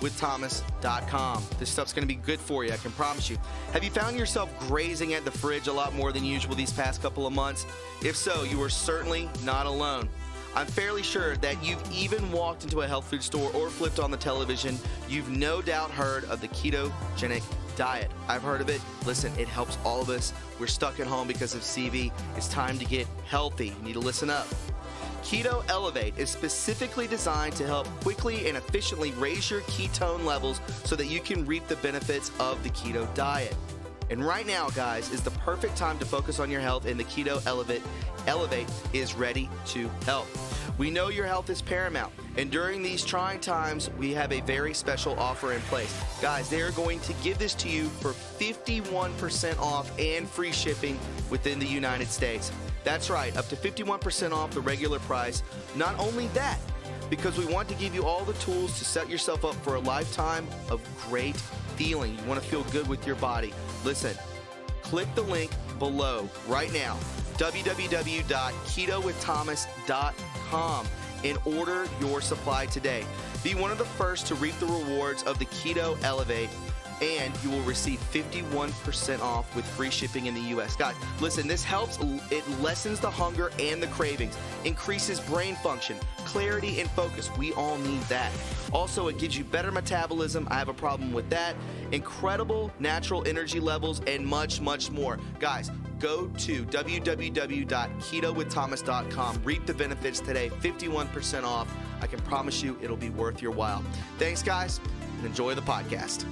KetoWithThomas.com. This stuff's going to be good for you, I can promise you. Have you found yourself grazing at the fridge a lot more than usual these past couple of months? If so, you are certainly not alone. I'm fairly sure that you've even walked into a health food store or flipped on the television. You've no doubt heard of the ketogenic diet. I've heard of it. Listen, it helps all of us. We're stuck at home because of CV. It's time to get healthy. You need to listen up. Keto Elevate is specifically designed to help quickly and efficiently raise your ketone levels so that you can reap the benefits of the keto diet. And right now, guys, is the perfect time to focus on your health, and the Keto Elevate is ready to help. We know your health is paramount, and during these trying times, we have a very special offer in place. Guys, they are going to give this to you for 51% off and free shipping within the United States. That's right, up to 51% off the regular price. Not only that, because we want to give you all the tools to set yourself up for a lifetime of great feeling. You want to feel good with your body. Listen, click the link below right now, www.ketowiththomas.com, and order your supply today. Be one of the first to reap the rewards of the Keto Elevate, and you will receive 51% off with free shipping in the U.S. Guys, listen, this helps. It lessens the hunger and the cravings, increases brain function, clarity, and focus. We all need that. Also, it gives you better metabolism. I have a problem with that. Incredible natural energy levels, and much, much more. Guys, go to www.ketowiththomas.com. Reap the benefits today, 51% off. I can promise you it'll be worth your while. Thanks, guys, and enjoy the podcast.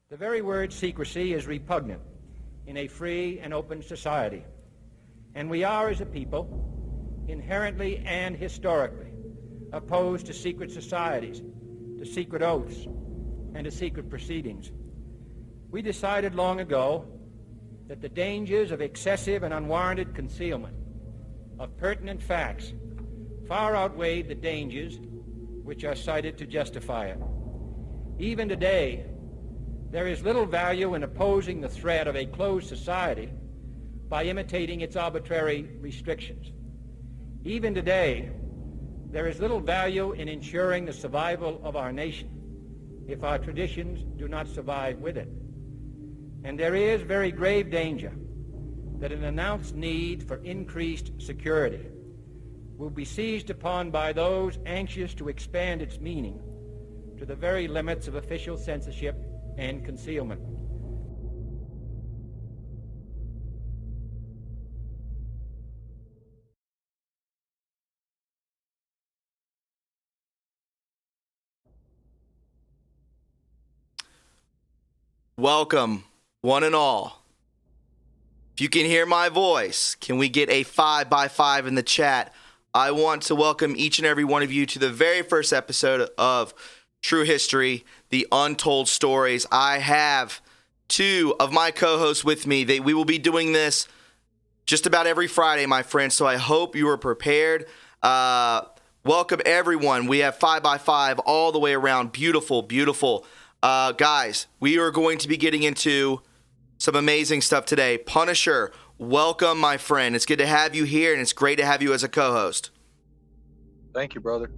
The very word secrecy is repugnant in a free and open society, and we are, as a people, inherently and historically opposed to secret societies, to secret oaths, and to secret proceedings. We decided long ago that the dangers of excessive and unwarranted concealment of pertinent facts far outweighed the dangers which are cited to justify it. Even today, there is little value in opposing the threat of a closed society by imitating its arbitrary restrictions. Even today, there is little value in ensuring the survival of our nation if our traditions do not survive with it. And there is very grave danger that an announced need for increased security will be seized upon by those anxious to expand its meaning to the very limits of official censorship and concealment. Welcome, one and all. If you can hear my voice, can we get a 5x5 in the chat? I want to welcome each and every one of you to the very first episode of True History, the Untold Stories. I have two of my co-hosts with me. We will be doing this just about every Friday, my friends, so I hope you are prepared. Welcome, everyone. We have 5x5 all the way around. Beautiful, beautiful. Guys, we are going to be getting into some amazing stuff today. Punisher, welcome, my friend. It's good to have you here, and it's great to have you as a co-host. Thank you, brother.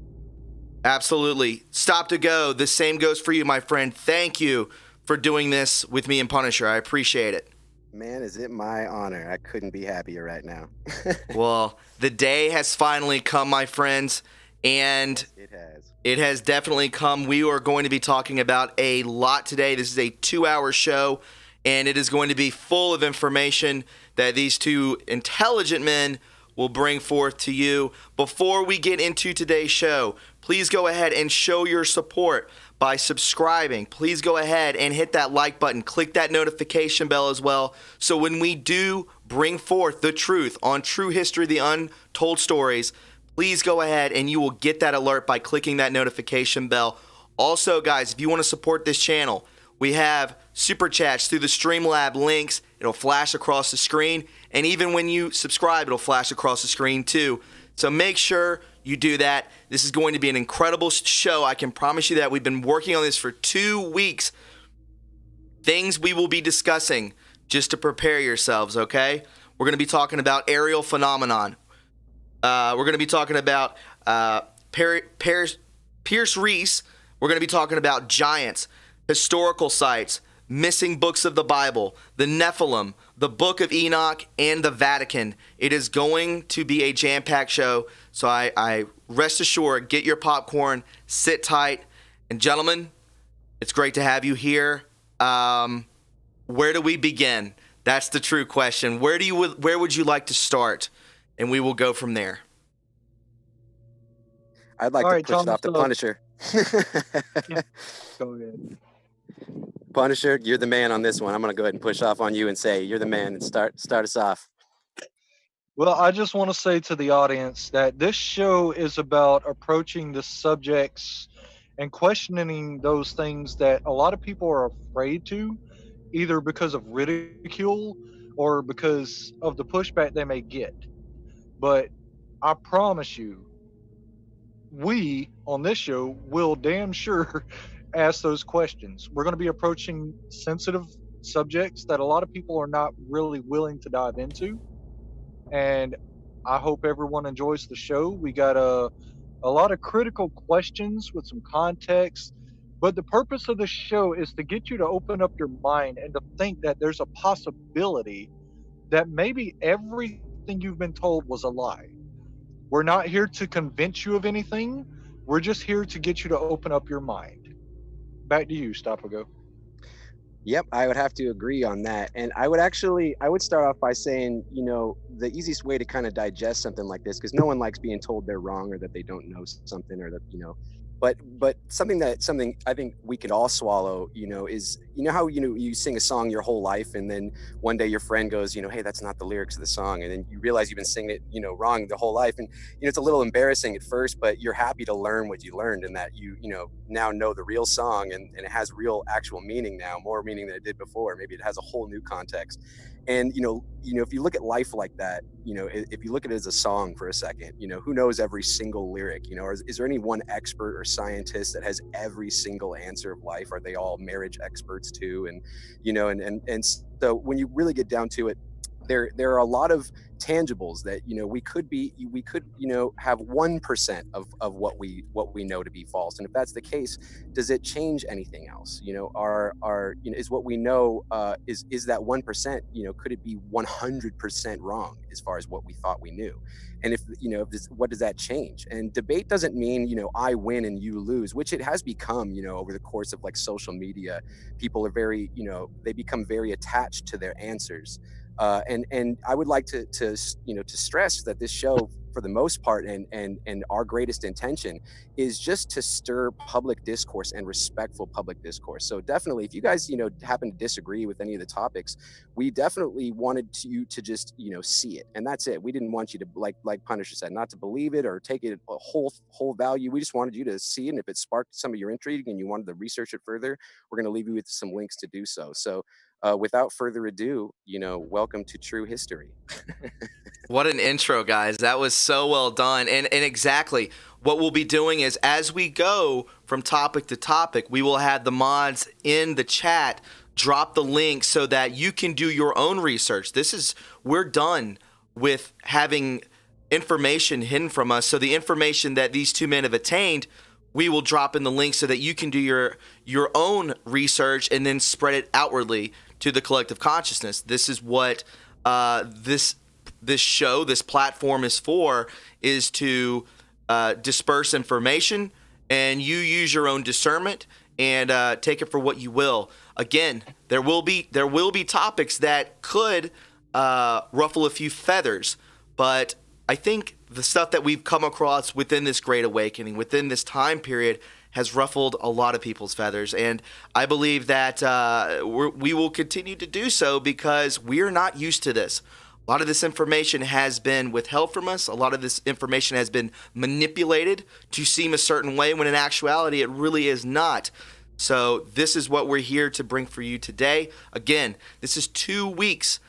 Absolutely. Stop to go. The same goes for you, my friend. Thank you for doing this with me and Punisher. I appreciate it. Man, is it my honor. I couldn't be happier right now. Well, the day has finally come, my friends, and it has definitely come. We are going to be talking about a lot today. This is a 2-hour show, and it is going to be full of information that these two intelligent men will bring forth to you. Before we get into today's show, please go ahead and show your support by subscribing. Please go ahead and hit that like button. Click that notification bell as well. So when we do bring forth the truth on True History, the Untold Stories, please go ahead and you will get that alert by clicking that notification bell. Also, guys, if you want to support this channel, we have super chats through the Streamlab links. It'll flash across the screen. And even when you subscribe, it'll flash across the screen too. So make sure you do that. This is going to be an incredible show. I can promise you that. We've been working on this for 2 weeks. Things we will be discussing just to prepare yourselves, okay? We're going to be talking about aerial phenomenon. We're going to be talking about Pierce Reese, we're going to be talking about giants, historical sites, missing books of the Bible, the Nephilim, the Book of Enoch, and the Vatican. It is going to be a jam-packed show, so I rest assured, get your popcorn, sit tight, and gentlemen, it's great to have you here. Where do we begin? That's the true question. Where would you like to start? And we will go from there. I'd like to push it off to Punisher. Yeah. Go ahead. Punisher, you're the man on this one. I'm going to go ahead and push off on you and say you're the man and start us off. Well, I just want to say to the audience that this show is about approaching the subjects and questioning those things that a lot of people are afraid to, either because of ridicule or because of the pushback they may get. But I promise you, we on this show will damn sure ask those questions. We're going to be approaching sensitive subjects that a lot of people are not really willing to dive into. And I hope everyone enjoys the show. We got a lot of critical questions with some context. But the purpose of the show is to get you to open up your mind and to think that there's a possibility that maybe everything you've been told was a lie. We're not here to convince you of anything. We're just here to get you to open up your mind. Back to you, Stopago. Yep, I would have to agree on that. And I would start off by saying, the easiest way to kind of digest something like this, because no one likes being told they're wrong or that they don't know something or that, but something I think we could all swallow, is, how, you sing a song your whole life and then one day your friend goes, hey, that's not the lyrics of the song. And then you realize you've been singing it, wrong the whole life. And, it's a little embarrassing at first, but you're happy to learn what you learned and that you now know the real song and it has real actual meaning now, more meaning than it did before. Maybe it has a whole new context. And, if you look at life like that, if you look at it as a song for a second, who knows every single lyric, or is there any one expert or scientist that has every single answer of life? Are they all marriage experts too? And, and so when you really get down to it, there are a lot of tangibles that we could have 1% of what we know to be false. And if that's the case, does it change anything else? Is what we know is that 1%, could it be 100% wrong as far as what we thought we knew? And if what does that change? And debate doesn't mean I win and you lose, which it has become over the course of like social media. People are very they become very attached to their answers. And I would like to stress that this show, for the most part, and our greatest intention is just to stir public discourse and respectful public discourse. So definitely, if you guys happen to disagree with any of the topics, we definitely wanted you to just see it, and that's it. We didn't want you to like Punisher said, not to believe it or take it a whole value. We just wanted you to see it, and if it sparked some of your intrigue and you wanted to research it further, we're going to leave you with some links to do so. So. Without further ado, welcome to True History. What an intro, guys. That was so well done. And exactly what we'll be doing is as we go from topic to topic, we will have the mods in the chat drop the link so that you can do your own research. We're done with having information hidden from us. So the information that these two men have attained, we will drop in the link so that you can do your own research and then spread it outwardly to the collective consciousness. This is what this show, this platform is for, is to disperse information, and you use your own discernment and take it for what you will. Again, there will be topics that could ruffle a few feathers, but I think the stuff that we've come across within this Great Awakening, within this time period, has ruffled a lot of people's feathers. And I believe that we will continue to do so because we're not used to this. A lot of this information has been withheld from us. A lot of this information has been manipulated to seem a certain way when in actuality it really is not. So this is what we're here to bring for you today. Again, this is 2 weeks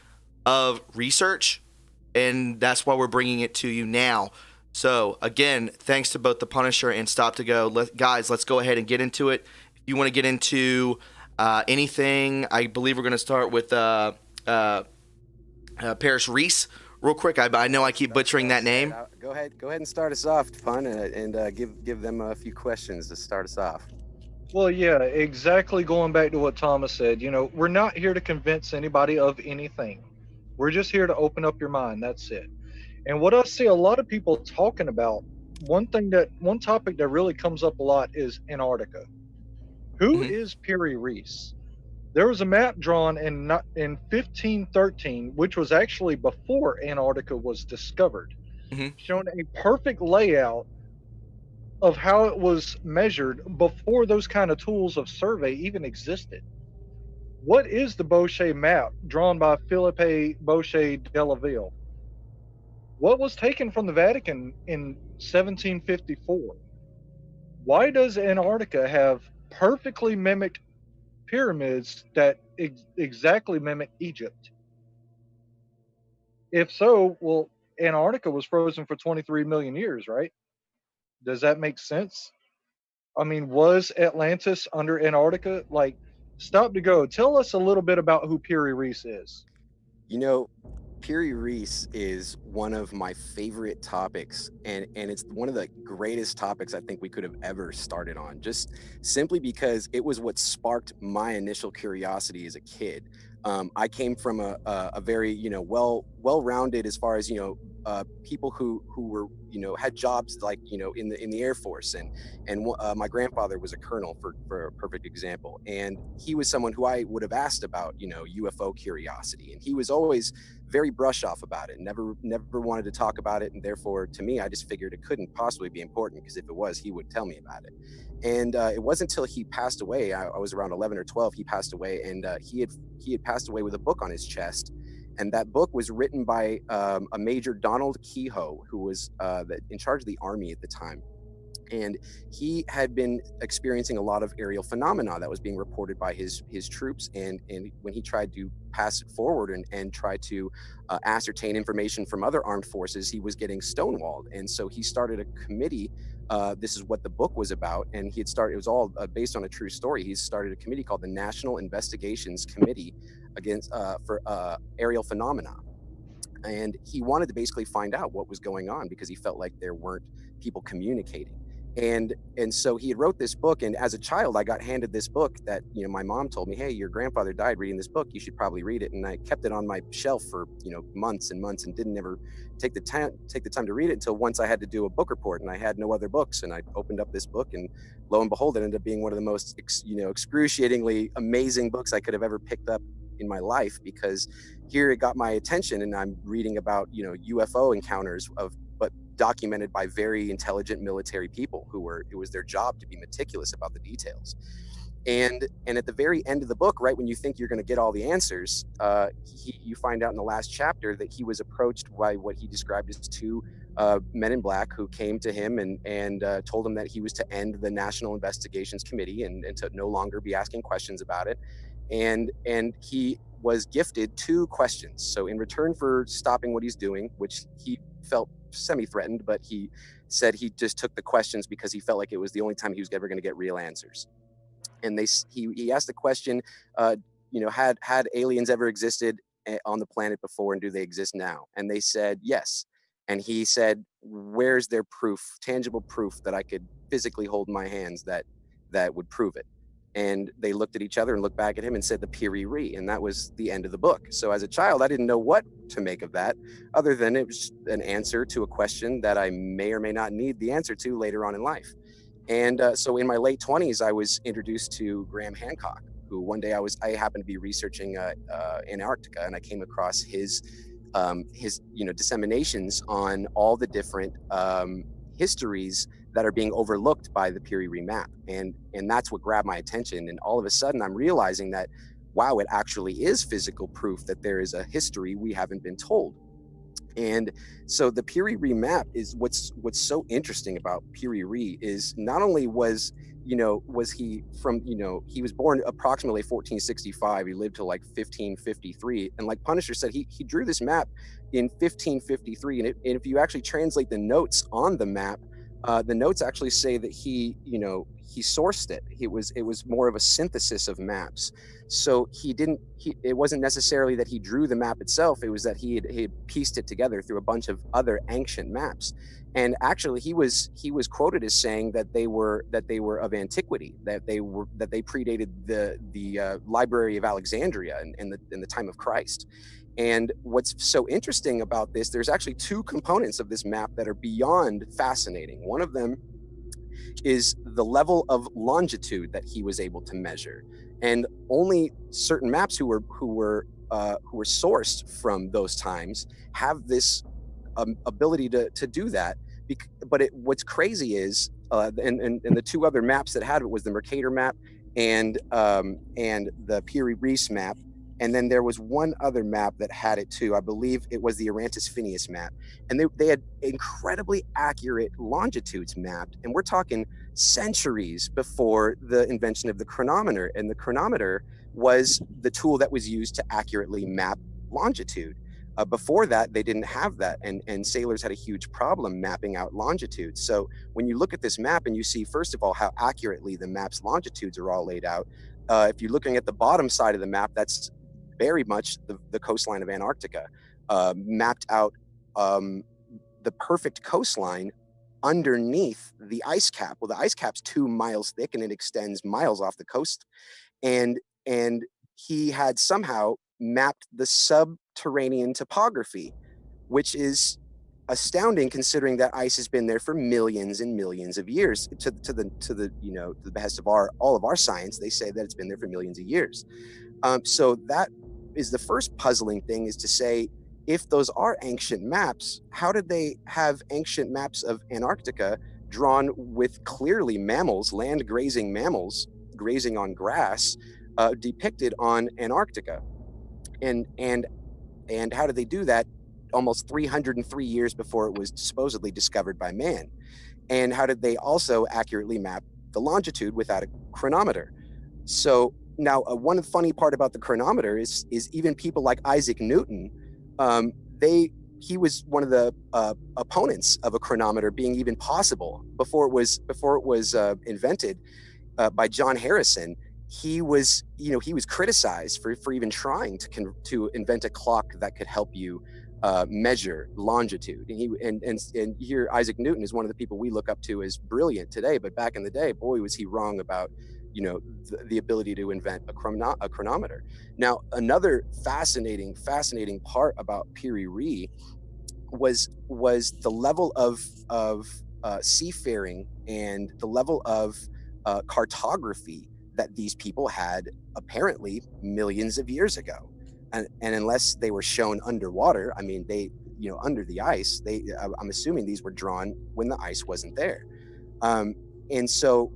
of research, and that's why we're bringing it to you now. So again, thanks to both the Punisher and Stop to Go. Guys, let's go ahead and get into it. If you want to get into anything, I believe we're going to start with Pierce Reese Real quick, I know I keep butchering that name. Go ahead and start us off, Pun, and give them a few questions to start us off. Well, yeah, exactly. Going back to what Thomas said, we're not here to convince anybody of anything. We're just here to open up your mind. That's it. And what I see a lot of people talking about, one topic that really comes up a lot is Antarctica. Who Mhm. is Piri Reis? There was a map drawn in 1513, which was actually before Antarctica was discovered, Mhm. showing a perfect layout of how it was measured before those kind of tools of survey even existed. What is the Boucher map drawn by Philippe Boucher de la Ville? What was taken from the Vatican in 1754? Why does Antarctica have perfectly mimicked pyramids that exactly mimic Egypt? If so, well, Antarctica was frozen for 23 million years, right? Does that make sense? I mean, was Atlantis under Antarctica? Like, stop to go. Tell us a little bit about who Piri Reis is. You know, Piri Reis is one of my favorite topics, and it's one of the greatest topics I think we could have ever started on, just simply because it was what sparked my initial curiosity as a kid. I came from a very well-rounded as far as people who were had jobs like in the Air Force, and my grandfather was a colonel for a perfect example, and he was someone who I would have asked about UFO curiosity, and he was always very brush off about it, never wanted to talk about it, and therefore to me I just figured it couldn't possibly be important, because if it was, he would tell me about it. And it wasn't until he passed away, I was around 11 or 12, he passed away, and he had passed away with a book on his chest. And that book was written by a Major Donald Kehoe, who was in charge of the Army at the time. And he had been experiencing a lot of aerial phenomena that was being reported by his troops. And when he tried to pass it forward and try to ascertain information from other armed forces, he was getting stonewalled. And so he started a committee. This is what the book was about. And it was all based on a true story. He started a committee called the National Investigations Committee for aerial phenomena. And he wanted to basically find out what was going on, because he felt like there weren't people communicating. And so he had wrote this book, and as a child I got handed this book that my mom told me, hey, your grandfather died reading this book, you should probably read it. And I kept it on my shelf for months and months, and didn't ever take the time to read it until once I had to do a book report, and I had no other books, and I opened up this book, and lo and behold, it ended up being one of the most excruciatingly amazing books I could have ever picked up in my life, because here it got my attention, and I'm reading about UFO encounters but documented by very intelligent military people it was their job to be meticulous about the details. And at the very end of the book, right when you think you're going to get all the answers, you find out in the last chapter that he was approached by what he described as two men in black, who came to him and told him that he was to end the National Investigations Committee and to no longer be asking questions about it. And he was gifted 2 questions. So in return for stopping what he's doing, which he felt semi-threatened, but he said he just took the questions because he felt like it was the only time he was ever going to get real answers. And he asked the question, had aliens ever existed on the planet before, and do they exist now? And they said yes. And he said, where's their proof, tangible proof that I could physically hold in my hands that would prove it? And they looked at each other and looked back at him and said the Piri Reis, and that was the end of the book. So as a child, I didn't know what to make of that, other than it was an answer to a question that I may or may not need the answer to later on in life. And so in my late 20s, I was introduced to Graham Hancock, who one day I happened to be researching Antarctica, and I came across his disseminations on all the different histories that are being overlooked by the Piri Reis map. And that's what grabbed my attention. And all of a sudden I'm realizing that, wow, it actually is physical proof that there is a history we haven't been told. And so the Piri Reis map is what's so interesting about Piri Reis is not only was he from, he was born approximately 1465, he lived till like 1553. And like Punisher said, he drew this map in 1553. And if you actually translate the notes on the map, the notes actually say that he he sourced it. It was more of a synthesis of maps. So it wasn't necessarily that he drew the map itself. It was that he had pieced it together through a bunch of other ancient maps. And actually, he was quoted as saying that they were of antiquity, that they predated the Library of Alexandria in the time of Christ. And what's so interesting about this, there's actually two components of this map that are beyond fascinating. One of them is the level of longitude that he was able to measure, and only certain maps who were sourced from those times have this ability to do that. But what's crazy is, and the two other maps that had it was the Mercator map and the Piri-Reis map. And then there was one other map that had it too. I believe it was the Aratus Phineas map. And they had incredibly accurate longitudes mapped. And we're talking centuries before the invention of the chronometer. And the chronometer was the tool that was used to accurately map longitude. Before that, they didn't have that. And sailors had a huge problem mapping out longitudes. So when you look at this map and you see, first of all, how accurately the map's longitudes are all laid out, if you're looking at the bottom side of the map, that's very much the coastline of Antarctica, mapped out the perfect coastline underneath the ice cap. Well, the ice cap's 2 miles thick and it extends miles off the coast. And he had somehow mapped the subterranean topography, which is astounding considering that ice has been there for millions and millions of years. To the behest of all of our science, they say that it's been there for millions of years. So that is the first puzzling thing, is to say, if those are ancient maps, how did they have ancient maps of Antarctica drawn with clearly mammals, land grazing mammals, grazing on grass, depicted on Antarctica? And how did they do that almost 303 years before it was supposedly discovered by man? And how did they also accurately map the longitude without a chronometer? So now, one funny part about the chronometer is even people like Isaac Newton, he was one of the opponents of a chronometer being even possible before it was invented by John Harrison. He was criticized for even trying to invent a clock that could help you measure longitude. And here Isaac Newton is one of the people we look up to as brilliant today. But back in the day, boy, was he wrong about the ability to invent a chronometer. Now, another fascinating part about Piri-Reis was the level of seafaring and the level of cartography that these people had apparently millions of years ago. And unless they were shown underwater, I mean, under the ice, I'm assuming these were drawn when the ice wasn't there. And so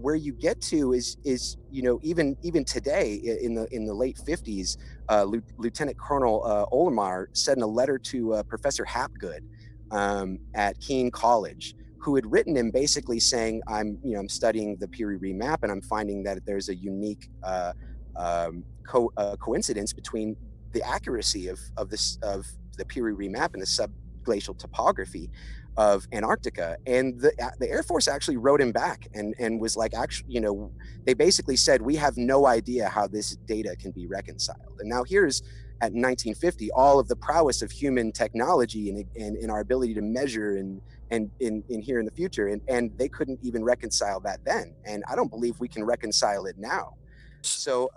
where you get to is even today in the late 50s, Lieutenant Colonel Olimar said in a letter to Professor Hapgood at Keene College, who had written him basically saying, I'm studying the Piri-Reis map and I'm finding that there's a unique coincidence between the accuracy of the Piri-Reis map and the subglacial topography of Antarctica. And the Air Force actually wrote him back and was like, they basically said, we have no idea how this data can be reconciled. And now here's at 1950, all of the prowess of human technology and our ability to measure and in here in the future. And they couldn't even reconcile that then. And I don't believe we can reconcile it now. So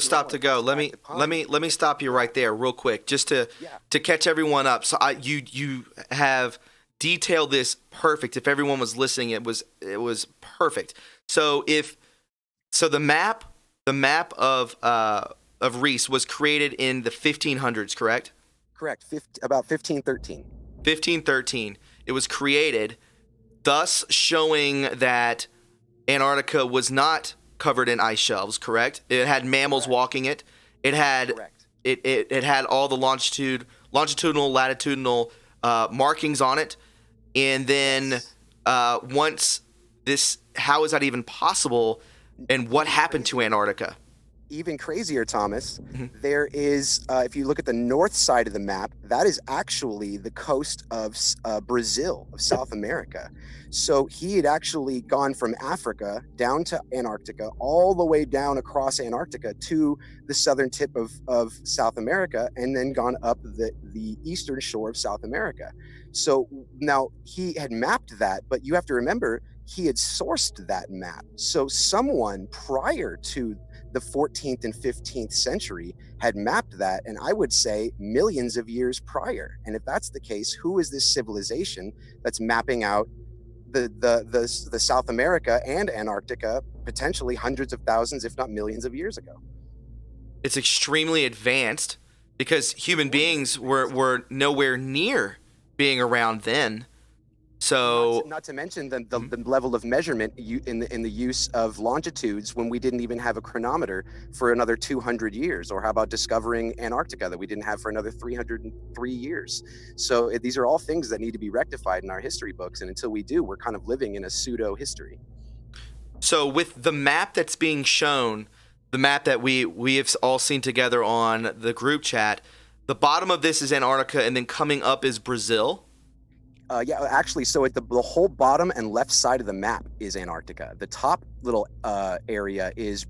stop to go. Let me stop you right there real quick, just to catch everyone up. So you have detailed this perfect. If everyone was listening, it was perfect. So the map of Reis was created in the 1500s, correct? Correct. About 1513. 1513. It was created, thus showing that Antarctica was not covered in ice shelves, correct? It had mammals walking it. It had it had all the longitudinal, latitudinal markings on it. And then once this, how is that even possible? And what happened to Antarctica? even crazier, Thomas, Mhm. there is, if you look at the north side of the map, that is actually the coast of Brazil, of South America. So he had actually gone from Africa down to Antarctica, all the way down across Antarctica to the southern tip of South America, and then gone up the eastern shore of South America. So now he had mapped that, but you have to remember, he had sourced that map. So someone prior to the 14th and 15th century had mapped that, and I would say millions of years prior. And if that's the case, who is this civilization that's mapping out the South America and Antarctica potentially hundreds of thousands, if not millions of years ago? It's extremely advanced because human beings were nowhere near being around then. So Not to mention the level of measurement in the use of longitudes when we didn't even have a chronometer for another 200 years. Or how about discovering Antarctica that we didn't have for another 303 years? So these are all things that need to be rectified in our history books. And until we do, we're kind of living in a pseudo history. So with the map that's being shown, the map that we have all seen together on the group chat, the bottom of this is Antarctica, and then coming up is Brazil. Yeah, actually, so at the whole bottom and left side of the map is Antarctica. The top little area is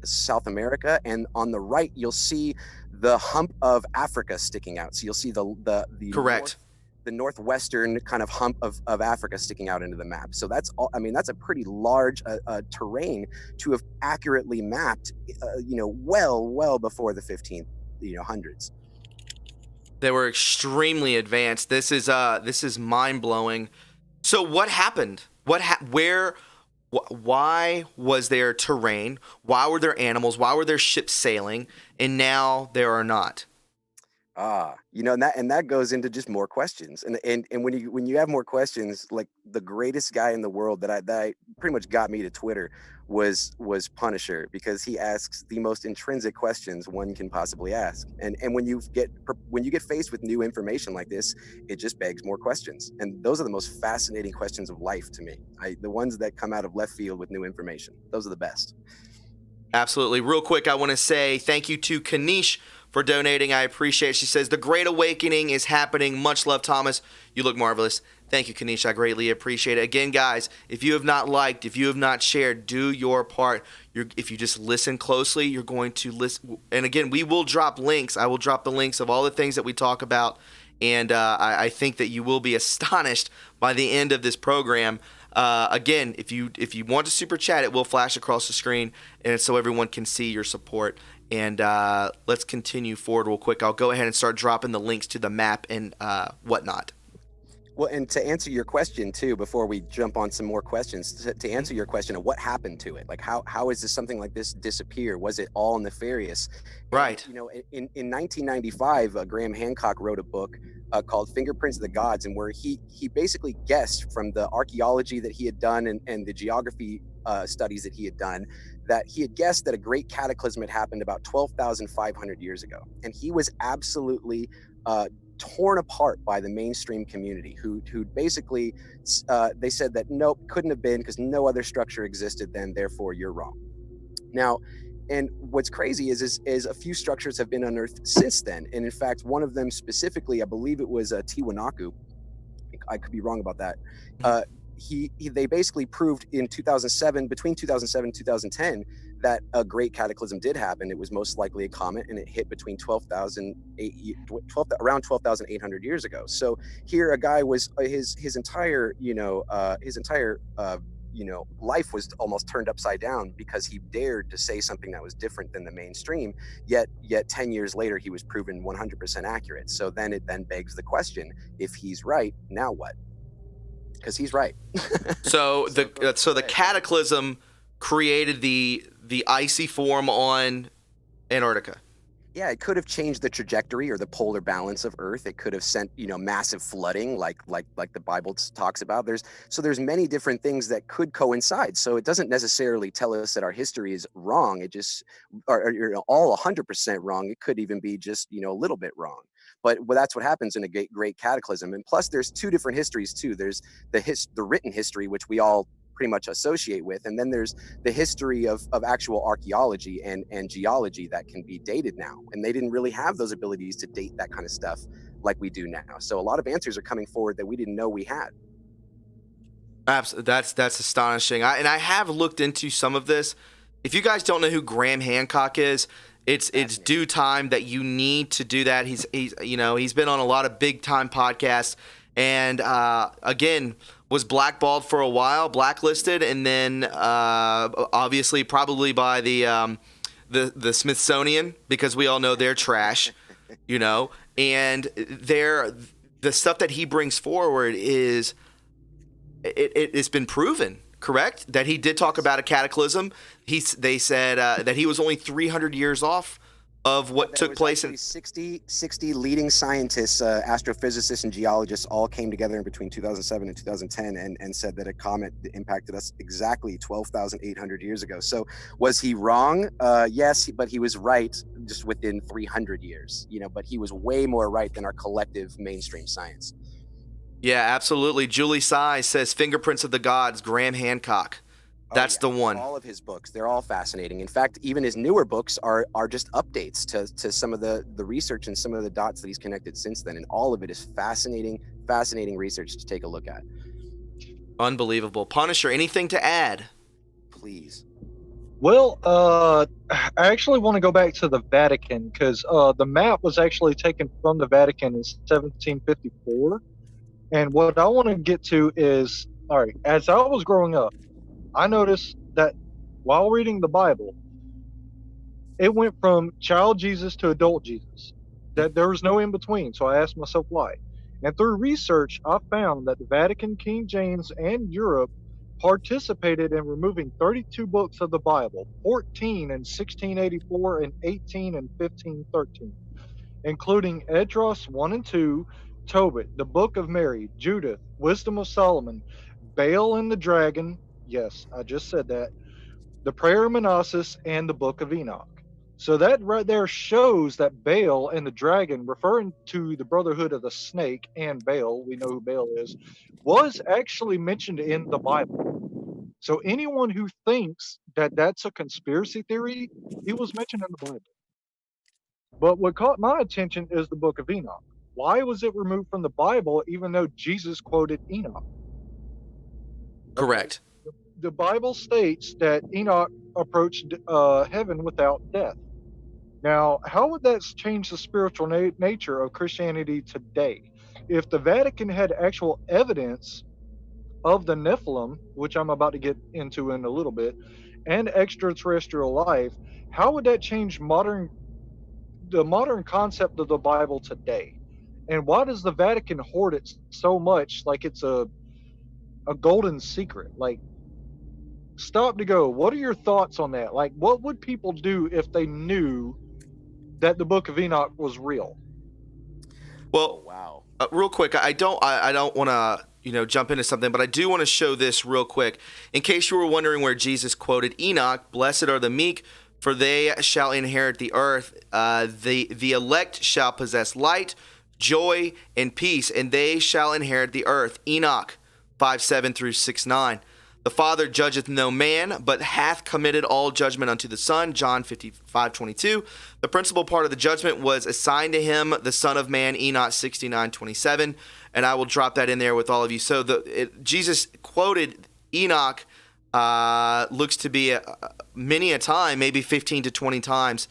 South America, and on the right you'll see the hump of Africa sticking out. So you'll see the Correct. The northwestern kind of hump of Africa sticking out into the map. So that's all. I mean, that's a pretty large terrain to have accurately mapped. Well before the 15th hundreds. They were extremely advanced. This is mind-blowing. So what happened? Why was there terrain? Why were there animals? Why were there ships sailing? And now there are not. And that goes into just more questions. And when you have more questions, like the greatest guy in the world that I pretty much got me to Twitter was Punisher, because he asks the most intrinsic questions one can possibly ask. And when you get faced with new information like this, it just begs more questions. And those are the most fascinating questions of life to me. The ones that come out of left field with new information. Those are the best. Absolutely. Real quick, I want to say thank you to Kanish for donating. I appreciate it. She says, the Great Awakening is happening. Much love, Thomas. You look marvelous. Thank you, Kanish. I greatly appreciate it. Again, guys, if you have not liked, if you have not shared, do your part. If you just listen closely, you're going to listen. And again, we will drop links. I will drop the links of all the things that we talk about. And I think that you will be astonished by the end of this program. Again, if you want to super chat, it will flash across the screen, and so everyone can see your support. And let's continue forward real quick. I'll go ahead and start dropping the links to the map and whatnot. Well, and to answer your question too, before we jump on some more questions, to answer your question of what happened to it, like how is this something like this disappear? Was it all nefarious? Right. And, in 1995, Graham Hancock wrote a book called Fingerprints of the Gods, and where he basically guessed from the archaeology that he had done and the geography studies that he had done, that he had guessed that a great cataclysm had happened about 12,500 years ago. And he was absolutely torn apart by the mainstream community, who basically they said that nope, couldn't have been, because no other structure existed then, therefore you're wrong. Now, and what's crazy is a few structures have been unearthed since then, and in fact one of them specifically, I believe it was Tiwanaku, I could be wrong about that. They basically proved in 2007, between 2007 and 2010, that a great cataclysm did happen. It was most likely a comet, and it hit between around 12,800 years ago. So here, a guy was his entire life was almost turned upside down because he dared to say something that was different than the mainstream. Yet 10 years later, he was proven 100% accurate. So then it begs the question: if he's right, now what? Because he's right. So the cataclysm created the icy form on Antarctica. Yeah, it could have changed the trajectory or the polar balance of Earth. It could have sent, massive flooding, like the Bible talks about. There's many different things that could coincide. So it doesn't necessarily tell us that our history is wrong. It just, or all 100% wrong. It could even be just, a little bit wrong. But that's what happens in a great cataclysm. And plus, there's two different histories too. There's the written history, which we all pretty much associate with. And then there's the history of actual archaeology and geology that can be dated now. And they didn't really have those abilities to date that kind of stuff like we do now. So a lot of answers are coming forward that we didn't know we had. Absolutely. That's astonishing. I have looked into some of this. If you guys don't know who Graham Hancock is, it's due time that you need to do that. He's been on a lot of big time podcasts, and again was blackballed for a while, blacklisted, and then obviously probably by the Smithsonian, because we all know they're trash, and the stuff that he brings forward is it's been proven. Correct? That he did talk about a cataclysm. They said that he was only 300 years off of what took place. 60 leading scientists, astrophysicists, and geologists all came together in between 2007 and 2010 and said that a comet impacted us exactly 12,800 years ago. So was he wrong? Yes, but he was right just within 300 years. But he was way more right than our collective mainstream science. Yeah, absolutely. Julie Sy says Fingerprints of the Gods, Graham Hancock. That's the one. All of his books, they're all fascinating. In fact, even his newer books are just updates to some of the research and some of the dots that he's connected since then. And all of it is fascinating research to take a look at. Unbelievable. Punisher, anything to add? Please. Well, I actually want to go back to the Vatican, because the map was actually taken from the Vatican in 1754. And what I want to get to is, all right, as I was growing up, I noticed that while reading the Bible, it went from child Jesus to adult Jesus, that there was no in between. So I asked myself why. And through research, I found that the Vatican, King James, and Europe participated in removing 32 books of the Bible, 14 in 1684 and 18 in 1513, including Esdras 1 and 2, Tobit, the Book of Mary, Judith, Wisdom of Solomon, Baal and the Dragon, yes, I just said that, the Prayer of Manasseh, and the Book of Enoch. So that right there shows that Baal and the dragon, referring to the Brotherhood of the Snake and Baal, we know who Baal is, was actually mentioned in the Bible. So anyone who thinks that that's a conspiracy theory, it was mentioned in the Bible. But what caught my attention is the Book of Enoch. Why was it removed from the Bible even though Jesus quoted Enoch? Correct. The Bible states that Enoch approached heaven without death. Now, how would that change the spiritual nature of Christianity today? If the Vatican had actual evidence of the Nephilim, which I'm about to get into in a little bit, and extraterrestrial life, how would that change the modern concept of the Bible today? And why does the Vatican hoard it so much like it's a golden secret? Like, stop to go. What are your thoughts on that? Like, what would people do if they knew that the Book of Enoch was real? Well, wow. Real quick, I don't want to jump into something, but I do want to show this real quick in case you were wondering where Jesus quoted Enoch. Blessed are the meek, for they shall inherit the earth. The elect shall possess light, joy, and peace, and they shall inherit the earth. Enoch 5:7 through 6:9. The Father judgeth no man, but hath committed all judgment unto the Son. John 55:22. The principal part of the judgment was assigned to him, the Son of Man. Enoch 69:27. And I will drop that in there with all of you. So Jesus quoted Enoch looks to be many a time, maybe 15 to 20 times.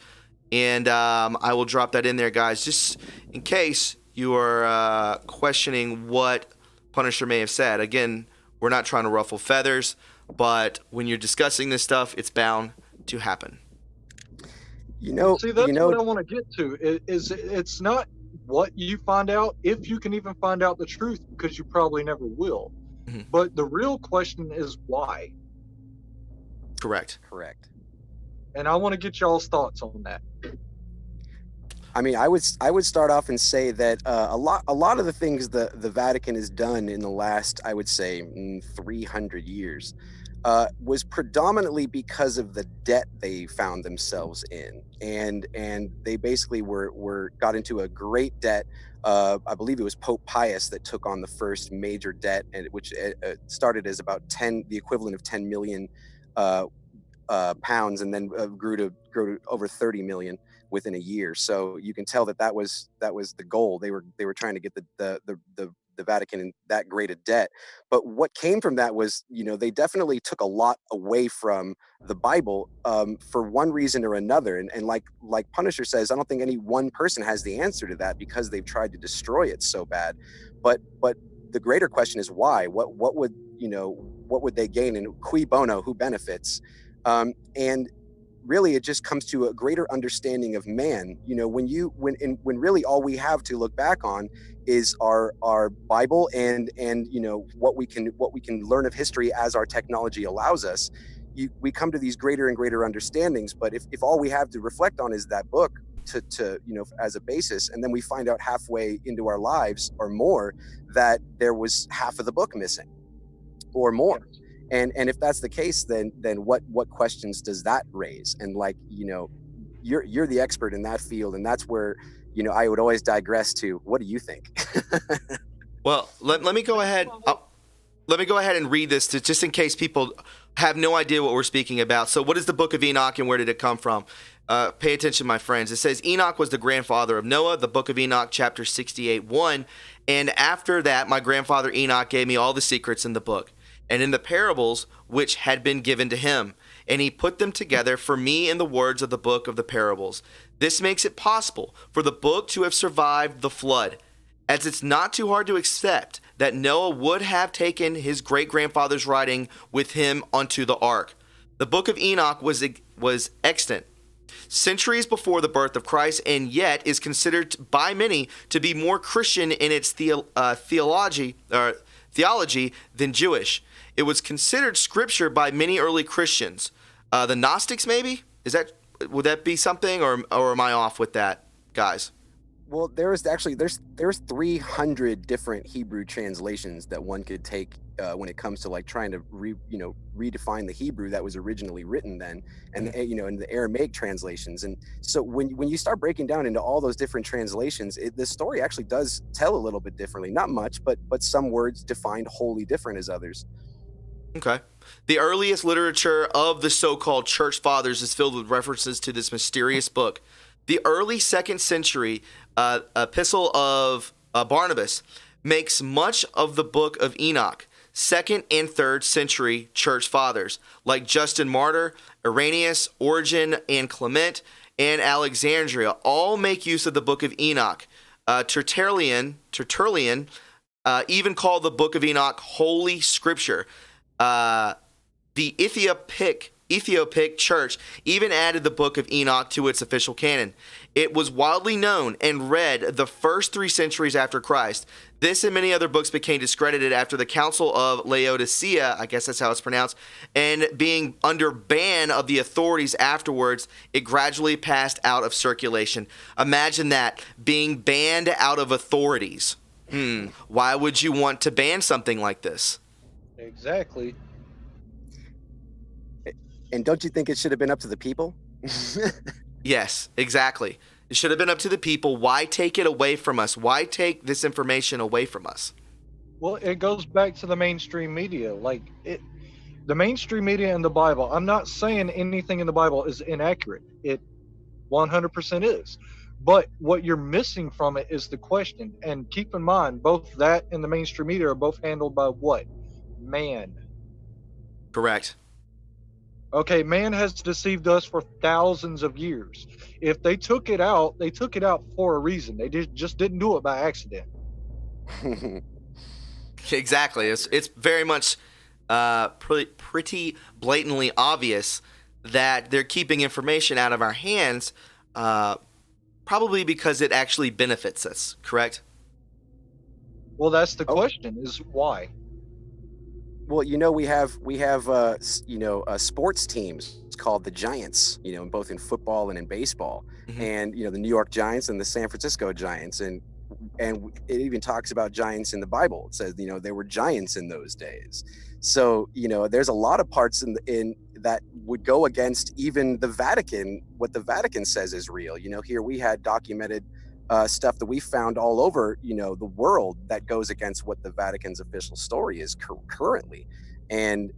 And I will drop that in there, guys, just in case you are questioning what Punisher may have said. Again, we're not trying to ruffle feathers, but when you're discussing this stuff, it's bound to happen. See, that's what I want to get to. It's not what you find out, if you can even find out the truth, because you probably never will. Mm-hmm. But the real question is why. Correct. And I want to get y'all's thoughts on that. I mean, I would start off and say that a lot of the things the Vatican has done in the last, I would say, 300 years was predominantly because of the debt they found themselves in, and they basically got into a great debt. I believe it was Pope Pius that took on the first major debt, and which started as about the equivalent of 10 million pounds, and then grew to over 30 million within a year. So you can tell that was the goal. They were trying to get the Vatican in that great a debt. But what came from that was, they definitely took a lot away from the Bible for one reason or another. And like Punisher says, I don't think any one person has the answer to that, because they've tried to destroy it so bad. But the greater question is why? What would they gain, and cui bono, who benefits? And really, it just comes to a greater understanding of man. When really all we have to look back on is our Bible, and what we can learn of history as our technology allows us. We come to these greater and greater understandings. But if all we have to reflect on is that book to as a basis, and then we find out halfway into our lives or more that there was half of the book missing or more. And if that's the case, then what questions does that raise? And you're the expert in that field, and that's where I would always digress to. What do you think? Well, let me go ahead. Let me go ahead and read this just in case people have no idea what we're speaking about. So, what is the Book of Enoch, and where did it come from? Pay attention, my friends. It says Enoch was the grandfather of Noah. The Book of Enoch, chapter 68:1. And after that, my grandfather Enoch gave me all the secrets in the book, and in the parables which had been given to him. And he put them together for me in the words of the book of the parables. This makes it possible for the book to have survived the flood, as it's not too hard to accept that Noah would have taken his great-grandfather's writing with him onto the ark. The book of Enoch was extant centuries before the birth of Christ, and yet is considered by many to be more Christian in its theology than Jewish. It was considered scripture by many early Christians. The Gnostics, maybe? Would that be something, or am I off with that, guys? Well, there's 300 different Hebrew translations that one could take when it comes to trying to redefine the Hebrew that was originally written then, and in the Aramaic translations. And so when you start breaking down into all those different translations, the story actually does tell a little bit differently. Not much, but some words defined wholly different as others. Okay. The earliest literature of the so-called church fathers is filled with references to this mysterious book. The early 2nd century epistle of Barnabas makes much of the book of Enoch. 2nd and 3rd century church fathers like Justin Martyr, Irenaeus, Origen, and Clement, and Alexandria all make use of the book of Enoch. Tertullian even called the book of Enoch Holy Scripture. The Ethiopic church even added the book of Enoch to its official canon. It was widely known and read the first 3 centuries after Christ. This and many other books became discredited after the Council of Laodicea, I guess that's how it's pronounced, and being under ban of the authorities afterwards, it gradually passed out of circulation. Imagine that, being banned out of authorities. Why would you want to ban something like this? Exactly. And don't you think it should have been up to the people? Yes, exactly. It should have been up to the people. Why take it away from us? Why take this information away from us? Well, it goes back to the mainstream media. The mainstream media and the Bible, I'm not saying anything in the Bible is inaccurate. It 100% is. But what you're missing from it is the question. And keep in mind, both that and the mainstream media are both handled by what? Man. Correct. Okay, man has deceived us for thousands of years. If they took it out for a reason. They just didn't do it by accident. Exactly. It's very much pretty blatantly obvious that they're keeping information out of our hands, probably because it actually benefits us, correct? Well, that's the question, is why? Well, we have sports teams. It's called the Giants, both in football and in baseball. Mm-hmm. And the New York Giants and the San Francisco Giants. And it even talks about giants in the Bible. It says, there were giants in those days. So, there's a lot of parts in that would go against even the Vatican, what the Vatican says is real. Here we had documented stuff that we found all over, the world that goes against what the Vatican's official story is currently. And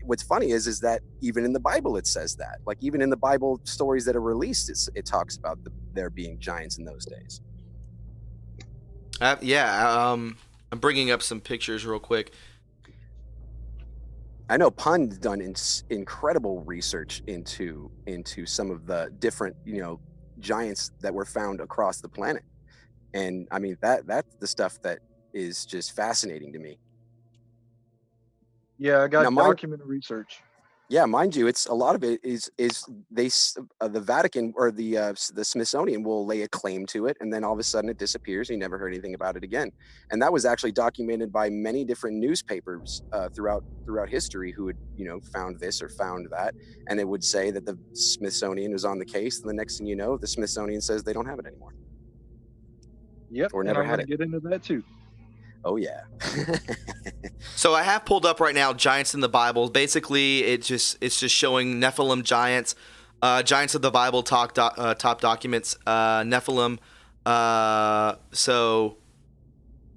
what's funny is that even in the Bible it says that, like, even in the Bible stories that are released, it talks about there being giants in those days. I'm bringing up some pictures real quick. I know Pun's done incredible research into some of the different, giants that were found across the planet. And I mean, that's the stuff that is just fascinating to me. Yeah, I got documented research. Yeah, mind you, it's a lot of it is the Vatican or the Smithsonian will lay a claim to it, and then all of a sudden it disappears. You never heard anything about it again. And that was actually documented by many different newspapers throughout history who had found this or found that, and it would say that the Smithsonian was on the case, and the next thing you know, the Smithsonian says they don't have it anymore. Yep, or never and I'm had it. Get into that too. Oh yeah. So I have pulled up right now Giants in the Bible. Basically, it's just showing Nephilim giants, Giants of the Bible top documents, Nephilim. So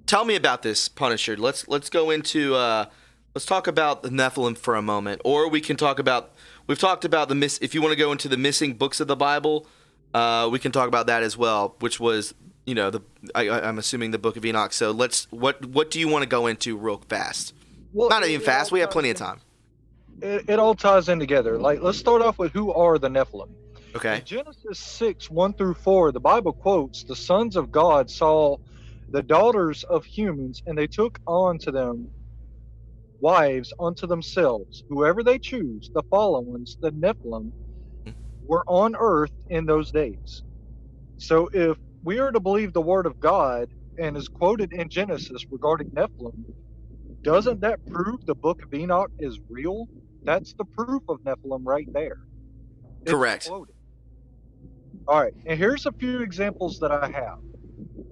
tell me about this, Punisher. Let's go into let's talk about the Nephilim for a moment, or we can talk about, we've talked about if you want to go into the missing books of the Bible, we can talk about that as well, which was, I'm assuming the Book of Enoch. So what do you want to go into real fast? Well, not even fast. We have plenty of time. It all ties in together. Like, let's start off with who are the Nephilim. Okay. In Genesis 6:1-4, the Bible quotes, "The sons of God saw the daughters of humans, and they took on to them wives unto themselves, whoever they choose. The fallen ones, the Nephilim, were on earth in those days." So if we are to believe the word of God and is quoted in Genesis regarding Nephilim, doesn't that prove the Book of Enoch is real? That's the proof of Nephilim right there. It's Correct. quoted. All right, and here's a few examples that I have.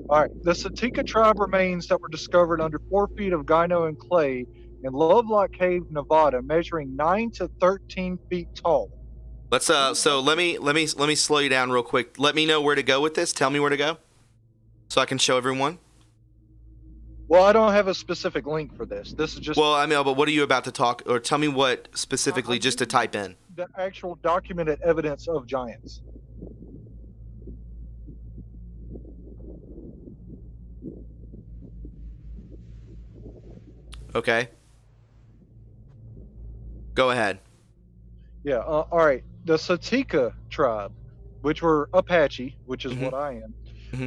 All right, the Satika tribe remains that were discovered under 4 feet of gyno and clay in Lovelock Cave, Nevada, measuring 9 to 13 feet tall. Let's so let me slow you down real quick. Let me know where to go with this. Tell me where to go, so I can show everyone. Well, I don't have a specific link for this. This is just. Well, I mean, but what are you about to talk, or tell me what specifically, just to type in. The actual documented evidence of giants. Okay. Go ahead. Yeah. All right. The Satika tribe, which were Apache, which is what I am,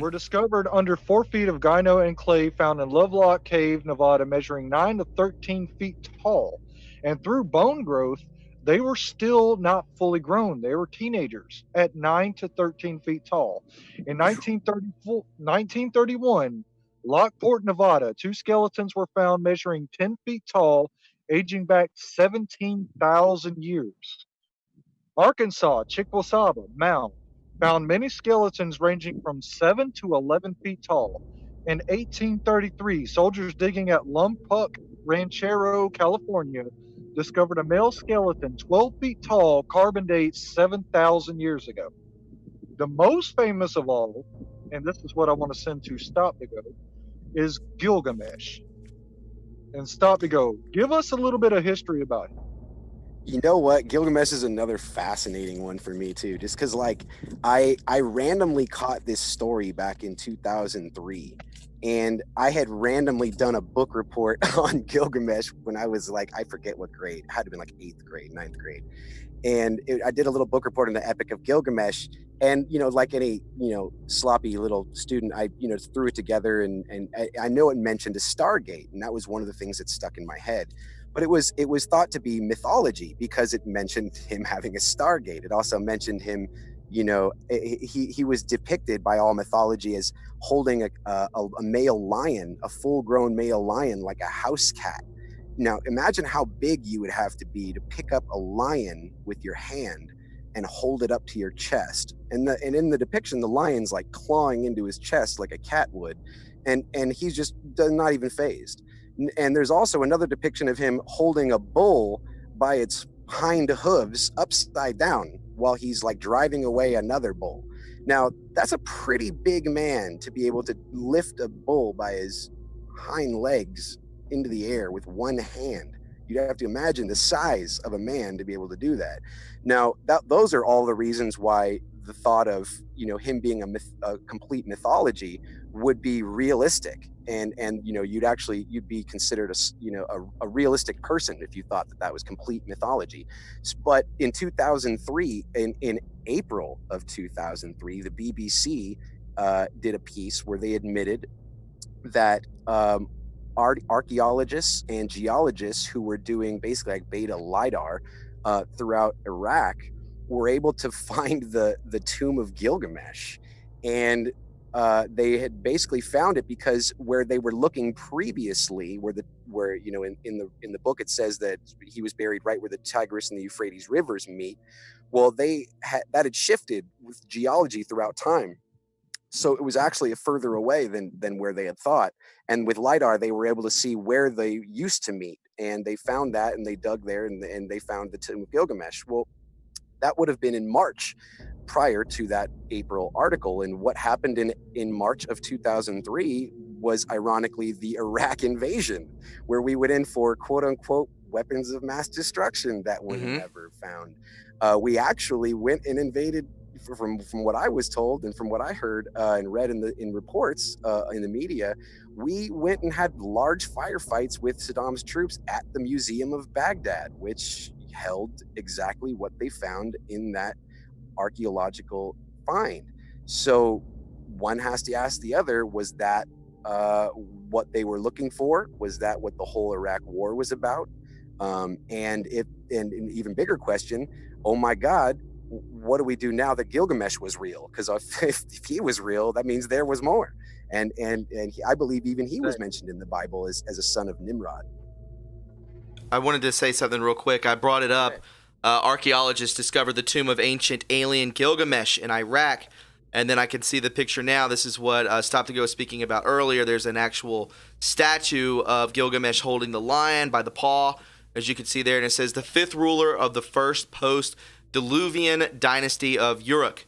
were discovered under 4 feet of gyno and clay found in Lovelock Cave, Nevada, measuring 9 to 13 feet tall. And through bone growth, they were still not fully grown. They were teenagers at 9 to 13 feet tall. In 1931, Lockport, Nevada, 2 skeletons were found measuring 10 feet tall, aging back 17,000 years. Arkansas, Chickasawba Mound found many skeletons ranging from 7 to 11 feet tall. In 1833, soldiers digging at Lompoc Ranchero, California, discovered a male skeleton 12 feet tall, carbon dates 7,000 years ago. The most famous of all, and this is what I want to send to Stop to Go, is Gilgamesh. And Stop to Go, give us a little bit of history about him. You know what? Gilgamesh is another fascinating one for me too, just because like I randomly caught this story back in 2003, and I had randomly done a book report on Gilgamesh when I was like, I forget what grade, it had to have been like 8th grade, 9th grade. And I did a little book report on the Epic of Gilgamesh, and like any sloppy little student, I threw it together, and I know it mentioned a Stargate, and that was one of the things that stuck in my head. But it was thought to be mythology because it mentioned him having a Stargate. It also mentioned him, he was depicted by all mythology as holding a male lion, a full-grown male lion, like a house cat. Now, imagine how big you would have to be to pick up a lion with your hand and hold it up to your chest And in the depiction, the lion's like clawing into his chest like a cat would, and he's just not even phased. And there's also another depiction of him holding a bull by its hind hooves upside down while he's like driving away another bull. Now, that's a pretty big man to be able to lift a bull by his hind legs into the air with one hand. You'd have to imagine the size of a man to be able to do that. Now, those are all the reasons why the thought of, you know, him being a complete mythology would be realistic, and you know, you'd be considered a realistic person if you thought that was complete mythology. But in 2003, in April of 2003, the BBC did a piece where they admitted that archaeologists and geologists who were doing basically like beta LiDAR throughout Iraq were able to find the tomb of Gilgamesh, and they had basically found it because where they were looking previously, where you know, in the book it says that he was buried right where the Tigris and the Euphrates rivers meet. Well, that had shifted with geology throughout time, so it was actually further away than where they had thought. And with LiDAR, they were able to see where they used to meet, and they found that, and they dug there, and they found the tomb of Gilgamesh. Well, that would have been in March, prior to that April article. And what happened in March of 2003 was ironically the Iraq invasion, where we went in for quote unquote weapons of mass destruction that were never found. We actually went and invaded, from what I was told and from what I heard and read in reports in the media, we went and had large firefights with Saddam's troops at the Museum of Baghdad, which held exactly what they found in that archaeological find. So one has to ask the other, was that what they were looking for? Was that what the whole Iraq war was about? And an even bigger question, oh my God, what do we do now that Gilgamesh was real? Because if he was real, that means there was more. And I believe even he was mentioned in the Bible as a son of Nimrod. I wanted to say something real quick. I brought it up. Archaeologists discovered the tomb of ancient alien Gilgamesh in Iraq. And then I can see the picture now. This is what Stop to Go was speaking about earlier. There's an actual statue of Gilgamesh holding the lion by the paw, as you can see there. And it says, the fifth ruler of the first post-Diluvian dynasty of Uruk,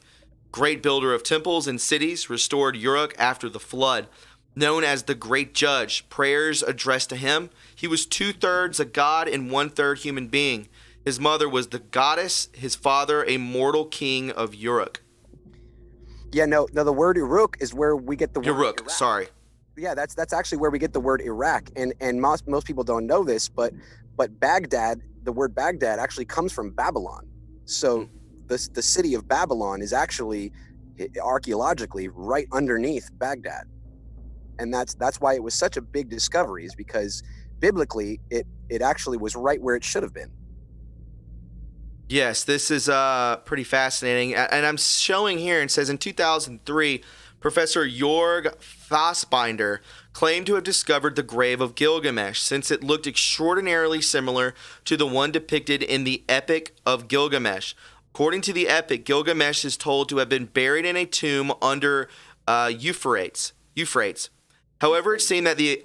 great builder of temples and cities, restored Uruk after the flood. Known as the Great Judge, prayers addressed to him. He was 2/3 a god and 1/3 human being. His mother was the goddess, his father a mortal king of Uruk. Yeah, no, the word Uruk is where we get the word Uruk, Iraq. sorry. Yeah, that's actually where we get the word Iraq. And most people don't know this, but Baghdad, the word Baghdad actually comes from Babylon. So the city of Babylon is actually archaeologically right underneath Baghdad. And that's why it was such a big discovery, is because biblically it actually was right where it should have been. Yes, this is pretty fascinating. And I'm showing here, it says in 2003, Professor Jorg Fassbinder claimed to have discovered the grave of Gilgamesh, since it looked extraordinarily similar to the one depicted in the Epic of Gilgamesh. According to the Epic, Gilgamesh is told to have been buried in a tomb under Euphrates. However, it seemed that the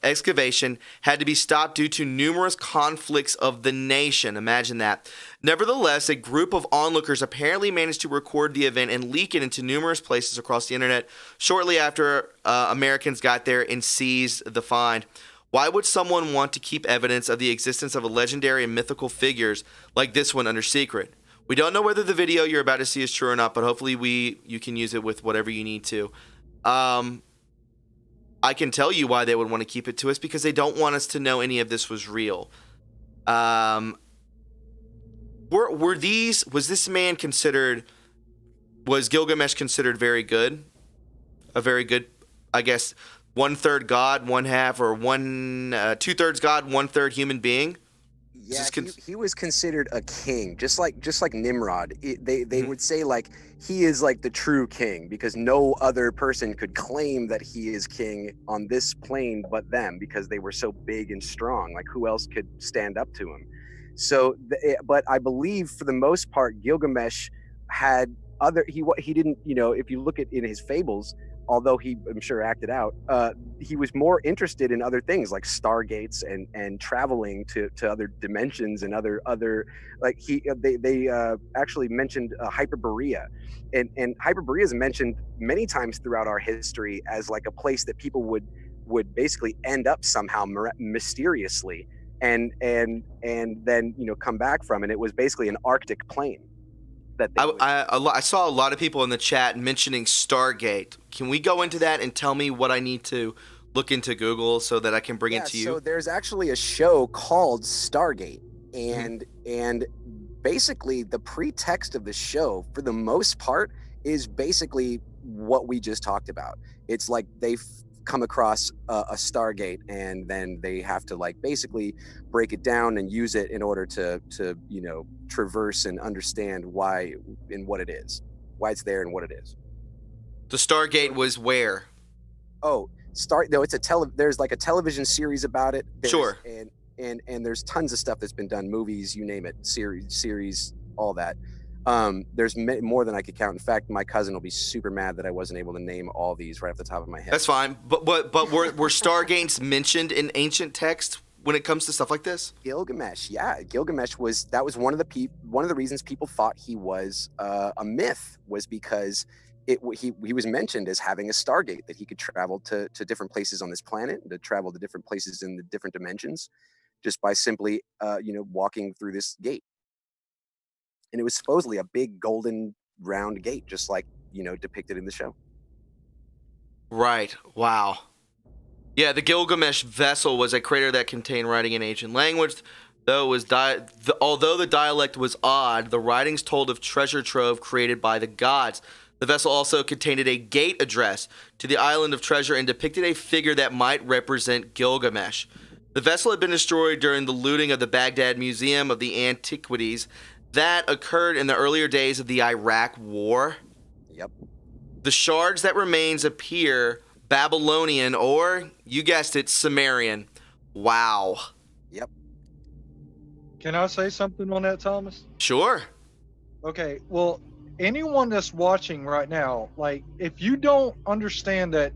excavation had to be stopped due to numerous conflicts of the nation. Imagine that. Nevertheless, a group of onlookers apparently managed to record the event and leak it into numerous places across the internet shortly after Americans got there and seized the find. Why would someone want to keep evidence of the existence of legendary and mythical figures like this one under secret? We don't know whether the video you're about to see is true or not, but hopefully you can use it with whatever you need to. I can tell you why they would want to keep it to us, because they don't want us to know any of this was real. Was Gilgamesh considered very good? A very good, I guess, 1/3 God, 1/2, or 2/3 God, 1/3 human being? Yeah, he was considered a king, just like Nimrod. They would say like he is like the true king, because no other person could claim that he is king on this plane but them, because they were so big and strong. Like, who else could stand up to him? So, but I believe for the most part, Gilgamesh had he didn't, if you look at in his fables, although he, I'm sure, acted out, he was more interested in other things like stargates and traveling to other dimensions and other like they actually mentioned Hyperborea, and Hyperborea is mentioned many times throughout our history as like a place that people would basically end up somehow mysteriously and then come back from, and it was basically an Arctic plane. I saw a lot of people in the chat mentioning Stargate. Can we go into that and tell me what I need to look into Google so that I can bring it to you? So there's actually a show called Stargate, and basically the pretext of the show, for the most part, is basically what we just talked about. It's like they've come across a Stargate, and then they have to like basically break it down and use it in order to traverse and understand why and what it is, why it's there and what it is. The Stargate was where? Oh, there's like a television series about it. Sure. And there's tons of stuff that's been done, movies, you name it, series, all that. There's more than I could count. In fact, my cousin will be super mad that I wasn't able to name all these right off the top of my head. That's fine. But were Stargates mentioned in ancient text when it comes to stuff like this? Gilgamesh, yeah, Gilgamesh was one of the reasons people thought he was a myth, was because he was mentioned as having a Stargate, that he could travel to different places on this planet, to travel to different places in the different dimensions, just by simply walking through this gate. And it was supposedly a big golden round gate, just like depicted in the show. Right. Wow. Yeah, the Gilgamesh vessel was a crater that contained writing in ancient language. Although the dialect was odd, the writings told of treasure trove created by the gods. The vessel also contained a gate address to the island of treasure and depicted a figure that might represent Gilgamesh. The vessel had been destroyed during the looting of the Baghdad Museum of the Antiquities that occurred in the earlier days of the Iraq War. Yep. The shards that remains appear Babylonian, or, you guessed it, Sumerian. Wow. Yep. Can I say something on that, Thomas? Sure. Okay, well, anyone that's watching right now, like, if you don't understand that,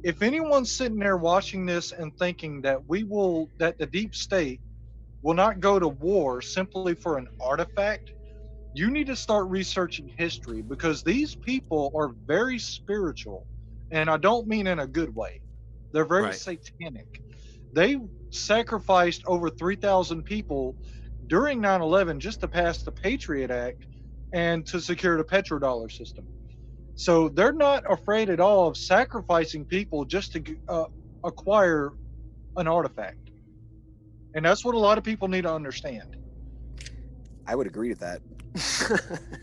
if anyone's sitting there watching this and thinking that that the deep state will not go to war simply for an artifact, you need to start researching history, because these people are very spiritual, and I don't mean in a good way. They're very satanic. They sacrificed over 3,000 people during 9/11 just to pass the Patriot Act and to secure the petrodollar system. So they're not afraid at all of sacrificing people just to acquire an artifact. And that's what a lot of people need to understand. I would agree with that.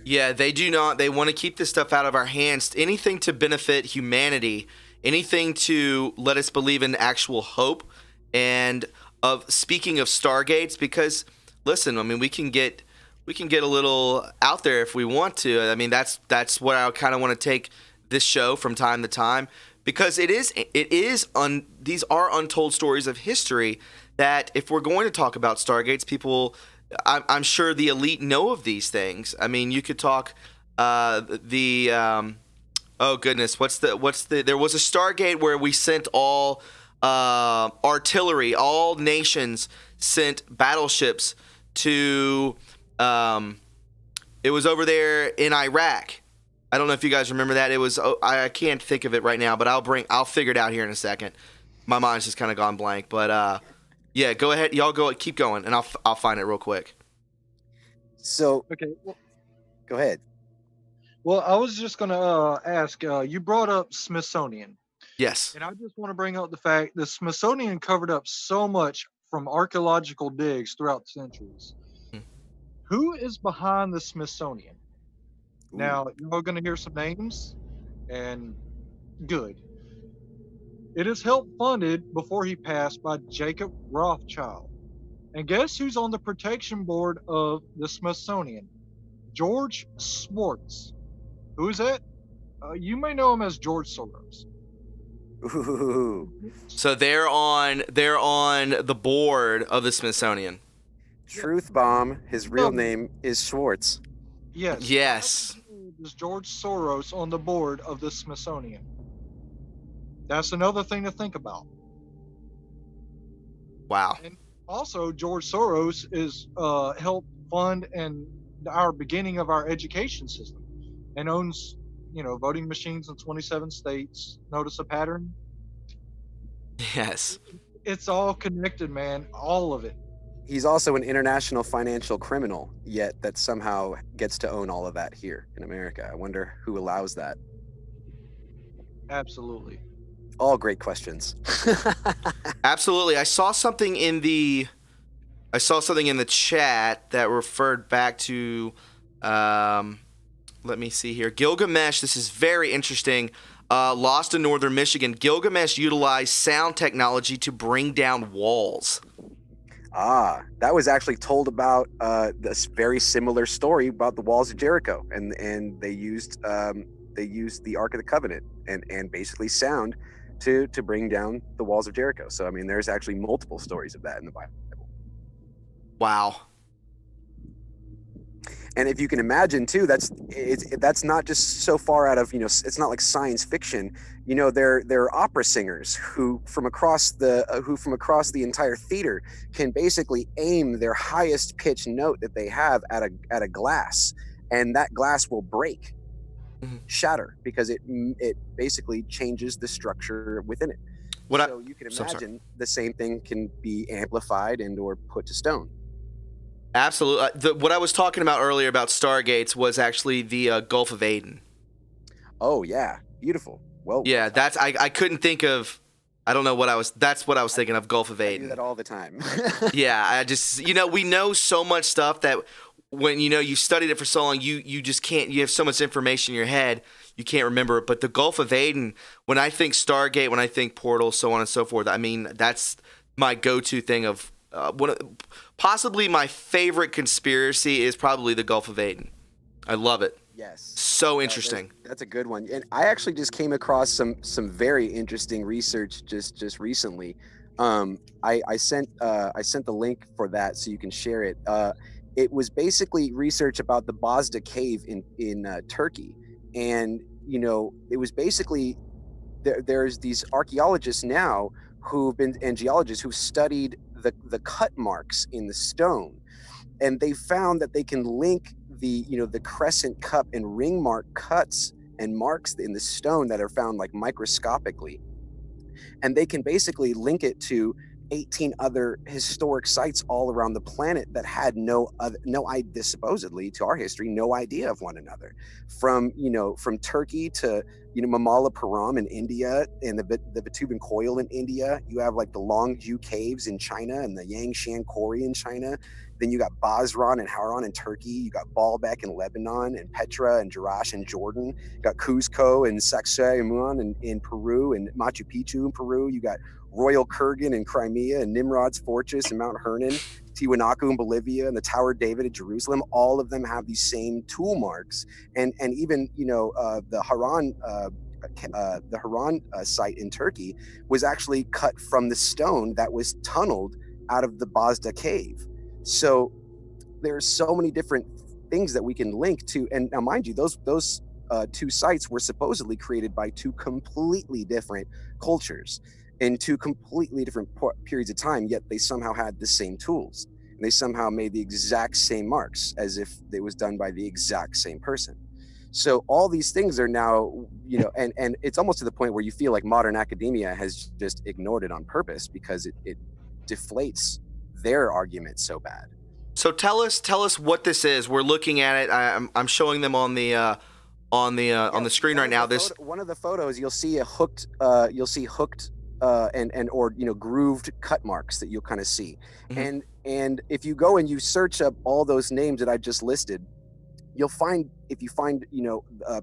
Yeah, they do not. They want to keep this stuff out of our hands. Anything to benefit humanity, anything to let us believe in actual hope. And speaking of Stargates, because listen, I mean, we can get a little out there if we want to. I mean, that's what I kind of want to take this show from time to time, because these are untold stories of history that, if we're going to talk about Stargates, people, I'm sure the elite know of these things. I mean, you could talk oh goodness, there was a Stargate where we sent all artillery, all nations sent battleships to it was over there in Iraq. I don't know if you guys remember that. It was I can't think of it right now, but I'll figure it out here in a second. My mind's just kind of gone blank, but yeah, go ahead. Y'all keep going, and I'll find it real quick. So, Okay. Well, go ahead. Well, I was just going to ask, you brought up Smithsonian. Yes. And I just want to bring up the fact the Smithsonian covered up so much from archaeological digs throughout the centuries. Who is behind the Smithsonian? Ooh. Now, you're going to hear some names, and good. It is helped funded before he passed by Jacob Rothschild. And guess who's on the protection board of the Smithsonian? George Schwartz. Who is that? You may know him as George Soros. Ooh. So they're on the board of the Smithsonian. Truth bomb. His real name is Schwartz. Yes. Yes. is George Soros on the board of the Smithsonian? That's another thing to think about. Wow. And also, George Soros is helped fund and our beginning of our education system, and owns, voting machines in 27 states. Notice a pattern? Yes. It's all connected, man. All of it. He's also an international financial criminal, yet that somehow gets to own all of that here in America. I wonder who allows that. Absolutely. All great questions. Absolutely. I saw something in the chat that referred back to let me see here. Gilgamesh, this is very interesting. Lost in northern Michigan. Gilgamesh utilized sound technology to bring down walls. That was actually told about this very similar story about the walls of Jericho, and they used the Ark of the Covenant and basically sound to bring down the walls of Jericho. So I mean, there's actually multiple stories of that in the Bible. Wow. And if you can imagine too, that's not just so far out of, it's not like science fiction. They're opera singers who from across the entire theater can basically aim their highest pitch note that they have at a glass, and that glass will break, shatter, because it basically changes the structure within it. You can imagine the same thing can be amplified and or put to stone. Absolutely. What I was talking about earlier about Stargates was actually the Gulf of Aden. Oh yeah, beautiful. Well, yeah, that's I couldn't think of. I don't know what I was. That's what I was thinking of. Gulf of Aden. I do that all the time. Yeah, I just we know so much stuff that when you studied it for so long, you just can't. You have so much information in your head, you can't remember it. But the Gulf of Aden, when I think Stargate, when I think portals, so on and so forth, I mean that's my go-to thing of. Possibly my favorite conspiracy is probably the Gulf of Aden. I love it. Yes. So interesting. That's a good one. And I actually just came across some very interesting research just recently. I sent the link for that so you can share it. It was basically research about the Bosda cave in Turkey, and it was basically there's these archaeologists now and geologists who've studied the cut marks in the stone, and they found that they can link the crescent cup and ring mark cuts and marks in the stone that are found like microscopically, and they can basically link it to 18 other historic sites all around the planet that had no idea, supposedly to our history, no idea of one another. From Turkey to Mamala Param in India, and the Batuban Coil in India. You have like the Longzhou caves in China and the Yangshan Quarry in China. Then you got Basran and Haran in Turkey. You got Baalbek in Lebanon, and Petra and Jerash in Jordan. You got Cuzco and Sacsayhuaman in Peru, and Machu Picchu in Peru. You got Royal Kurgan in Crimea, and Nimrod's Fortress in Mount Hernon, Tiwanaku in Bolivia, and the Tower of David in Jerusalem. All of them have these same tool marks, and even the Haran site in Turkey was actually cut from the stone that was tunneled out of the Bosda cave. So there's so many different things that we can link to, and now mind you, those two sites were supposedly created by two completely different cultures in two completely different periods of time, yet they somehow had the same tools, and they somehow made the exact same marks as if it was done by the exact same person. So all these things are now, and it's almost to the point where you feel like modern academia has just ignored it on purpose because it deflates their argument so bad. So tell us what this is. We're looking at it. I'm showing them on the screen right now. One of the photos, you'll see hooked and grooved cut marks that you'll kind of see. Mm-hmm. And if you go and you search up all those names that I just listed, you'll find, if you find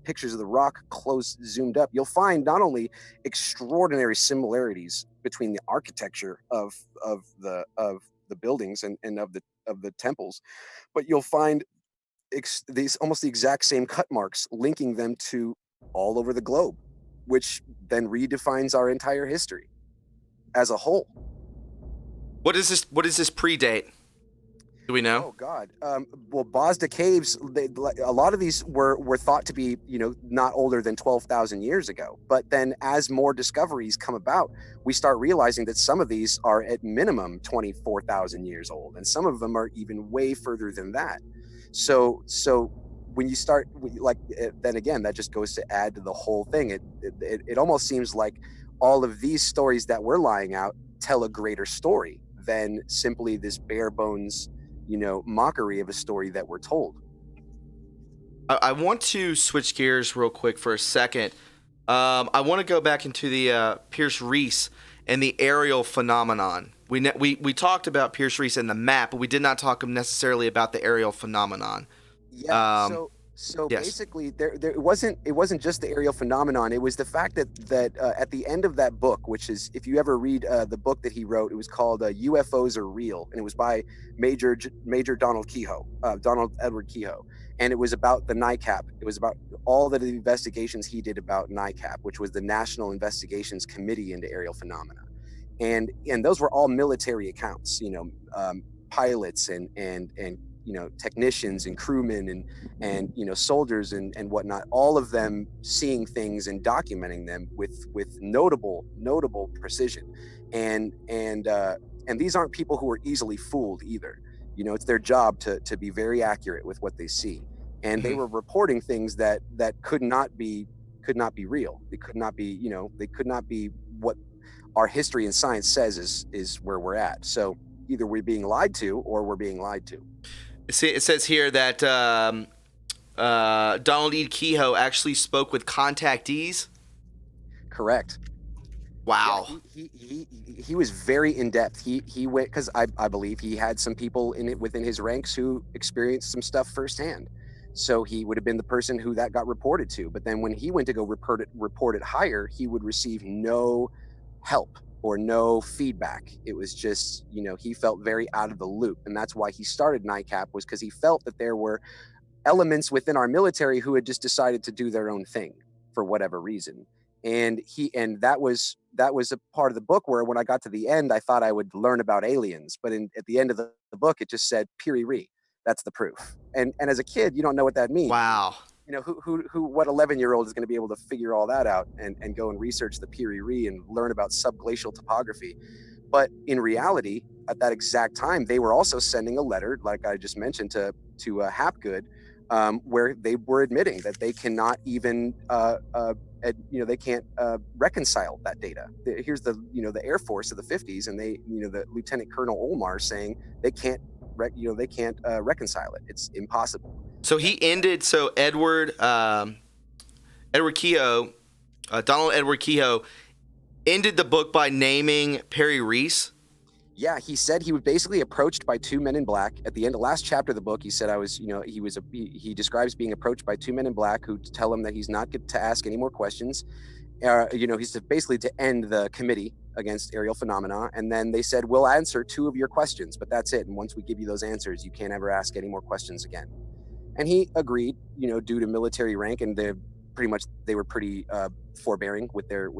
pictures of the rock close zoomed up, you'll find not only extraordinary similarities between the architecture of the buildings and of the temples, but you'll find these almost the exact same cut marks linking them to all over the globe, which then redefines our entire history as a whole. What does this predate? Do we know? Oh God. Well, Bosda caves. A lot of these were thought to be, not older than 12,000 years ago. But then, as more discoveries come about, we start realizing that some of these are at minimum 24,000 years old, and some of them are even way further than that. So when you start, then again, that just goes to add to the whole thing. It almost seems like all of these stories that we're lying out tell a greater story than simply this bare bones, mockery of a story that we're told. I want to switch gears real quick for a second. I want to go back into the Pierce Reese and the aerial phenomenon. We talked about Pierce Reese and the map, but we did not talk necessarily about the aerial phenomenon. Yeah. So yes. basically, it wasn't just the aerial phenomenon. It was the fact that at the end of that book, which is, if you ever read the book that he wrote, it was called UFOs Are Real, and it was by Major Donald Edward Kehoe, and it was about the NICAP. It was about all the investigations he did about NICAP, which was the National Investigations Committee into Aerial Phenomena, and those were all military accounts. Pilots and technicians and crewmen and soldiers and whatnot, all of them seeing things and documenting them with notable precision. And these aren't people who are easily fooled either. It's their job to be very accurate with what they see. And they were reporting things that could not be real. They could not be, they could not be what our history and science says is where we're at. So either we're being lied to or we're being lied to. See, it says here that Donald E. Kehoe actually spoke with contactees. Correct. Wow. Yeah, he was very in depth. He went, because I believe he had some people within his ranks who experienced some stuff firsthand. So he would have been the person who that got reported to. But then when he went to go report it higher, he would receive no help or no feedback. It was just, he felt very out of the loop. And that's why he started NICAP, was because he felt that there were elements within our military who had just decided to do their own thing for whatever reason. And that was a part of the book where when I got to the end, I thought I would learn about aliens. But at the end of the book, it just said Piri-Re. That's the proof. And as a kid, you don't know what that means. Wow. What 11-year-old is going to be able to figure all that out and go and research the Piri-Re and learn about subglacial topography? But in reality, at that exact time, they were also sending a letter, like I just mentioned, to Hapgood, where they were admitting that they cannot even, they can't reconcile that data. Here's the Air Force of the 50s, and the Lieutenant Colonel Olmar saying they can't reconcile it. It's impossible. So he ended. So Donald Edward Kehoe ended the book by naming Perry Reese. Yeah, he said he was basically approached by two men in black. At the end of the last chapter of the book, he said he describes being approached by two men in black who tell him that he's not good to ask any more questions. He's basically to end the committee against aerial phenomena. And then they said, we'll answer two of your questions, but that's it. And once we give you those answers, you can't ever ask any more questions again. And he agreed, due to military rank, and they were pretty forbearing with their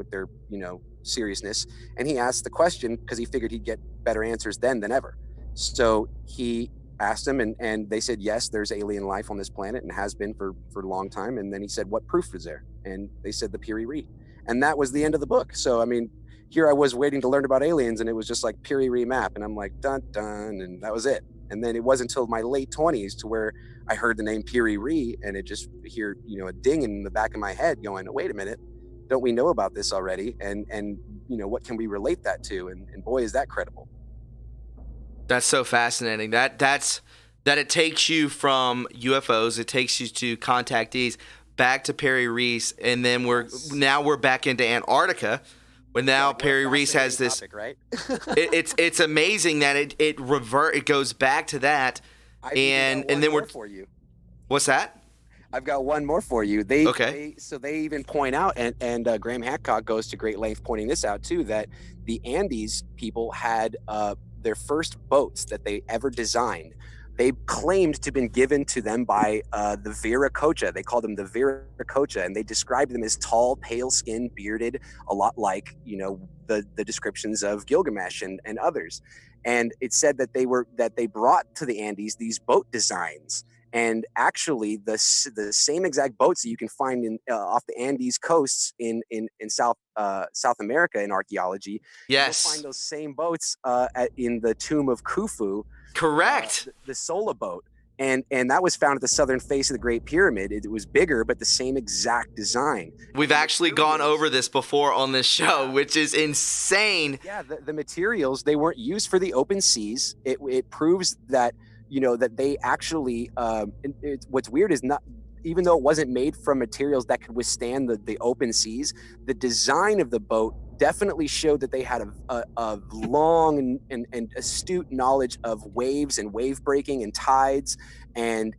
seriousness. And he asked the question because he figured he'd get better answers then than ever. So he asked them, and they said, yes, there's alien life on this planet and has been for a long time. And then he said, what proof is there? And they said the Piri-Re. And that was the end of the book. So, I mean, here I was waiting to learn about aliens, and it was just like Piri-Re map. And I'm like, dun, dun, and that was it. And then it wasn't until my late 20s to where I heard the name Piri-Re, and it just hear, a ding in the back of my head going, wait a minute, don't we know about this already? And what can we relate that to? And boy, is that credible. That's so fascinating. That it takes you from UFOs, it takes you to contactees, back to Perry Reese, and then we're back into Antarctica. But now Perry Reese has this. Topic, right? it's amazing that it goes back to that, and then we're for you. What's that? I've got one more for you. They even point out, and Graham Hancock goes to great length pointing this out too, that the Andes people had their first boats that they ever designed they claimed to have been given to them by the Viracocha. They called them the Viracocha, and they described them as tall, pale-skinned, bearded, a lot like, you know, the descriptions of Gilgamesh and others. And it said that they brought to the Andes these boat designs. And actually, the same exact boats that you can find in off the Andes coasts in South America in archaeology, Yes. you'll find those same boats in the tomb of Khufu. Correct. The Sola boat, and that was found at the southern face of the Great Pyramid. It was bigger, but the same exact design. We've actually gone over this before on this show, which is insane. Yeah, the materials, they weren't used for the open seas. It proves that, you know, that they actually, what's weird is not, even though it wasn't made from materials that could withstand the open seas, the design of the boat definitely showed that they had a long and astute knowledge of waves and wave breaking and tides and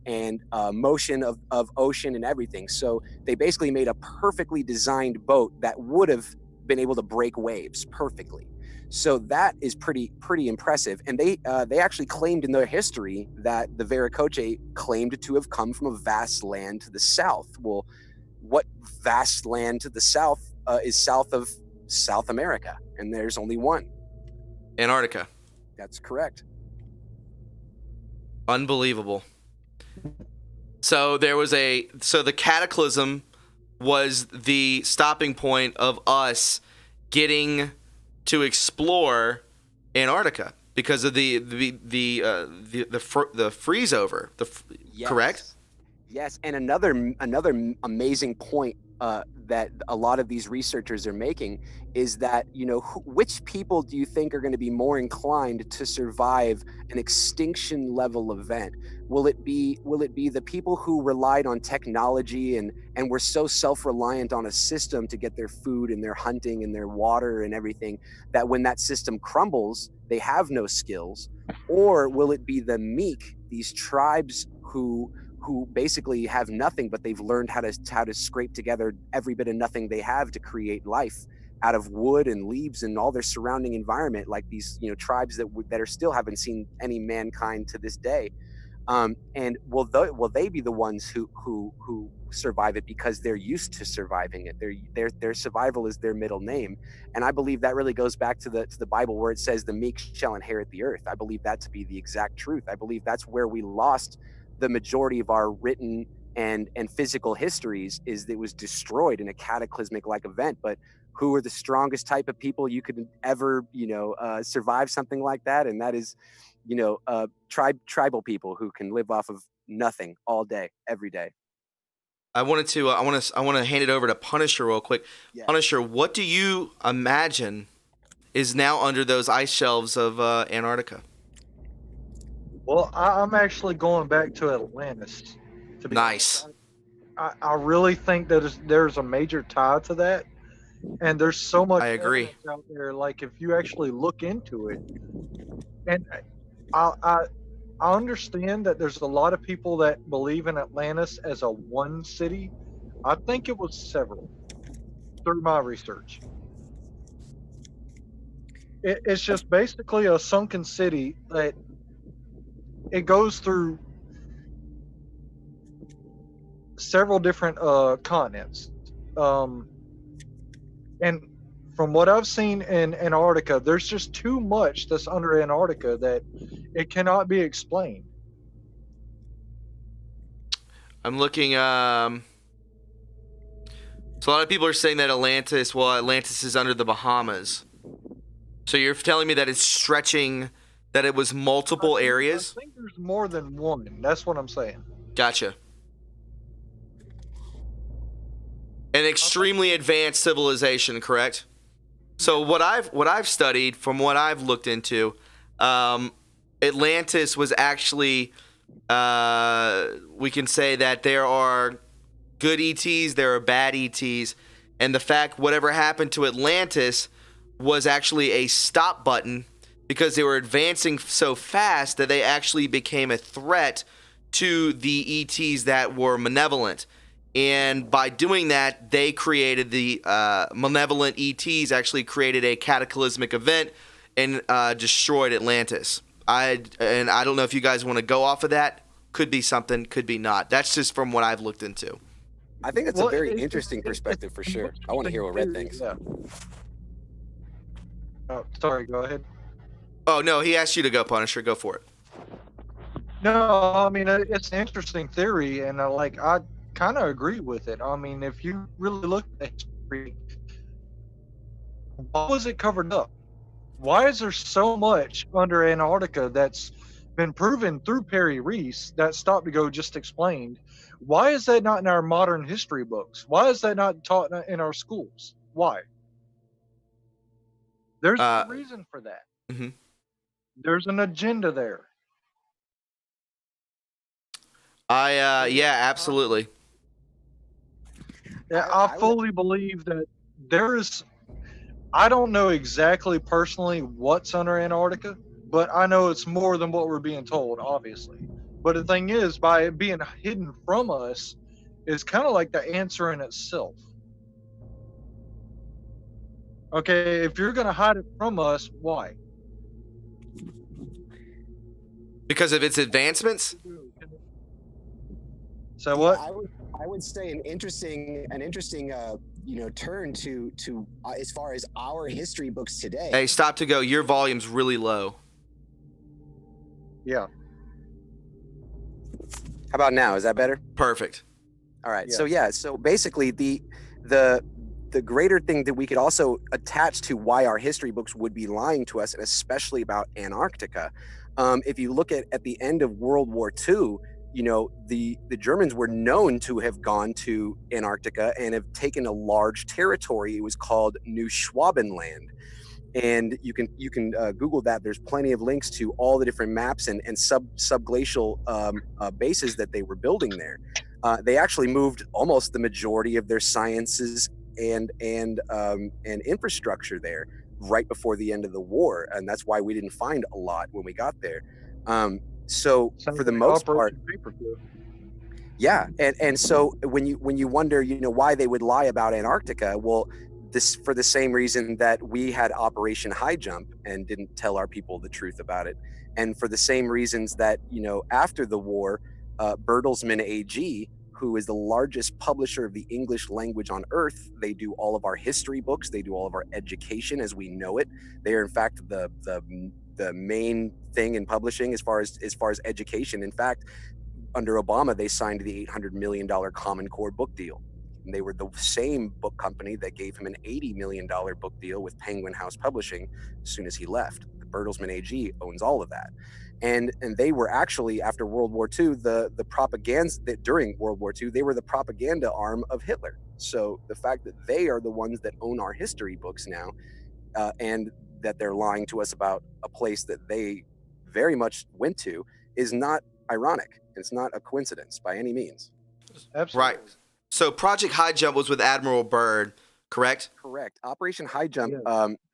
motion of ocean and everything. So they basically made a perfectly designed boat that would have been able to break waves perfectly. So that is pretty impressive. And they actually claimed in their history that the Viracocha claimed to have come from a vast land to the south. Well, what vast land to the south is south of South America? And there's only one. Antarctica. That's correct. Unbelievable. So the cataclysm was the stopping point of us getting to explore Antarctica because of the freeze over. Yes. Correct? Yes, and another amazing point that a lot of these researchers are making is that, you know, which people do you think are going to be more inclined to survive an extinction level event? Will it be the people who relied on technology and were so self-reliant on a system to get their food and their hunting and their water and everything that when that system crumbles, they have no skills? Or will it be the meek, these tribes who basically have nothing, but they've learned how to scrape together every bit of nothing they have to create life out of wood and leaves and all their surrounding environment, like these, you know, tribes that are still haven't seen any mankind to this day. And will they be the ones who survive it because they're used to surviving it? Their survival is their middle name. And I believe that really goes back to the Bible where it says the meek shall inherit the earth. I believe that to be the exact truth. I believe that's where we lost the majority of our written and physical histories, is that it was destroyed in a cataclysmic like event. But who are the strongest type of people you could ever, you know, survive something like that? And that is, you know, tribal people who can live off of nothing all day, every day. I want to hand it over to Punisher real quick. Yeah. Punisher, what do you imagine is now under those ice shelves of Antarctica? Well, I'm actually going back to Atlantis. To be Nice. honest. I really think that there's a major tie to that, and there's so much I agree. evidence out there. Like if you actually look into it, and I understand that there's a lot of people that believe in Atlantis as a one city. I think it was several through my research. It's just basically a sunken city that it goes through several different continents. And from what I've seen in Antarctica, there's just too much that's under Antarctica that it cannot be explained. I'm looking. So a lot of people are saying that Atlantis is under the Bahamas. So you're telling me that it's stretching, that it was multiple areas? I think there's more than one. That's what I'm saying. Gotcha. An extremely advanced civilization, correct? So what I've studied, from what I've looked into, Atlantis was actually, we can say that there are good ETs, there are bad ETs, and the fact whatever happened to Atlantis was actually a stop button because they were advancing so fast that they actually became a threat to the ETs that were malevolent. And by doing that, they created the malevolent ETs actually created a cataclysmic event and destroyed Atlantis. And I don't know if you guys want to go off of that. Could be something, could be not. That's just from what I've looked into. I think it's a very interesting perspective for sure. I want to hear what Red thinks. Yeah. Oh, sorry, go ahead. Oh, no, he asked you to go, Punisher. Go for it. No, I mean, it's an interesting theory, and I kind of agree with it. I mean, if you really look at history, why was it covered up? Why is there so much under Antarctica that's been proven through Perry Reese that Stop to Go just explained? Why is that not in our modern history books? Why is that not taught in our schools? Why? There's a reason for that. Mm-hmm. There's an agenda there. Yeah, absolutely. Yeah, I fully believe that there is. I don't know exactly personally what's under Antarctica, but I know it's more than what we're being told, obviously. But the thing is, by it being hidden from us, is kind of like the answer in itself. Okay, if you're going to hide it from us, why? Because of its advancements? So what? I would say an interesting turn to as far as our history books today. Hey, Stop to Go. Your volume's really low. Yeah. How about now? Is that better? Perfect. All right. Yeah. So basically the greater thing that we could also attach to why our history books would be lying to us, and especially about Antarctica. If you look at the end of World War II, the Germans were known to have gone to Antarctica and have taken a large territory. It was called New Schwabenland. And you can Google that. There's plenty of links to all the different maps and subglacial bases that they were building there. They actually moved almost the majority of their sciences and infrastructure there right before the end of the war, and that's why we didn't find a lot when we got there. So for the most part, yeah, and so when you wonder, why they would lie about Antarctica, well, this for the same reason that we had Operation High Jump and didn't tell our people the truth about it, and for the same reasons that after the war, Bertelsmann AG, who is the largest publisher of the English language on earth, they do all of our history books, they do all of our education as we know it. They are in fact the main thing in publishing as far as education. In fact, under Obama, they signed the $800 million Common Core book deal. And they were the same book company that gave him an $80 million book deal with Penguin House Publishing as soon as he left. The Bertelsmann AG owns all of that. And they were actually, after World War II, the propaganda, during World War II, they were the propaganda arm of Hitler. So the fact that they are the ones that own our history books now, and that they're lying to us about a place that they very much went to, is not ironic. It's not a coincidence by any means. Absolutely. Right. So Project High Jump was with Admiral Byrd, correct? Correct. Operation High Jump,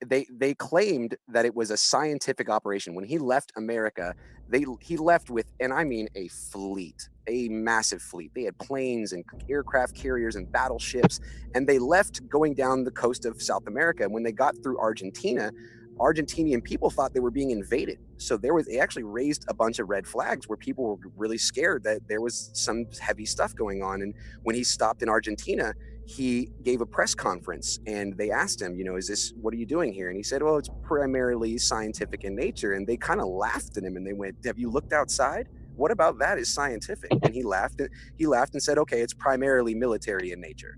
they claimed that it was a scientific operation. When he left America, he left with, and I mean a fleet, a massive fleet. They had planes and aircraft carriers and battleships, and they left going down the coast of South America. And when they got through Argentina, Argentinian people thought they were being invaded. So they actually raised a bunch of red flags where people were really scared that there was some heavy stuff going on. And when he stopped in Argentina, he gave a press conference and they asked him, what are you doing here? And he said, well, it's primarily scientific in nature. And they kind of laughed at him and they went, have you looked outside? What about that is scientific? And he laughed and said, okay, it's primarily military in nature.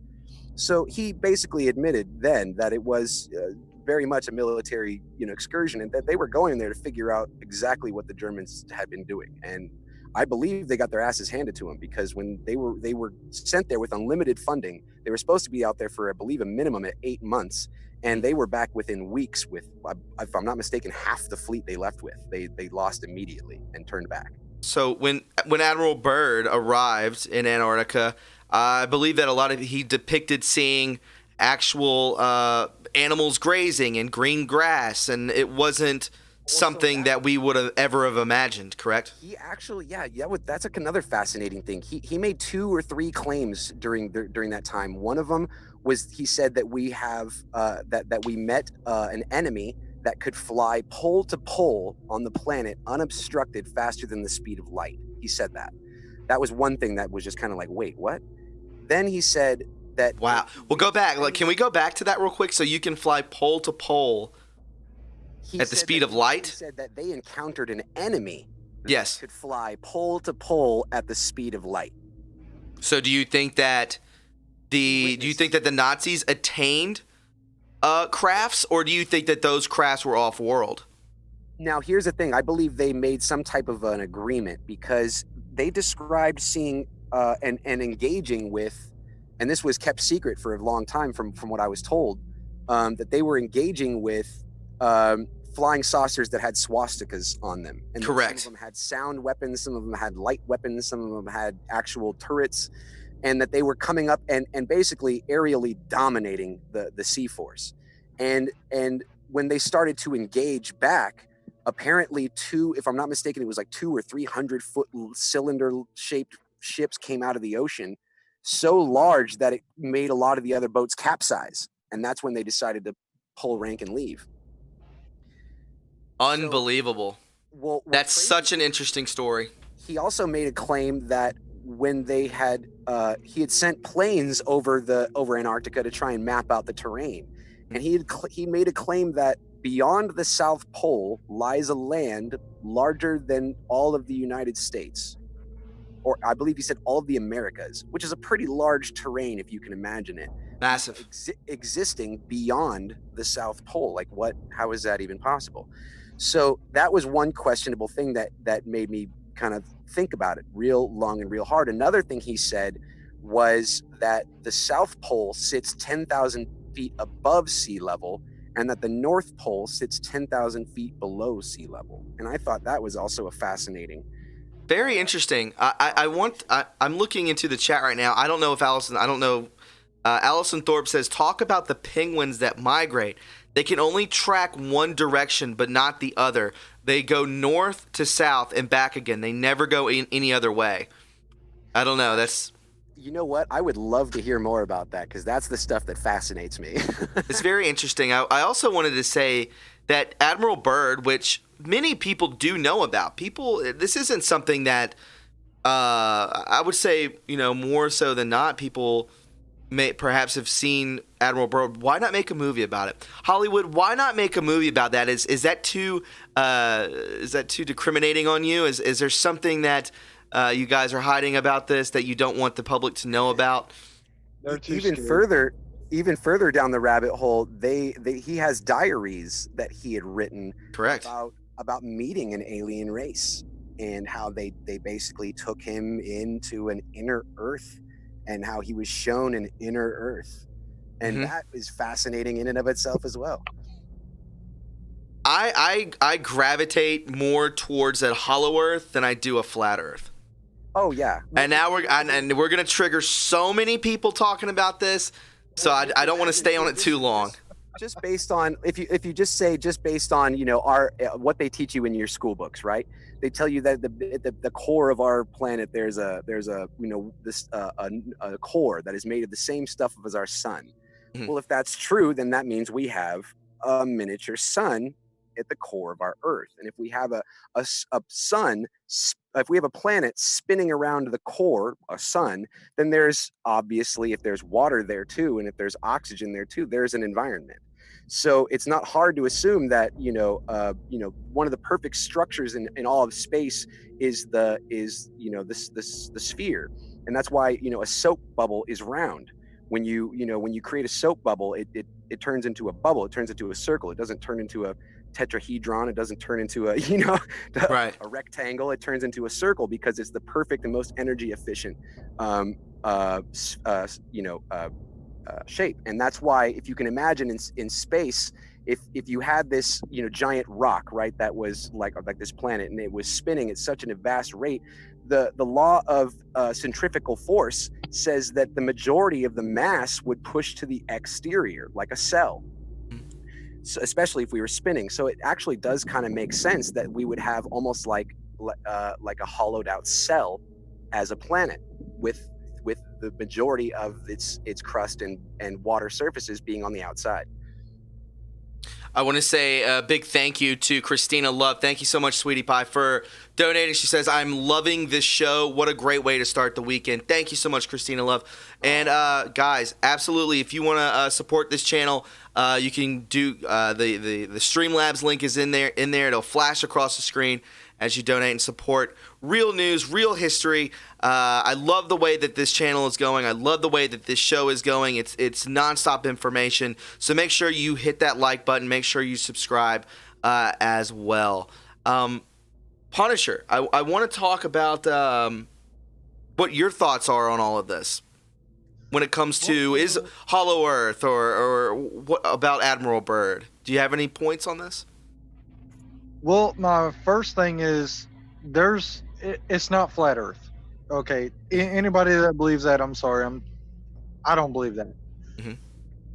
So he basically admitted then that it was very much a military, excursion, and that they were going there to figure out exactly what the Germans had been doing. And I believe they got their asses handed to them, because when they were sent there with unlimited funding, they were supposed to be out there for, I believe, a minimum at 8 months, and they were back within weeks with, if I'm not mistaken, half the fleet they left with. They lost immediately and turned back. So when Admiral Byrd arrived in Antarctica, I believe that he depicted seeing actual animals grazing and green grass, and it wasn't something that we would have ever have imagined, correct? He actually, that's another fascinating thing. He made 2 or 3 claims during that time. One of them was he said that we have that we met an enemy that could fly pole to pole on the planet unobstructed faster than the speed of light. He said that. That was one thing that was just kind of like, wait, what? Then he said that. Wow. Well, go back. Like, can we go back to that real quick? So you can fly pole to pole at the speed of light? He said that they encountered an enemy that could fly pole to pole at the speed of light. So do you think that the Nazis attained crafts, or do you think that those crafts were off-world? Now, here's the thing. I believe they made some type of an agreement, because they described seeing and engaging with, and this was kept secret for a long time from what I was told, that they were engaging with flying saucers that had swastikas on them. And correct. Some of them had sound weapons, some of them had light weapons, some of them had actual turrets, and that they were coming up and basically aerially dominating the Sea Force. And when they started to engage back, apparently if I'm not mistaken, it was like 200 or 300 foot cylinder shaped ships came out of the ocean, so large that it made a lot of the other boats capsize. And that's when they decided to pull rank and leave. Unbelievable. So, that's such an interesting story. He also made a claim that when they had he had sent planes over Antarctica to try and map out the terrain, and he made a claim that beyond the South Pole lies a land larger than all of the United States, or I believe he said all of the Americas, which is a pretty large terrain if you can imagine it. Massive. Existing beyond the South Pole. Like, what? How is that even possible? So that was one questionable thing that made me kind of think about it real long and real hard. Another thing he said was that the South Pole sits 10,000 feet above sea level, and that the North Pole sits 10,000 feet below sea level. And I thought that was also a fascinating. Very interesting. I'm looking into the chat right now. I don't know if Allison Thorpe says, talk about the penguins that migrate. They can only track one direction, but not the other. They go north to south and back again. They never go in any other way. I don't know. You know what? I would love to hear more about that, because that's the stuff that fascinates me. It's very interesting. I also wanted to say that Admiral Byrd, which many people do know about, this isn't something that I would say, more so than not, people may perhaps have seen Admiral Byrd. Why not make a movie about it? Hollywood, why not make a movie about that? Is that too discriminating on you? Is there something that you guys are hiding about this that you don't want the public to know about? Even further down the rabbit hole, he has diaries that he had written. Correct. About meeting an alien race, and how they basically took him into an inner Earth, and how he was shown an inner Earth. And that is fascinating in and of itself as well. I gravitate more towards a hollow Earth than I do a flat Earth. Oh yeah. And now we're gonna trigger so many people talking about this, so I don't want to stay on it too long. Just based on if you just say based on our what they teach you in your school books, right? They tell you that the core of our planet there's a core that is made of the same stuff as our sun. Mm-hmm. Well, if that's true, then that means we have a miniature sun at the core of our Earth. And if we have a sun, if we have a planet spinning around the core, a sun, then there's obviously, if there's water there too, and if there's oxygen there too, there's an environment. So it's not hard to assume that one of the perfect structures in all of space is the sphere, and that's why a soap bubble is round. When you create a soap bubble, it turns into a bubble. It turns into a circle. It doesn't turn into a tetrahedron. It doesn't turn into a rectangle. It turns into a circle because it's the perfect and most energy efficient shape. And that's why, if you can imagine in space, if you had this giant rock, right, that was like this planet, and it was spinning at such a vast rate, the law of centrifugal force says that the majority of the mass would push to the exterior, like a cell. So, especially if we were spinning. So it actually does kind of make sense that we would have almost like a hollowed out cell as a planet, with the majority of its crust and water surfaces being on the outside. I want to say a big thank you to Christina Love. Thank you so much, Sweetie Pie, for donating. She says, I'm loving this show. What a great way to start the weekend. Thank you so much, Christina Love. And guys, absolutely, if you want to support this channel, you can do the Streamlabs link is in there. It'll flash across the screen as you donate and support real news, real history. I love the way that this channel is going. I love the way that this show is going. It's nonstop information. So make sure you hit that like button. Make sure you subscribe as well. Punisher, I want to talk about what your thoughts are on all of this when it comes to is Hollow Earth or what about Admiral Byrd. Do you have any points on this? Well, my first thing is it's not flat Earth. Okay, anybody that believes that, I'm sorry, I don't believe that. Mm-hmm.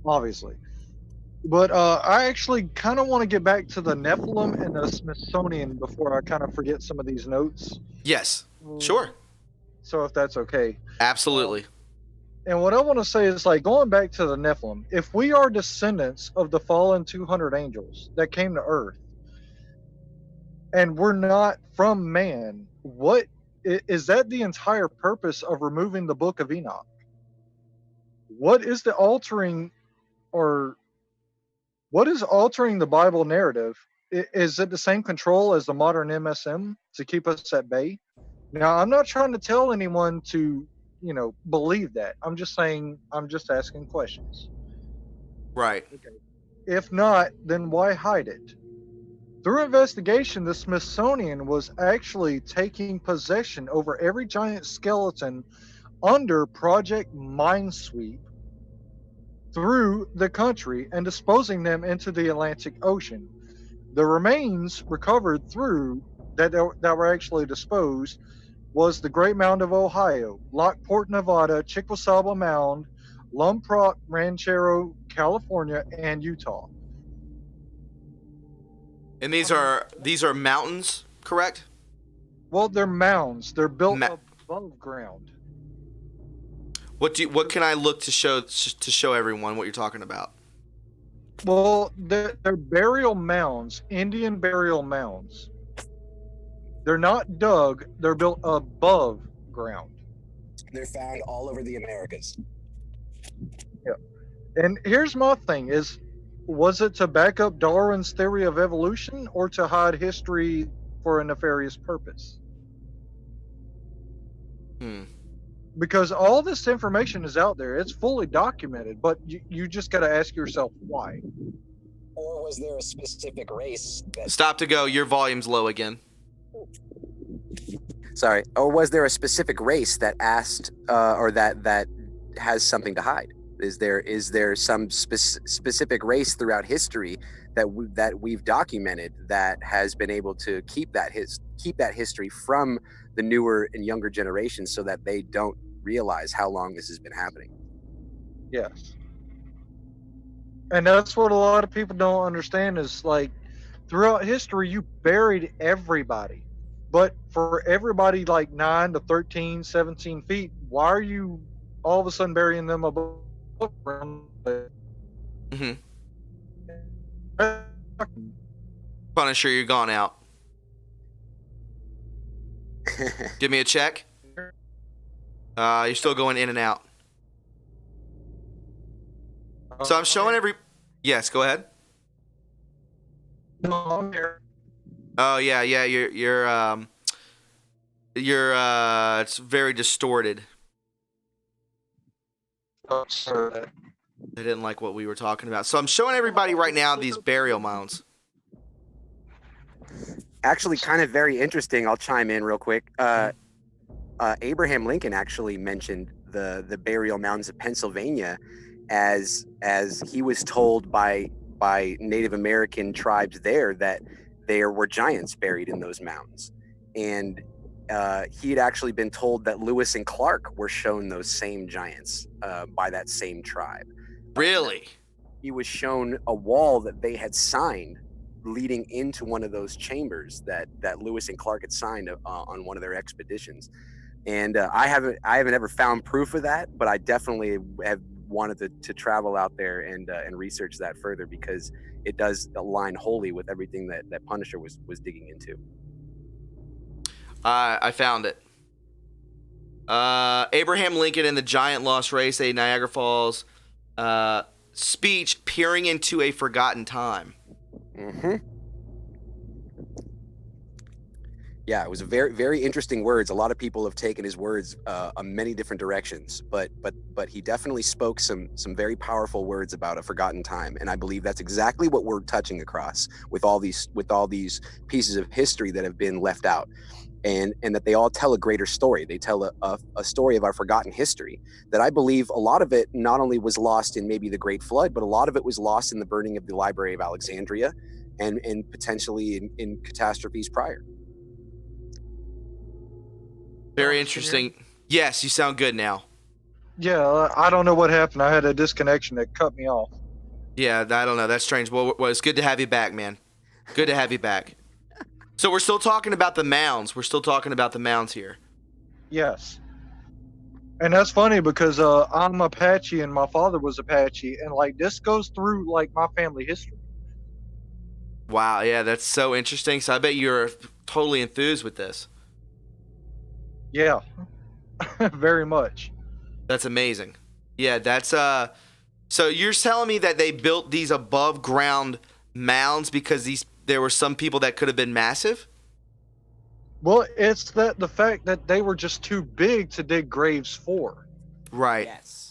Obviously, but I actually kind of want to get back to the Nephilim and the Smithsonian before I kind of forget some of these notes. Yes, sure. So if that's okay. Absolutely. And what I want to say is, like, going back to the Nephilim, if we are descendants of the fallen 200 angels that came to Earth, and we're not from man, what is that the entire purpose of removing the Book of Enoch? What is the altering, or what is altering the Bible narrative? Is it the same control as the modern MSM to keep us at bay? Now, I'm not trying to tell anyone to, believe that. I'm just saying, I'm just asking questions. Right. Okay. If not, then why hide it? Through investigation, the Smithsonian was actually taking possession over every giant skeleton under Project Minesweep through the country and disposing them into the Atlantic Ocean. The remains recovered through that were actually disposed was the Great Mound of Ohio, Lockport, Nevada, Chickasawba Mound, Lompoc Ranchero, California, and Utah. And these are mountains, correct? Well, they're mounds. They're built above ground. What can I look to show everyone what you're talking about? Well, they're burial mounds, Indian burial mounds. They're not dug. They're built above ground. They're found all over the Americas. Yeah. And here's my thing is, was it to back up Darwin's theory of evolution or to hide history for a nefarious purpose? Because all this information is out there. It's fully documented, but you just got to ask yourself why. Or was there a specific race that... Stop to go. Your volume's low again. Sorry. Or was there a specific race that asked or that has something to hide? Is there some specific race throughout history that we've documented that has been able to keep that history from the newer and younger generations so that they don't realize how long this has been happening? Yes. And that's what a lot of people don't understand is, like, throughout history, you buried everybody. But for everybody like 9 to 13, 17 feet, why are you all of a sudden burying them above ground? Punisher, you're gone out. Give me a check. You're still going in and out. So I'm showing every... Yes, go ahead. No, I'm here. Oh yeah, you're it's very distorted. Oh, sorry. I didn't like what we were talking about. So I'm showing everybody right now these burial mounds. Actually, kind of very interesting. I'll chime in real quick. Abraham Lincoln actually mentioned the burial mounds of Pennsylvania as he was told by Native American tribes there that there were giants buried in those mounds. And he had actually been told that Lewis and Clark were shown those same giants by that same tribe. Really? He was shown a wall that they had signed leading into one of those chambers that Lewis and Clark had signed on one of their expeditions. And I haven't ever found proof of that, but I definitely wanted to travel out there and research that further, because it does align wholly with everything that Punisher was digging into. I found it. Abraham Lincoln in the Giant Lost Race, a Niagara Falls speech peering into a forgotten time. Mm-hmm. Yeah, it was a very, very interesting words. A lot of people have taken his words many different directions, but he definitely spoke some very powerful words about a forgotten time, and I believe that's exactly what we're touching across with all these pieces of history that have been left out, and that they all tell a greater story. They tell a story of our forgotten history that I believe a lot of it not only was lost in maybe the Great Flood, but a lot of it was lost in the burning of the Library of Alexandria, and potentially in catastrophes prior. Very interesting. Yes, you sound good now. Yeah, I don't know what happened. I had a disconnection that cut me off. Yeah, I don't know. That's strange. Well, it's good to have you back, man. Good to have you back. So we're still talking about the mounds. We're still talking about the mounds here. Yes. And that's funny because I'm Apache and my father was Apache, and like this goes through like my family history. Wow, yeah, that's so interesting. So I bet you're totally enthused with this. Yeah. Very much. That's amazing. Yeah, that's so you're telling me that they built these above ground mounds because there were some people that could have been massive? Well, it's the fact that they were just too big to dig graves for. Right. Yes.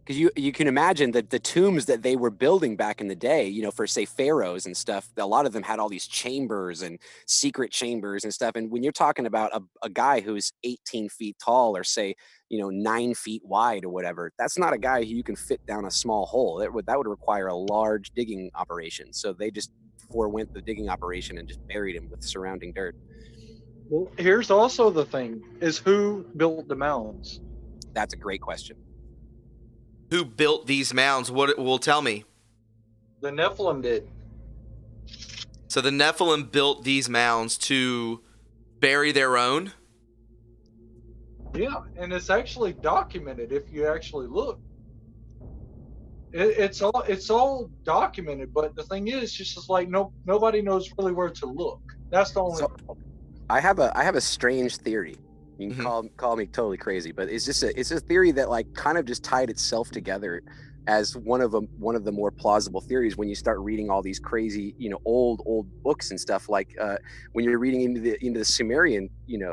Because you can imagine that the tombs that they were building back in the day, for say pharaohs and stuff, a lot of them had all these chambers and secret chambers and stuff. And when you're talking about a guy who's 18 feet tall or say, 9 feet wide or whatever, that's not a guy who you can fit down a small hole. That would require a large digging operation. So they just forewent the digging operation and just buried him with surrounding dirt. Well, here's also the thing, is who built the mounds? That's a great question. Who built these mounds? Well, tell me. The Nephilim did. So the Nephilim built these mounds to bury their own? Yeah, and it's actually documented if you actually look. It's all documented, but the thing is, just like nobody knows really where to look. That's the only. So, I have a strange theory. You can call me totally crazy, but it's a theory that like kind of just tied itself together as one of the more plausible theories when you start reading all these crazy old books and stuff, like when you're reading into the Sumerian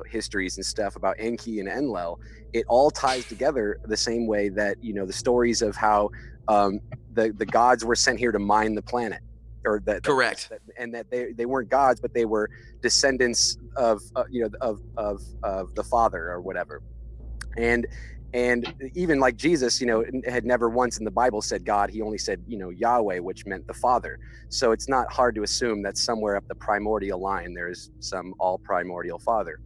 histories and stuff about Enki and Enlil. It all ties together the same way that the stories of how the gods were sent here to mine the planet, or that correct, and that they weren't gods, but they were descendants of the Father or whatever. And even like Jesus, had never once in the Bible said God. He only said Yahweh, which meant the Father. So it's not hard to assume that somewhere up the primordial line there is some all primordial Father.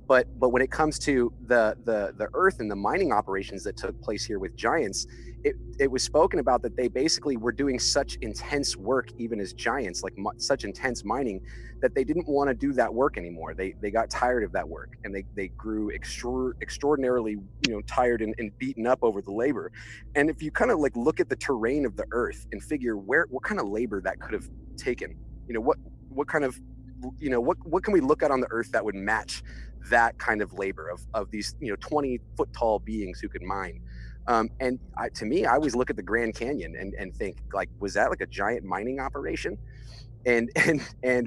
But when it comes to the earth and the mining operations that took place here with giants, it was spoken about that they basically were doing such intense work, even as giants, like such intense mining, that they didn't want to do that work anymore. They got tired of that work, and they grew extraordinarily tired and beaten up over the labor. And if you kind of like look at the terrain of the earth and figure what kind of labor that could have taken, what kind of what can we look at on the earth that would match that kind of labor of these 20-foot tall beings who could mine. And to me, I always look at the Grand Canyon and think, like, was that like a giant mining operation? And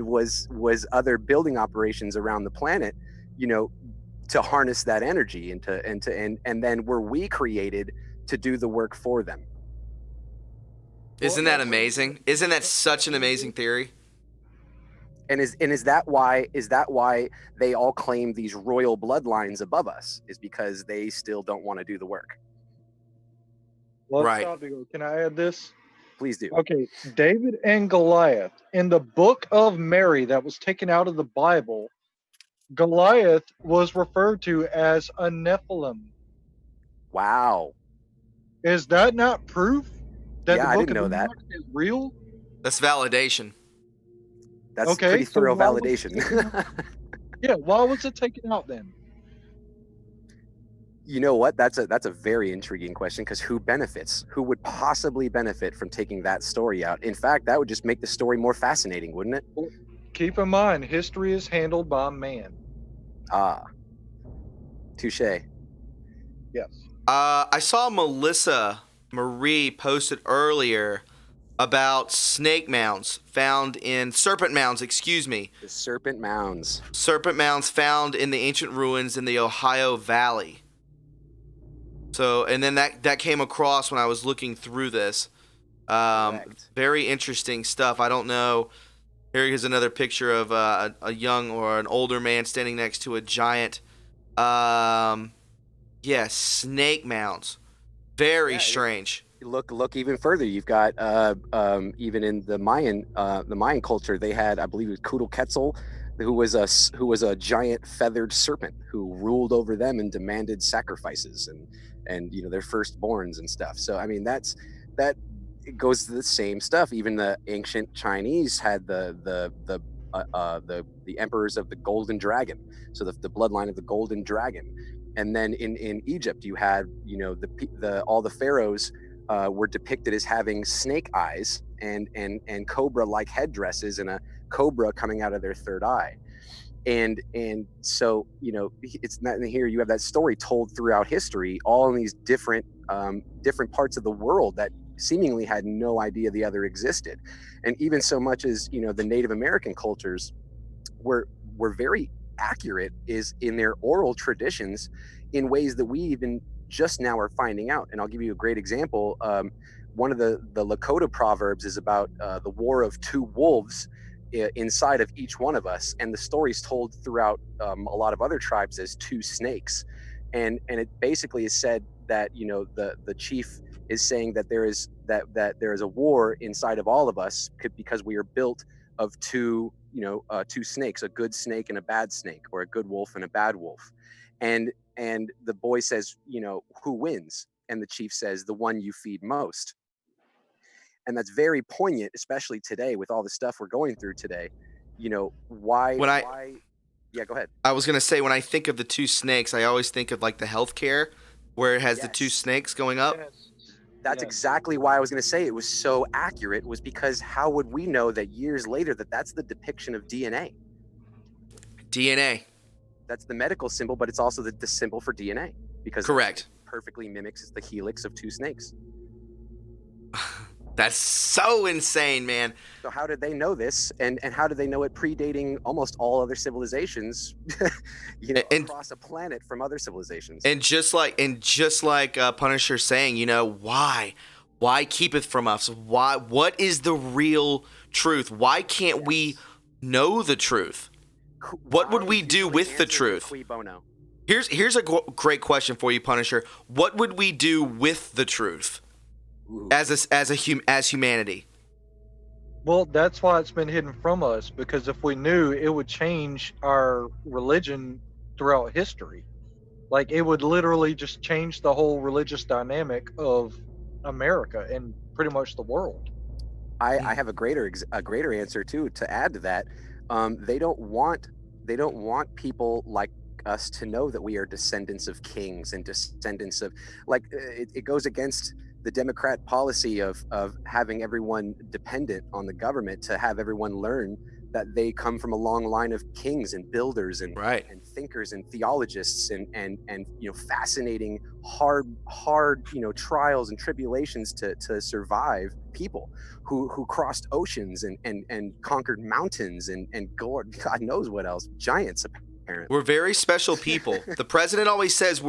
was other building operations around the planet, to harness that energy and then were we created to do the work for them? Isn't that amazing? Isn't that such an amazing theory? And is that why they all claim these royal bloodlines above us? Is because they still don't want to do the work. Right. Can I add this? Please do. Okay, David and Goliath. In the book of Mary that was taken out of the Bible, Goliath was referred to as a Nephilim. Wow. Is that not proof that the book I didn't know that is real? That's validation. That's pretty thorough validation. Yeah, why was it taken out then? You know what? That's a very intriguing question, because who benefits? Who would possibly benefit from taking that story out? In fact, that would just make the story more fascinating, wouldn't it? Well, keep in mind, history is handled by man. Ah, touche. Yes. I saw Melissa Marie posted earlier about snake mounds found in serpent mounds, excuse me. The serpent mounds. Serpent mounds found in the ancient ruins in the Ohio Valley. So, and then that came across when I was looking through this. Correct. Very interesting stuff. I don't know. Here's another picture of a young or an older man standing next to a giant, snake mounds. Very strange. Look even further. You've got even in the Mayan culture, they had, I believe it was Quetzalcoatl, who was a giant feathered serpent who ruled over them and demanded sacrifices and their firstborns and stuff. So I mean that it goes to the same stuff. Even the ancient Chinese had the emperors of the golden dragon, so the bloodline of the golden dragon. And then in Egypt, you had all the pharaohs were depicted as having snake eyes and cobra-like headdresses, and a cobra coming out of their third eye. And so it's not in here. You have that story told throughout history, all in these different parts of the world that seemingly had no idea the other existed. And even so much as the Native American cultures were very accurate is in their oral traditions in ways that we even just now are finding out. And I'll give you a great example. One of the Lakota proverbs is about the war of two wolves inside of each one of us, and the story's told throughout a lot of other tribes as two snakes. And it basically is said that the chief is saying that there is a war inside of all of us because we are built of two snakes, a good snake and a bad snake, or a good wolf and a bad wolf. And the boy says, who wins? And the chief says, the one you feed most. And that's very poignant, especially today with all the stuff we're going through today. Why? Yeah, go ahead. I was going to say, when I think of the two snakes, I always think of like the healthcare where it has the two snakes going up. Yes. That's exactly why I was going to say it was so accurate, was because how would we know that years later that's the depiction of DNA? DNA. That's the medical symbol, but it's also the symbol for DNA, because correct. It perfectly mimics the helix of two snakes. That's so insane, man. So how did they know this, and how did they know it predating almost all other civilizations, across a planet from other civilizations? And just like Punisher saying, why keep it from us? Why? What is the real truth? Why can't we know the truth? What would we do with the truth? Here's a great question for you, Punisher. What would we do with the truth? Ooh. as humanity? Well, that's why it's been hidden from us, because if we knew, it would change our religion throughout history. Like, it would literally just change the whole religious dynamic of America and pretty much the world. I have a greater answer too to add to that. They don't want people like us to know that we are descendants of kings and descendants of, like, it goes against the Democrat policy of having everyone dependent on the government, to have everyone learn that they come from a long line of kings and builders and thinkers and theologists and fascinating hard trials and tribulations to survive people who crossed oceans and conquered mountains and God knows what else, giants apparently. We're very special people. The president always says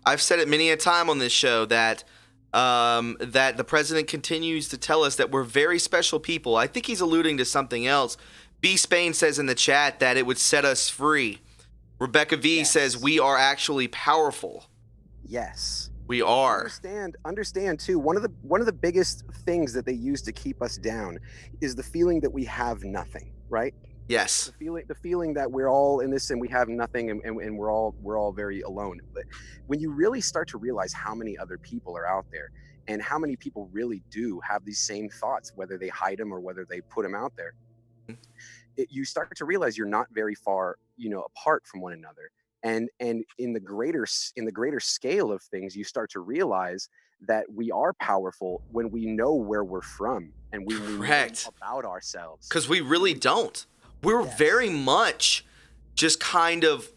I've said it many a time on this show that the president continues to tell us that we're very special people. I think he's alluding to something else. B. Spain says in the chat that it would set us free. Rebecca V says we are actually powerful. Yes, we are. Understand too. One of the biggest things that they use to keep us down is the feeling that we have nothing. Right? Yes. The feeling that we're all in this and we have nothing and we're all very alone. But when you really start to realize how many other people are out there and how many people really do have these same thoughts, whether they hide them or whether they put them out there, you start to realize you're not very far, apart from one another. And in the greater scale of things, you start to realize that we are powerful when we know where we're from and when we know Correct. about ourselves. Because we really don't. We're very much just kind of,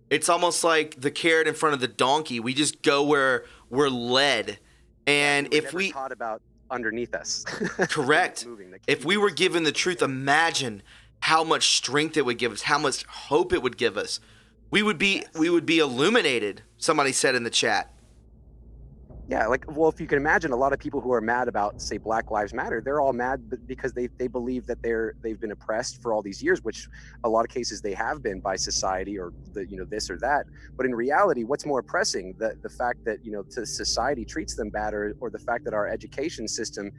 it's almost like the carrot in front of the donkey. We just go where we're led. And if we taught about underneath us. Correct. If we were given the truth, imagine how much strength it would give us, how much hope it would give us. We would be illuminated, somebody said in the chat. Yeah, like, well, if you can imagine, a lot of people who are mad about, say, Black Lives Matter, they're all mad because they believe that they've been oppressed for all these years, which a lot of cases they have been by society or this or that. But in reality, what's more oppressing, the fact that society treats them bad, or the fact that our education system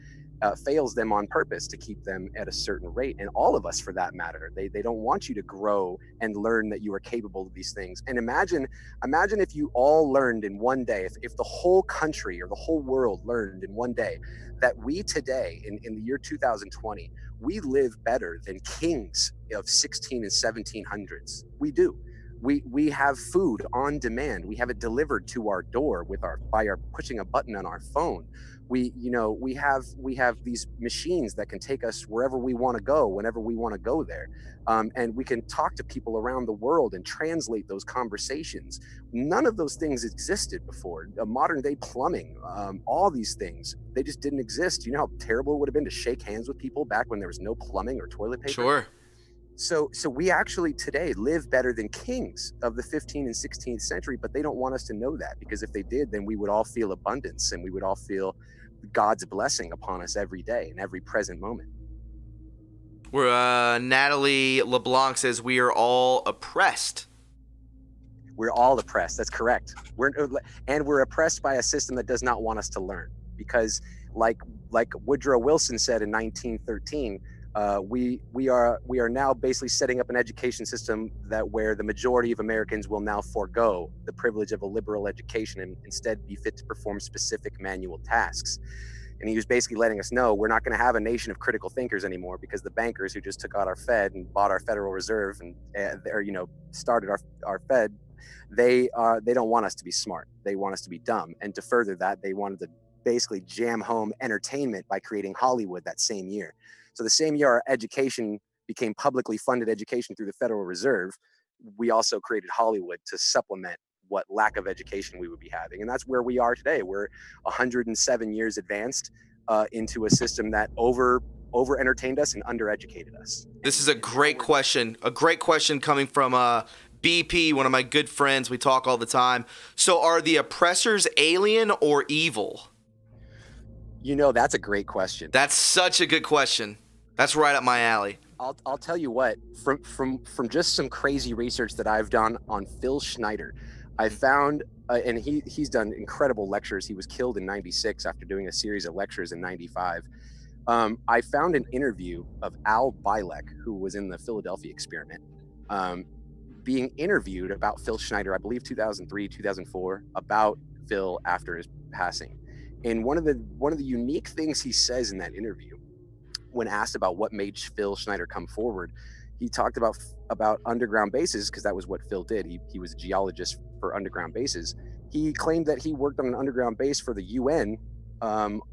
fails them on purpose to keep them at a certain rate, and all of us for that matter. They don't want you to grow and learn that you are capable of these things. And imagine if you all learned in one day, if the whole country or the whole world learned in one day that we today in the year 2020, we live better than kings of 16 and 1700s. We do. We have food on demand. We have it delivered to our door by pushing a button on our phone. We have these machines that can take us wherever we want to go, whenever we want to go there. And we can talk to people around the world and translate those conversations. None of those things existed before. Modern day plumbing, all these things, they just didn't exist. You know how terrible it would have been to shake hands with people back when there was no plumbing or toilet paper? Sure. So we actually today live better than kings of the 15th and 16th century, but they don't want us to know that, because if they did, then we would all feel abundance and we would all feel God's blessing upon us every day in every present moment. Where Natalie LeBlanc says we are all oppressed. We're all oppressed. That's correct. We're oppressed by a system that does not want us to learn, because like Woodrow Wilson said in 1913, we are now basically setting up an education system where the majority of Americans will now forego the privilege of a liberal education and instead be fit to perform specific manual tasks. And he was basically letting us know we're not going to have a nation of critical thinkers anymore, because the bankers who just took out our Fed and bought our Federal Reserve and started our Fed, they don't want us to be smart. They want us to be dumb. And to further that, they wanted to basically jam home entertainment by creating Hollywood that same year. So the same year our education became publicly funded education through the Federal Reserve, we also created Hollywood to supplement what lack of education we would be having. And that's where we are today. We're 107 years advanced into a system that over entertained us and undereducated us. This is a great question. A great question coming from BP, one of my good friends. We talk all the time. So are the oppressors alien or evil? That's a great question. That's such a good question. That's right up my alley. I'll tell you what, from just some crazy research that I've done on Phil Schneider, I found, and he's done incredible lectures. He was killed in 96 after doing a series of lectures in 95. I found an interview of Al Bielek, who was in the Philadelphia experiment, being interviewed about Phil Schneider, I believe 2003, 2004, about Phil after his passing. And one of the unique things he says in that interview, when asked about what made Phil Schneider come forward, he talked about underground bases, because that was what Phil did. He was a geologist for underground bases. He claimed that he worked on an underground base for the UN,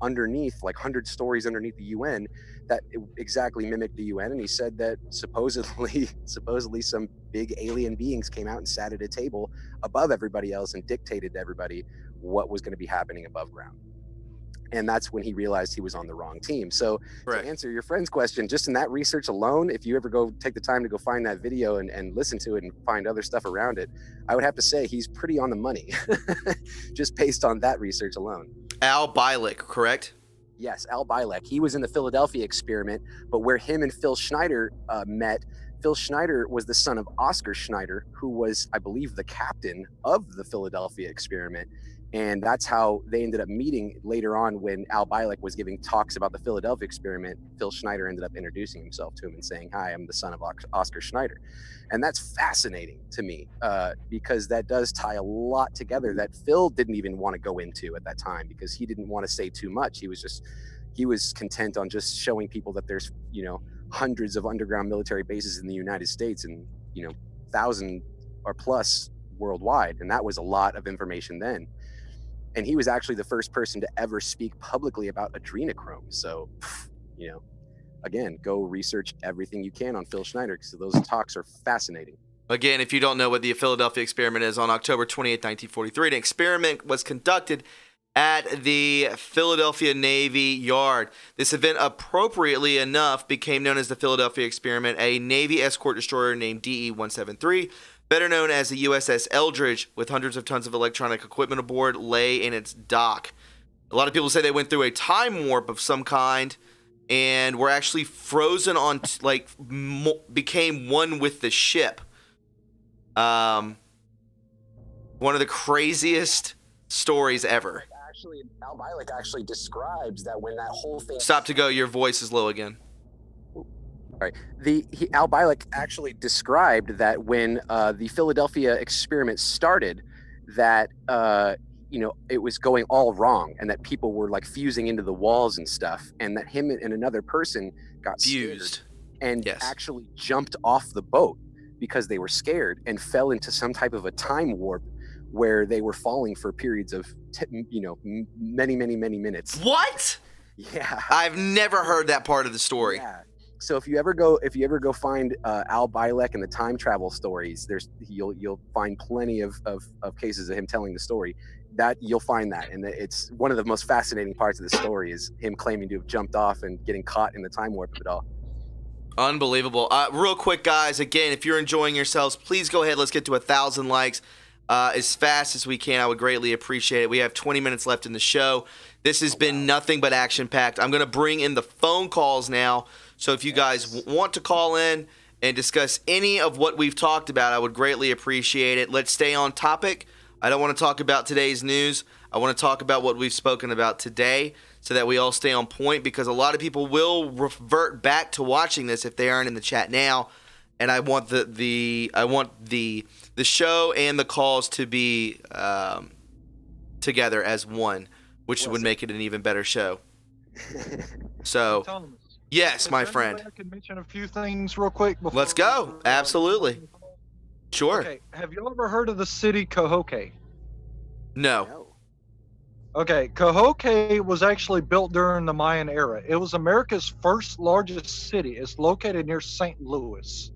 underneath, like 100 stories underneath the UN, that exactly mimicked the UN. And he said that supposedly some big alien beings came out and sat at a table above everybody else and dictated to everybody what was going to be happening above ground. And that's when he realized he was on the wrong team. So Correct. To answer your friend's question, just in that research alone, if you ever go take the time to go find that video and listen to it and find other stuff around it, I would have to say he's pretty on the money, just based on that research alone. Al Bielek, correct? Yes, Al Bielek. He was in the Philadelphia experiment, but where him and Phil Schneider met, Phil Schneider was the son of Oscar Schneider, who was, I believe, the captain of the Philadelphia experiment. And that's how they ended up meeting later on. When Al Bielek was giving talks about the Philadelphia experiment, Phil Schneider ended up introducing himself to him and saying, "Hi, I'm the son of Oscar Schneider." And that's fascinating to me, because that does tie a lot together that Phil didn't even want to go into at that time, because he didn't want to say too much. He was content on just showing people that there's, hundreds of underground military bases in the United States, and, 1,000 or plus worldwide, and that was a lot of information then. And he was actually the first person to ever speak publicly about adrenochrome. So, you know, again, go research everything you can on Phil Schneider, because those talks are fascinating. Again, if you don't know what the Philadelphia experiment is, on October 28, 1943, an experiment was conducted at the Philadelphia Navy Yard. This event, appropriately enough, became known as the Philadelphia experiment. A Navy escort destroyer named DE-173, better known as the USS Eldridge, with hundreds of tons of electronic equipment aboard, lay in its dock. A lot of people say they went through a time warp of some kind and were actually frozen on, became one with the ship. One of the craziest stories ever. Actually, Al Bielek actually describes that when that whole thing... Stop to go, your voice is low again. All right. Al Bielek actually described that when the Philadelphia experiment started, that it was going all wrong, and that people were like fusing into the walls and stuff, and that him and another person got fused and actually jumped off the boat because they were scared and fell into some type of a time warp where they were falling for periods of many minutes. What? Yeah, I've never heard that part of the story. Yeah. So if you ever go find Al Bielek and the time travel stories, you'll find plenty of cases of him telling the story. That you'll find that, and it's one of the most fascinating parts of the story is him claiming to have jumped off and getting caught in the time warp of it all. Unbelievable. Real quick, guys, again, if you're enjoying yourselves, please go ahead. Let's get to 1,000 likes as fast as we can. I would greatly appreciate it. We have 20 minutes left in the show. This has been nothing but action-packed. I'm going to bring in the phone calls now. So if you guys want to call in and discuss any of what we've talked about, I would greatly appreciate it. Let's stay on topic. I don't want to talk about today's news. I want to talk about what we've spoken about today so that we all stay on point, because a lot of people will revert back to watching this if they aren't in the chat now. And I want the show and the calls to be together as one, which would make it an even better show. So, yes, my friend. I can mention a few things real quick before. Let's go. Absolutely. Sure. Okay. Have you ever heard of the city Cahokia? No. Okay, Cahokia was actually built during the Mayan era. It was America's first largest city. It's located near St. Louis.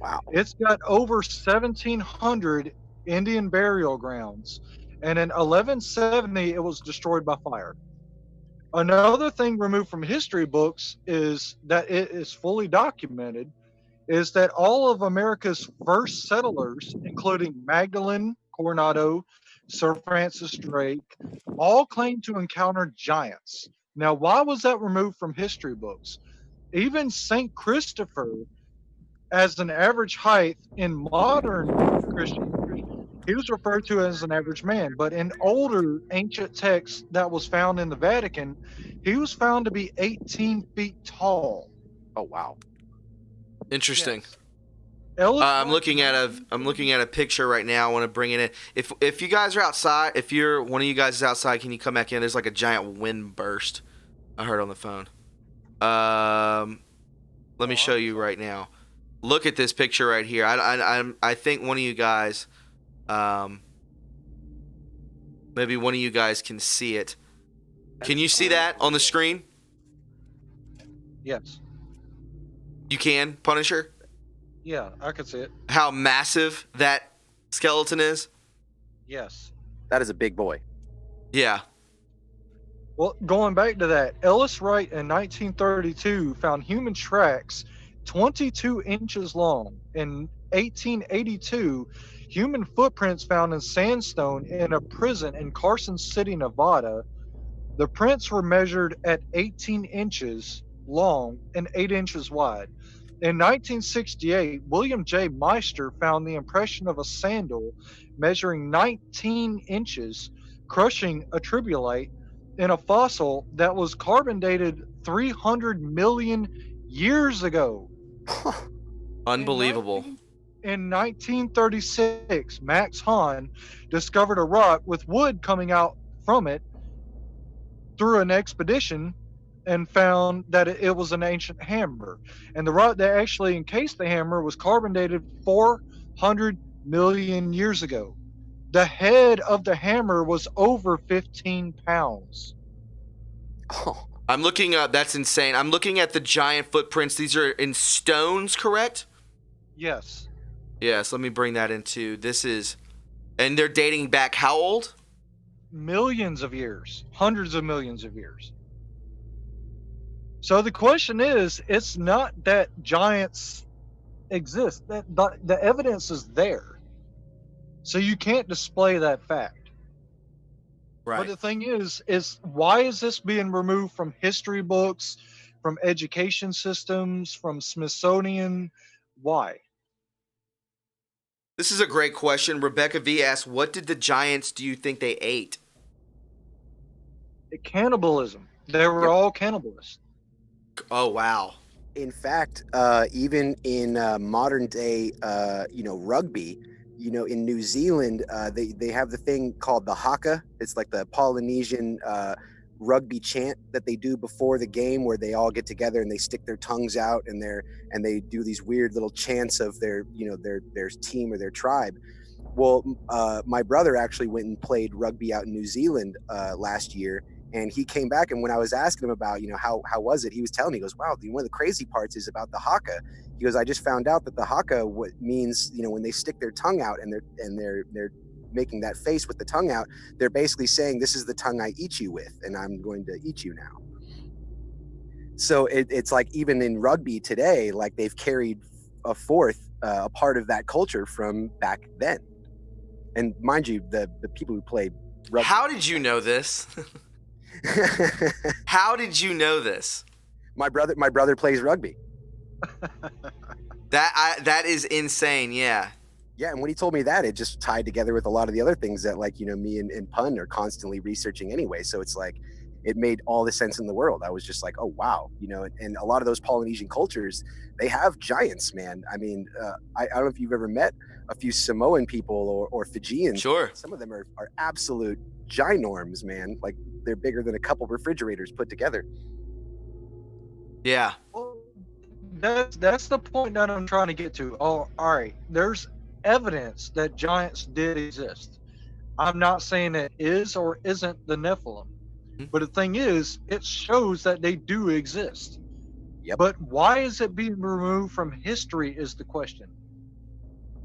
Wow. It's got over 1,700 Indian burial grounds. And in 1170, it was destroyed by fire. Another thing removed from history books is that it is fully documented, is that all of America's first settlers, including Magdalen, Coronado, Sir Francis Drake, all claimed to encounter giants. Now, why was that removed from history books? Even St. Christopher, as an average height in modern Christianity, he was referred to as an average man. But in older ancient texts that was found in the Vatican, he was found to be 18 feet tall. Oh, wow. Interesting. Yes. I'm looking at a picture right now. I want to bring it in. If you guys are outside, if you're one of you guys is outside, can you come back in? There's like a giant wind burst I heard on the phone. Let me show you right now. Look at this picture right here. I think one of you guys, maybe one of you guys can see it. Can you see that on the screen? Yes. You can, Punisher? Yeah, I could see it. How massive that skeleton is? Yes. That is a big boy. Yeah. Well, going back to that, Ellis Wright in 1932 found human tracks 22 inches long. In 1882, human footprints found in sandstone in a prison in Carson City, Nevada. The prints were measured at 18 inches long and 8 inches wide. In 1968, William J. Meister found the impression of a sandal measuring 19 inches, crushing a tribulite in a fossil that was carbon dated 300 million years ago. Unbelievable. In 1936, Max Hahn discovered a rock with wood coming out from it through an expedition and found that it was an ancient hammer. And the rock that actually encased the hammer was carbon dated 400 million years ago. The head of the hammer was over 15 pounds. Oh, I'm looking up. That's insane. I'm looking at the giant footprints. These are in stones, correct? Yes. Yes. Let me bring that into. This is, and they're dating back how old? Millions of years, hundreds of millions of years. So the question is, it's not that giants exist. That the evidence is there. So you can't display that fact. Right. But the thing is why is this being removed from history books, from education systems, from Smithsonian? Why? This is a great question. Rebecca V asks, "What did the giants do you think they ate?" Cannibalism. They were Yep. all cannibalists. Oh wow. in fact, even in modern day, rugby, in New Zealand, they have the thing called the haka. It's like the Polynesian rugby chant that they do before the game, where they all get together and they stick their tongues out and they do these weird little chants of their team or their tribe. Well, my brother actually went and played rugby out in New Zealand last year, and he came back, and when I was asking him about, how was it, he was telling me, he goes, wow, one of the crazy parts is about the haka. He goes, I just found out that the haka means, when they stick their tongue out and they're making that face with the tongue out, they're basically saying, this is the tongue I eat you with, and I'm going to eat you now. So it's like, even in rugby today, like they've carried forth a part of that culture from back then. And mind you, the people who play rugby. How did you know this? How did you know this? My brother plays rugby. That is insane. Yeah. Yeah, and when he told me that, it just tied together with a lot of the other things that, like, me and Pun are constantly researching anyway. So it's like, it made all the sense in the world. I was just like, oh wow, and a lot of those Polynesian cultures, they have giants, man. I mean, I don't know if you've ever met a few Samoan people or Fijians. Sure. Some of them are absolute ginorms, man. Like, they're bigger than a couple refrigerators put together. Yeah. Well, that's the point that I'm trying to get to. Oh, all right. There's evidence that giants did exist. I'm not saying it is or isn't the Nephilim, but the thing is, it shows that they do exist. Yep. But why is it being removed from history is the question.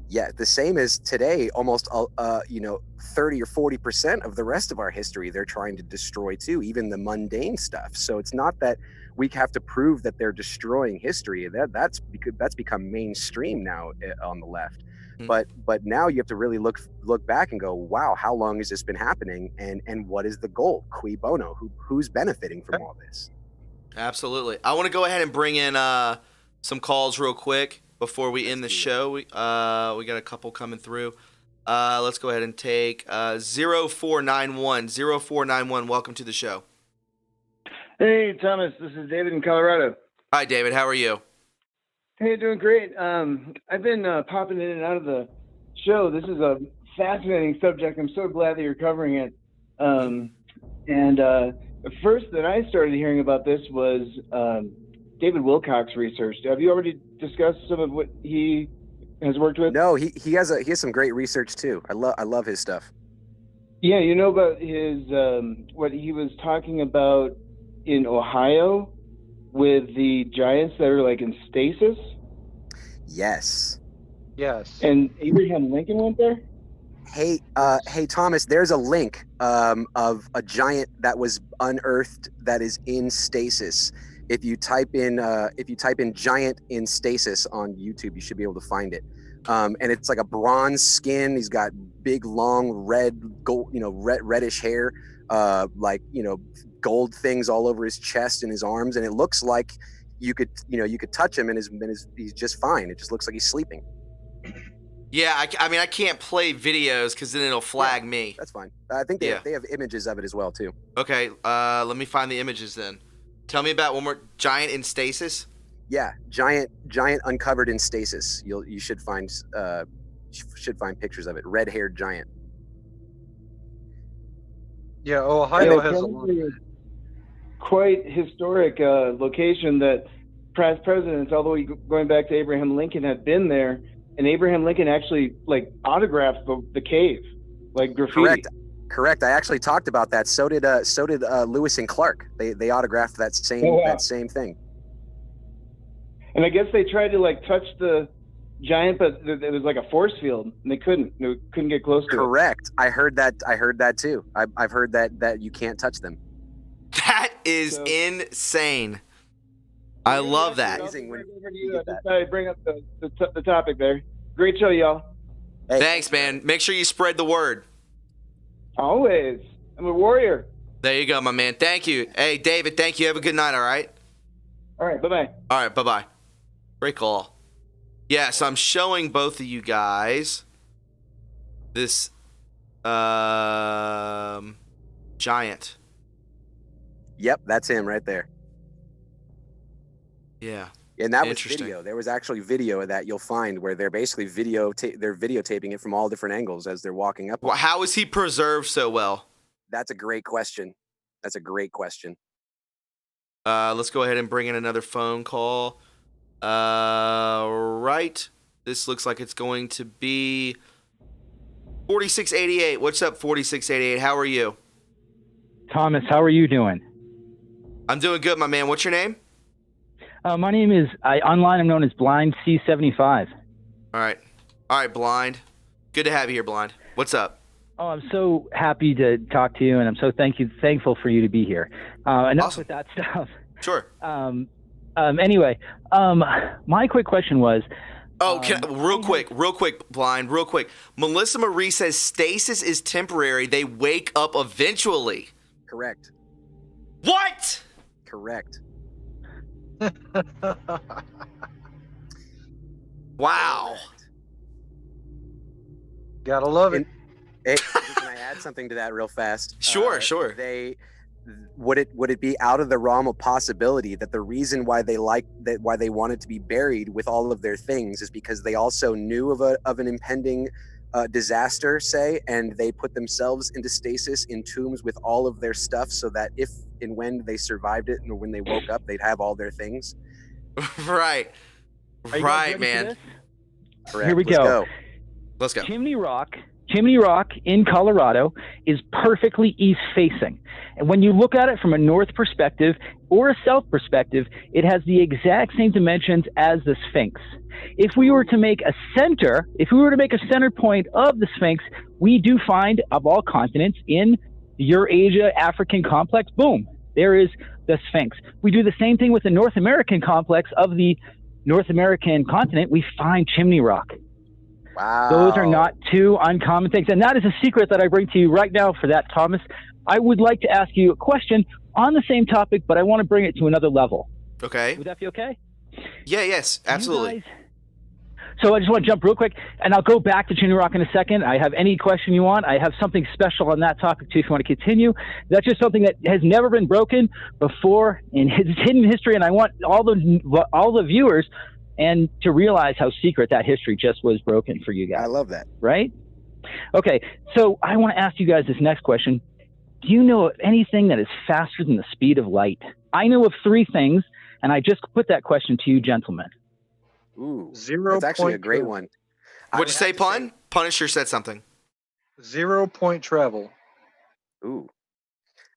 Yeah, the same as today, almost 30 or 40% of the rest of our history they're trying to destroy too, even the mundane stuff. So it's not that we have to prove that they're destroying history. That's become mainstream now on the left. But now you have to really look back and go, wow, how long has this been happening, and what is the goal? Cui bono? Who's benefiting from all this? Absolutely. I want to go ahead and bring in some calls real quick before we end the show. We got a couple coming through. Let's go ahead and take 0491. 0491, welcome to the show. Hey, Thomas, this is David in Colorado. Hi, David. How are you? Hey, doing great. I've been popping in and out of the show. This is a fascinating subject. I'm so glad that you're covering it. The first that I started hearing about this was David Wilcock's research. Have you already discussed some of what he has worked with? No, he has some great research too. I love his stuff. Yeah, about his what he was talking about in Ohio with the giants that are like in stasis. Yes. And Abraham Lincoln went there. Hey, Thomas, there's a link of a giant that was unearthed that is in stasis. If you type in giant in stasis on YouTube, you should be able to find it. And it's like a bronze skin. He's got big, long, reddish hair, gold things all over his chest and his arms, and it looks like you could touch him and he's just fine. It just looks like he's sleeping. Yeah, I mean, I can't play videos because then it'll flag me. That's fine. I think they have images of it as well too. Okay, let me find the images then. Tell me about one more. Giant in stasis? Yeah, giant uncovered in stasis. You should find pictures of it. Red-haired giant. Yeah, Ohio has a lot. Quite historic location that past presidents, all the way going back to Abraham Lincoln, had been there. and Abraham Lincoln actually like autographed the cave, like graffiti. Correct. I actually talked about that. So did Lewis and Clark. They autographed that same that same thing. And I guess they tried to like touch the giant, but it was like a force field, and they couldn't get close to it. Correct. I heard that too. I've heard that you can't touch them. That is insane. I love that. I bring up the topic there. Great show, y'all. Hey. Thanks, man. Make sure you spread the word. Always. I'm a warrior. There you go, my man. Thank you. Hey, David, thank you. Have a good night, all right? All right, bye-bye. All right, bye-bye. Great call. Yeah, so I'm showing both of you guys this giant. Yep, that's him right there. Yeah. And that was video. There was actually video of that you'll find where they're basically they're videotaping it from all different angles as they're walking up. Well, how is he preserved so well? That's a great question. Let's go ahead and bring in another phone call. Right. This looks like it's going to be 4688. What's up, 4688? How are you? Thomas, how are you doing? I'm doing good, my man. What's your name? My name is, online I'm known as Blind C75. All right, Blind. Good to have you here, Blind. What's up? Oh, I'm so happy to talk to you, and I'm so thankful for you to be here. Enough Awesome. with that stuff. Sure. Anyway, my quick question was... real quick, Blind, real quick. Melissa Marie says stasis is temporary. They wake up eventually. Correct. What? Correct. Wow. Gotta love it. Can I add something to that real fast? Sure. Would it be out of the realm of possibility that the reason why they wanted to be buried with all of their things is because they also knew of an impending disaster, say, and they put themselves into stasis in tombs with all of their stuff so that if and when they survived it and when they woke up, they'd have all their things? Right, man. Correct. Here we go. Let's go. Chimney Rock in Colorado is perfectly east facing. And when you look at it from a north perspective or a south perspective, it has the exact same dimensions as the Sphinx. If we were to make a center point of the Sphinx, we do find, of all continents, in the Eurasia African complex, boom, there is the Sphinx. We do the same thing with the North American complex of the North American continent. We find Chimney Rock. Wow. Those are not two uncommon things. And that is a secret that I bring to you right now for that, Thomas. I would like to ask you a question on the same topic, but I want to bring it to another level. Okay. Would that be okay? Yeah, yes, absolutely. So I just want to jump real quick, and I'll go back to Chimney Rock in a second. I have any question you want. I have something special on that topic, too, if you want to continue. That's just something that has never been broken before in hidden history, and I want all the viewers and to realize how secret that history just was broken for you guys. I love that. Right? Okay, so I want to ask you guys this next question. Do you know of anything that is faster than the speed of light? I know of 3 things, and I just put that question to you, gentlemen. Ooh, Zero. That's actually a great one. What'd you say, Pun? Punisher said something. 0 point travel. Ooh.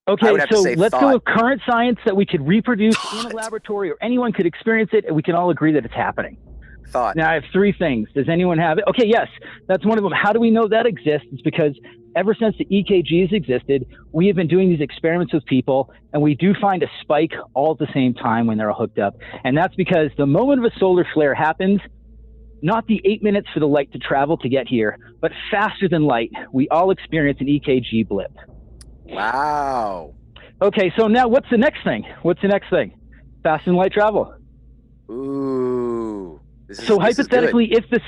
Okay, so let's go with current science that we could reproduce in a laboratory, or anyone could experience it, and we can all agree that it's happening. Thought. Now, I have 3 things. Does anyone have it? Okay, yes, that's one of them. How do we know that exists? It's because ever since the EKGs existed, we have been doing these experiments with people, and we do find a spike all at the same time when they're all hooked up. And that's because the moment of a solar flare happens, not the 8 minutes for the light to travel to get here, but faster than light, we all experience an EKG blip. Wow. Okay, so now what's the next thing? Faster than light travel. Ooh. So hypothetically, if the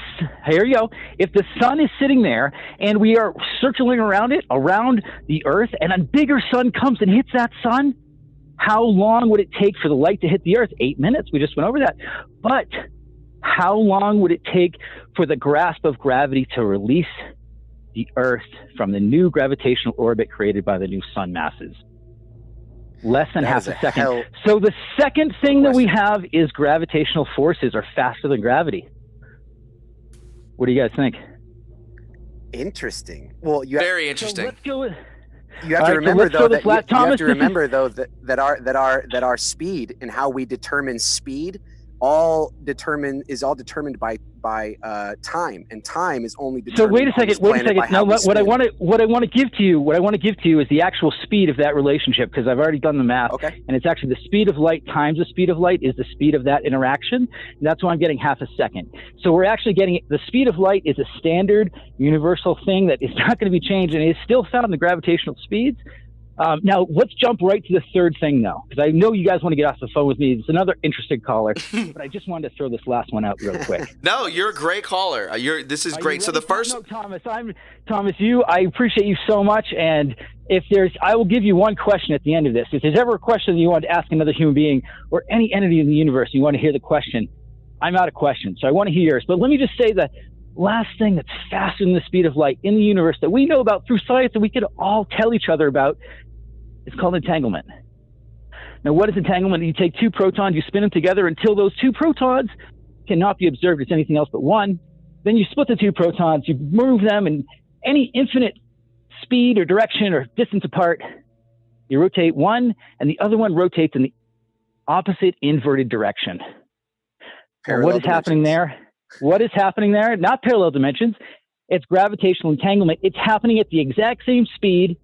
sun is sitting there and we are circling around the Earth, and a bigger sun comes and hits that sun, how long would it take for the light to hit the Earth? 8 minutes. We just went over that. But how long would it take for the grasp of gravity to release the Earth from the new gravitational orbit created by the new sun masses? Less than half a second. So the second thing that we have is gravitational forces are faster than gravity. What do you guys think? Interesting. Well, Very interesting. So let's go with. you have to remember though that our speed and how we determine speed is all determined by time, and time is only determined. So wait a second. No, what I want to give to you is the actual speed of that relationship, because I've already done the math. Okay. And it's actually the speed of light times the speed of light is the speed of that interaction. And that's why I'm getting half a second. So we're actually getting the speed of light is a standard universal thing that is not going to be changed, and it is still found in the gravitational speeds. Now, let's jump right to the third thing, though, because I know you guys want to get off the phone with me. It's another interesting caller, but I just wanted to throw this last one out real quick. No, you're a great caller. This is great. So the first, no, Thomas, I appreciate you so much. And I will give you one question at the end of this. If there's ever a question that you want to ask another human being or any entity in the universe, you want to hear the question, I'm out of questions. So I want to hear yours. But let me just say the last thing that's faster than the speed of light in the universe that we know about through science that we could all tell each other about. It's called entanglement. Now, what is entanglement? You take two protons, you spin them together until those two protons cannot be observed as anything else but one. Then you split the two protons, you move them in any infinite speed or direction or distance apart. You rotate one, and the other one rotates in the opposite inverted direction. What is happening there? What is happening there? Not parallel dimensions. It's gravitational entanglement. It's happening at the exact same speed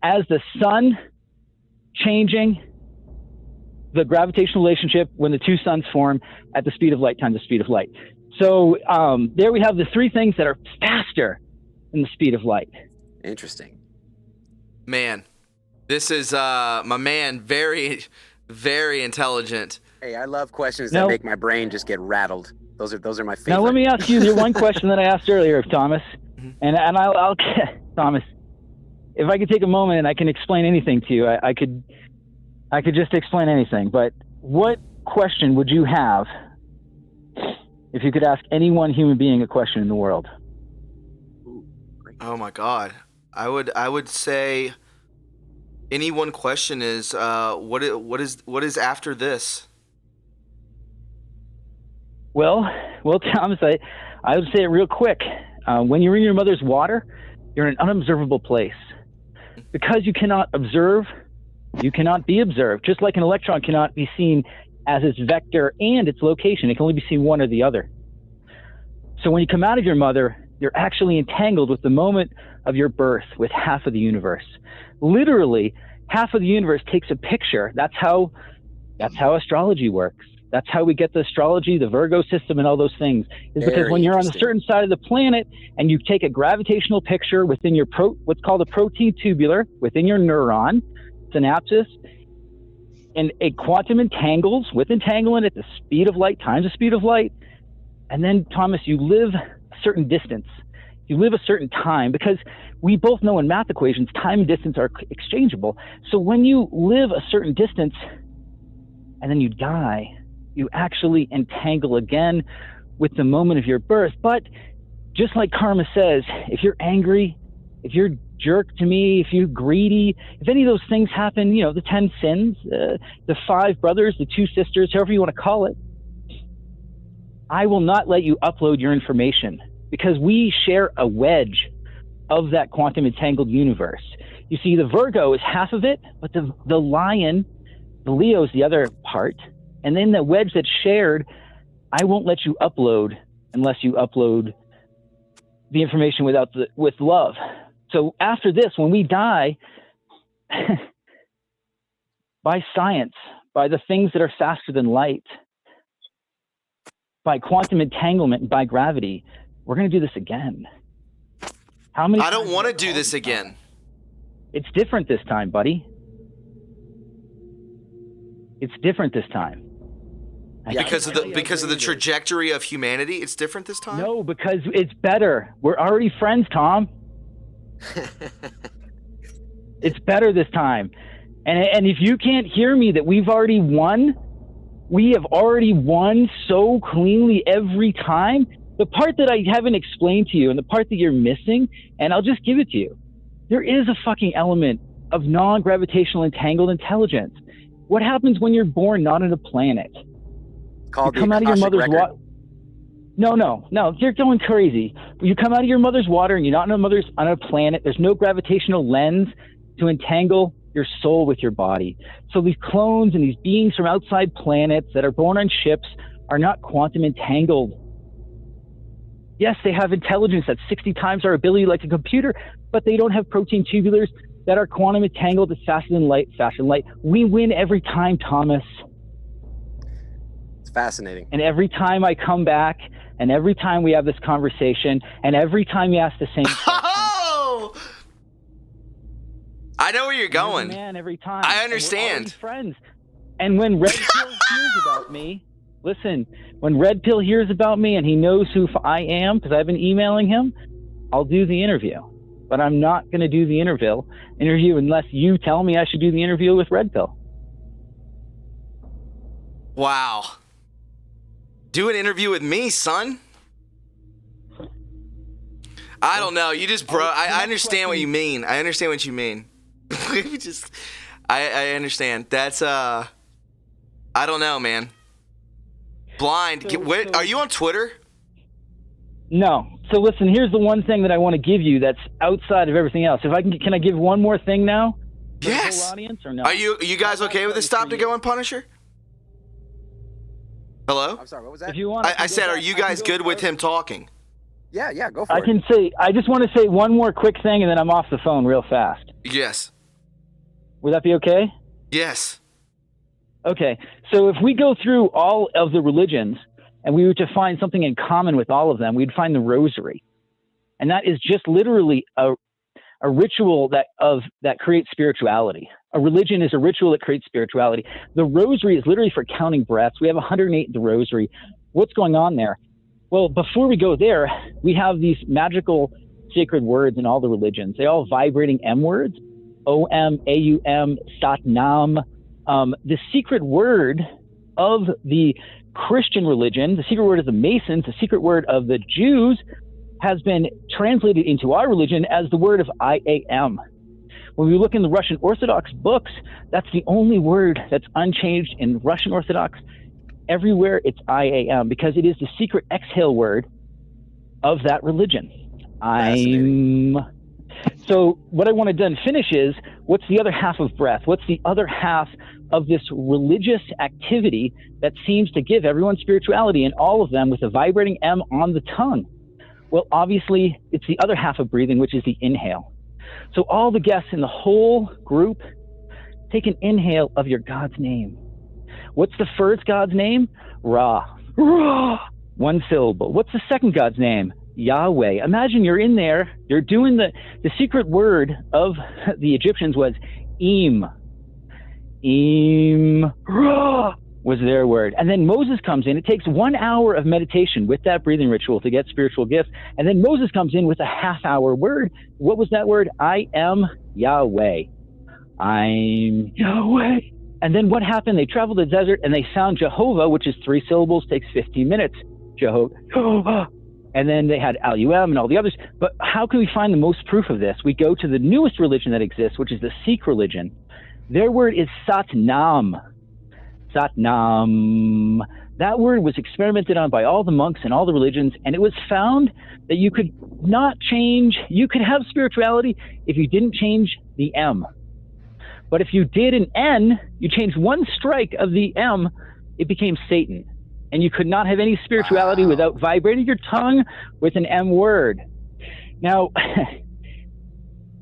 as the sun changing the gravitational relationship when the two suns form at the speed of light times the speed of light. So there we have the three things that are faster than the speed of light. Interesting. Man, this is my man, very, very intelligent. Hey, I love questions that make my brain just get rattled. Those are my favorite. Now let me ask you the one question that I asked earlier, Thomas, and I'll Thomas. If I could take a moment and I can explain anything to you, I could just explain anything. But what question would you have if you could ask any one human being a question in the world? Oh my God, I would say any one question is what is after this? Well, Thomas, I would say it real quick. When you're in your mother's water, you're in an unobservable place. Because you cannot observe, you cannot be observed. Just like an electron cannot be seen as its vector and its location. It can only be seen one or the other. So when you come out of your mother, you're actually entangled with the moment of your birth with half of the universe. Literally, half of the universe takes a picture. That's how astrology works. That's how we get the astrology, the Virgo system, and all those things. Is because when you're on a certain side of the planet and you take a gravitational picture within your what's called a protein tubular within your neuron synapses, and a quantum entangles with entanglement at the speed of light times the speed of light, and then Thomas, you live a certain distance. You live a certain time, because we both know in math equations time and distance are exchangeable. So when you live a certain distance and then you die, you actually entangle again with the moment of your birth. But just like karma says, if you're angry, if you're jerk to me, if you're greedy, if any of those things happen, the 10 sins, the 5 brothers, the 2 sisters, however you want to call it, I will not let you upload your information, because we share a wedge of that quantum entangled universe. You see, the Virgo is half of it, but the lion, the Leo is the other part. And then the wedge that's shared, I won't let you upload unless you upload the information with love. So after this, when we die, by science, by the things that are faster than light, by quantum entanglement, and by gravity, we're going to do this again. How many? I don't want to do this again. It's different this time, buddy. It's different this time. Because of the trajectory of humanity, it's different this time? No, because it's better. We're already friends, Tom. It's better this time. And if you can't hear me that we've already won, we have already won so cleanly every time. The part that I haven't explained to you and the part that you're missing, and I'll just give it to you, there is a fucking element of non-gravitational entangled intelligence. What happens when you're born not on a planet? Called you come out of your mother's water. No, you're going crazy. You come out of your mother's water and you're not on a planet. There's no gravitational lens to entangle your soul with your body. So these clones and these beings from outside planets that are born on ships are not quantum entangled. Yes, they have intelligence that's 60 times our ability like a computer, but they don't have protein tubulars that are quantum entangled as faster than light. We win every time, Thomas. It's fascinating. And every time I come back, and every time we have this conversation, and every time you ask the same question. Oh! I know where you're going. Man, every time. I understand. And we're friends. And when Red Pill hears about me, listen, when Red Pill hears about me and he knows who I am, because I've been emailing him, I'll do the interview. But I'm not going to do the interview unless you tell me I should do the interview with Red Pill. Wow. Do an interview with me, son. I don't know. You just, bro. I understand what you mean. I understand what you mean. I understand. That's I don't know, man. Blind. Are you on Twitter? No. So listen, here's the one thing that I want to give you that's outside of everything else. If I can I give one more thing now? For yes. the whole audience or no? Are you guys okay with this stop to go on Punisher? Hello? I'm sorry, what was that? If you want, I said, are you guys good with him talking? Yeah, go for it. I just want to say one more quick thing and then I'm off the phone real fast. Yes. Would that be okay? Yes. Okay. So if we go through all of the religions and we were to find something in common with all of them, we'd find the rosary. And that is just literally a ritual that creates spirituality. A religion is a ritual that creates spirituality. The rosary is literally for counting breaths. We have 108 in the rosary. What's going on there? Well, before we go there, we have these magical sacred words in all the religions. They all vibrating M words. O-M, A-U-M, Sat Nam. The secret word of the Christian religion, the secret word of the Masons, the secret word of the Jews has been translated into our religion as the word of I-A-M. When we look in the Russian Orthodox books, that's the only word that's unchanged in Russian Orthodox. Everywhere it's I-A-M because it is the secret exhale word of that religion. So what I want to then finish is, what's the other half of breath? What's the other half of this religious activity that seems to give everyone spirituality and all of them with a vibrating M on the tongue? Well, obviously, it's the other half of breathing, which is the inhale. So all the guests in the whole group, take an inhale of your God's name. What's the first God's name? Ra. Ra. One syllable. What's the second God's name? Yahweh. Imagine you're in there, you're doing the secret word of the Egyptians was Im. Im. Ra was their word. And then Moses comes in. It takes 1 hour of meditation with that breathing ritual to get spiritual gifts. And then Moses comes in with a half-hour word. What was that word? I am Yahweh. I'm Yahweh. And then what happened? They traveled the desert and they found Jehovah, which is 3 syllables, takes 15 minutes. Jehovah. And then they had Al-Um and all the others. But how can we find the most proof of this? We go to the newest religion that exists, which is the Sikh religion. Their word is Sat Nam. Sat Nam. That word was experimented on by all the monks and all the religions, and it was found that you could not change, you could have spirituality if you didn't change the M. But if you did an N, you changed one strike of the M, it became Satan. And you could not have any spirituality without vibrating your tongue with an M word. Now,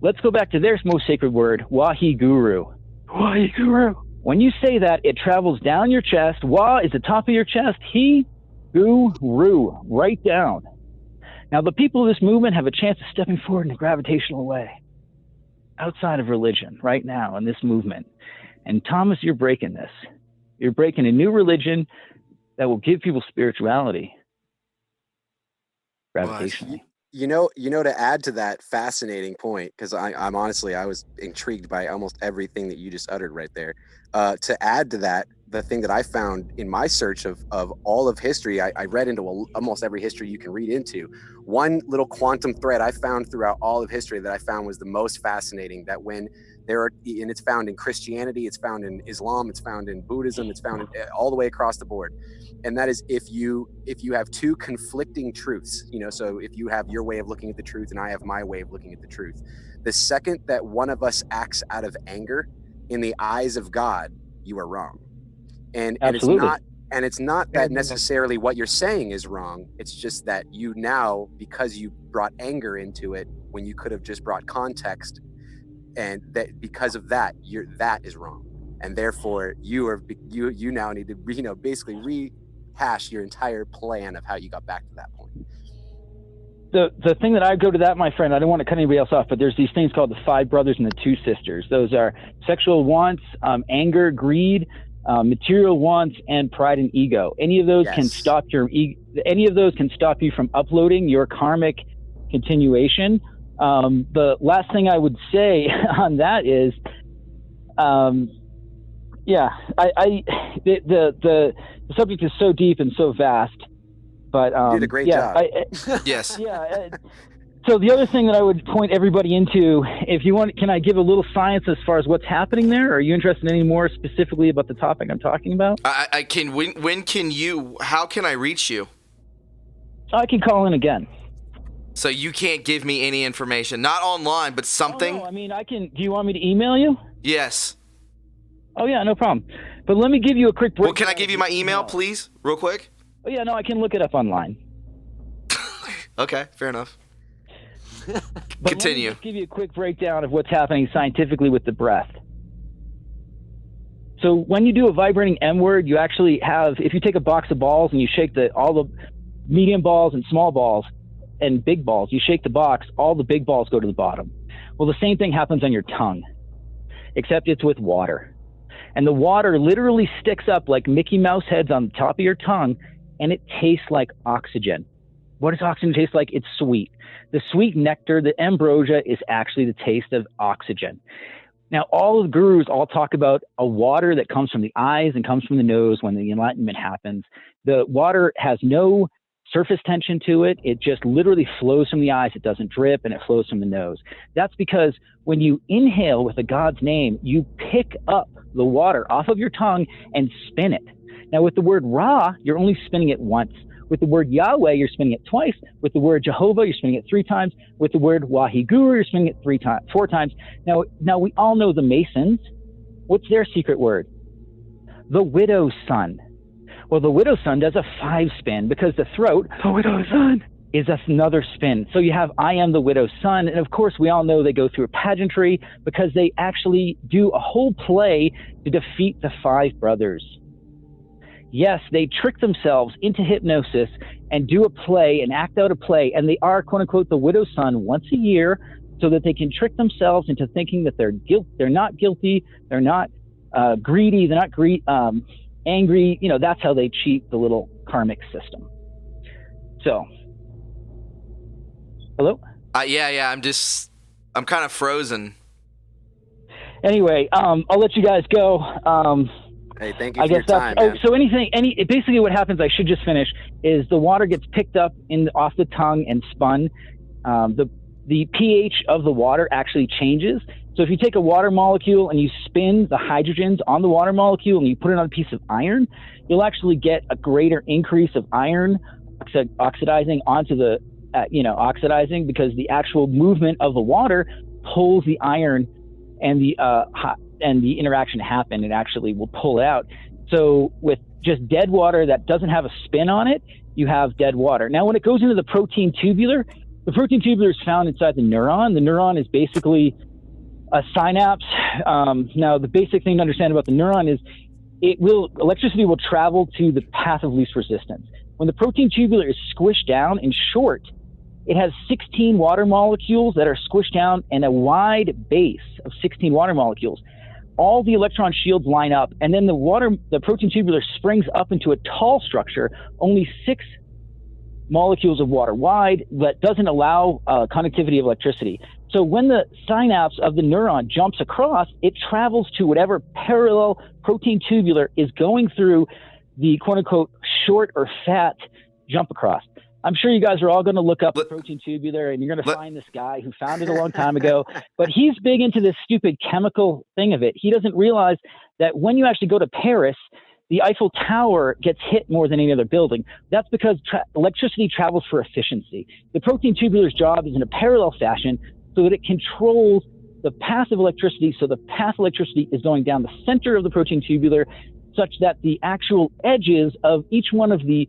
let's go back to their most sacred word, Waheguru. Waheguru. When you say that, it travels down your chest. Wah is the top of your chest. He, Guru, right down. Now, the people of this movement have a chance of stepping forward in a gravitational way outside of religion right now in this movement. And Thomas, you're breaking this. You're breaking a new religion that will give people spirituality gravitationally. You know, to add to that fascinating point, because I'm honestly, I was intrigued by almost everything that you just uttered right there. To add to that, the thing that I found in my search of all of history, I read into almost every history you can read into. One little quantum thread I found throughout all of history that I found was the most fascinating, that when And it's found in Christianity, it's found in Islam, it's found in Buddhism, it's found in, all the way across the board. And that is if you have two conflicting truths, so if you have your way of looking at the truth and I have my way of looking at the truth, the second that one of us acts out of anger, in the eyes of God, you are wrong. And it's not that necessarily what you're saying is wrong. It's just that you now, because you brought anger into it when you could have just brought context, and that because of that, that is wrong. And therefore you now need to, basically rehash your entire plan of how you got back to that point. The thing that I go to that, my friend, I don't want to cut anybody else off, but there's these things called the 5 brothers and the 2 sisters. Those are sexual wants, anger, greed, material wants, and pride and ego. Any of those can stop any of those can stop you from uploading your karmic continuation. The last thing I would say on that is, the subject is so deep and so vast, but you did a great job. Yes. Yeah. So the other thing that I would point everybody into, if you want, can I give a little science as far as what's happening there? Are you interested in any more specifically about the topic I'm talking about? I can. How can I reach you? I can call in again. So you can't give me any information, not online, but something. Oh, no, I mean, I can. Do you want me to email you? Yes. Oh yeah, no problem. But let me give you a quick break. Well, can I give you my email, please, real quick? Oh yeah, no, I can look it up online. Okay, fair enough. Continue. Let me just give you a quick breakdown of what's happening scientifically with the breath. So when you do a vibrating M word, you actually have, if you take a box of balls and you shake all the medium balls and small balls and big balls, you shake the box, all the big balls go to the bottom. Well, the same thing happens on your tongue, except it's with water. And the water literally sticks up like Mickey Mouse heads on the top of your tongue, and it tastes like oxygen. What does oxygen taste like? It's sweet. The sweet nectar, the ambrosia, is actually the taste of oxygen. Now, all of the gurus all talk about a water that comes from the eyes and comes from the nose when the enlightenment happens. The water has no surface tension to it. It just literally flows from the eyes. It doesn't drip, and it flows from the nose. That's because when you inhale with a God's name, you pick up the water off of your tongue and spin it. Now, with the word Ra, you're only spinning it once. With the word Yahweh, you're spinning it twice. With the word Jehovah, you're spinning it 3 times. With the word Wahiguru, you're spinning it 4 times. Now we all know the Masons. What's their secret word? The widow's son. Well, the widow's son does a 5 spin because the throat, the widow's son, is another spin. So you have I am the widow's son. And of course, we all know they go through a pageantry because they actually do a whole play to defeat the 5 brothers. Yes, they trick themselves into hypnosis and do a play and act out a play. And they are, quote unquote, the widow's son once a year so that they can trick themselves into thinking that they're not guilty. They're not greedy. They're not angry. That's how they cheat the little karmic system. So, hello? Yeah. I'm kind of frozen. Anyway, I'll let you guys go. Hey, thank you for your time, man. So basically what happens, I should just finish, is the water gets picked up off the tongue and spun. The pH of the water actually changes. So if you take a water molecule and you spin the hydrogens on the water molecule and you put it on a piece of iron, you'll actually get a greater increase of iron oxidizing onto the, oxidizing because the actual movement of the water pulls the iron and the interaction happen, it actually will pull it out. So with just dead water that doesn't have a spin on it, you have dead water. Now, when it goes into the protein tubular, the protein tubular is found inside the neuron. The neuron is basically a synapse. Now, the basic thing to understand about the neuron is electricity will travel to the path of least resistance. When the protein tubular is squished down, in short, it has 16 water molecules that are squished down and a wide base of 16 water molecules. All the electron shields line up, and then the protein tubular springs up into a tall structure, only 6 molecules of water wide, that doesn't allow conductivity of electricity. So when the synapse of the neuron jumps across, it travels to whatever parallel protein tubular is going through the quote unquote short or fat jump across. I'm sure you guys are all going to look up the Let- protein tubular, and you're going to let- find this guy who found it a long time ago. But he's big into this stupid chemical thing of it. He doesn't realize that when you actually go to Paris, the Eiffel Tower gets hit more than any other building. That's because electricity travels for efficiency. The protein tubular's job is in a parallel fashion so that it controls the path of electricity. So the path of electricity is going down the center of the protein tubular, such that the actual edges of each one of the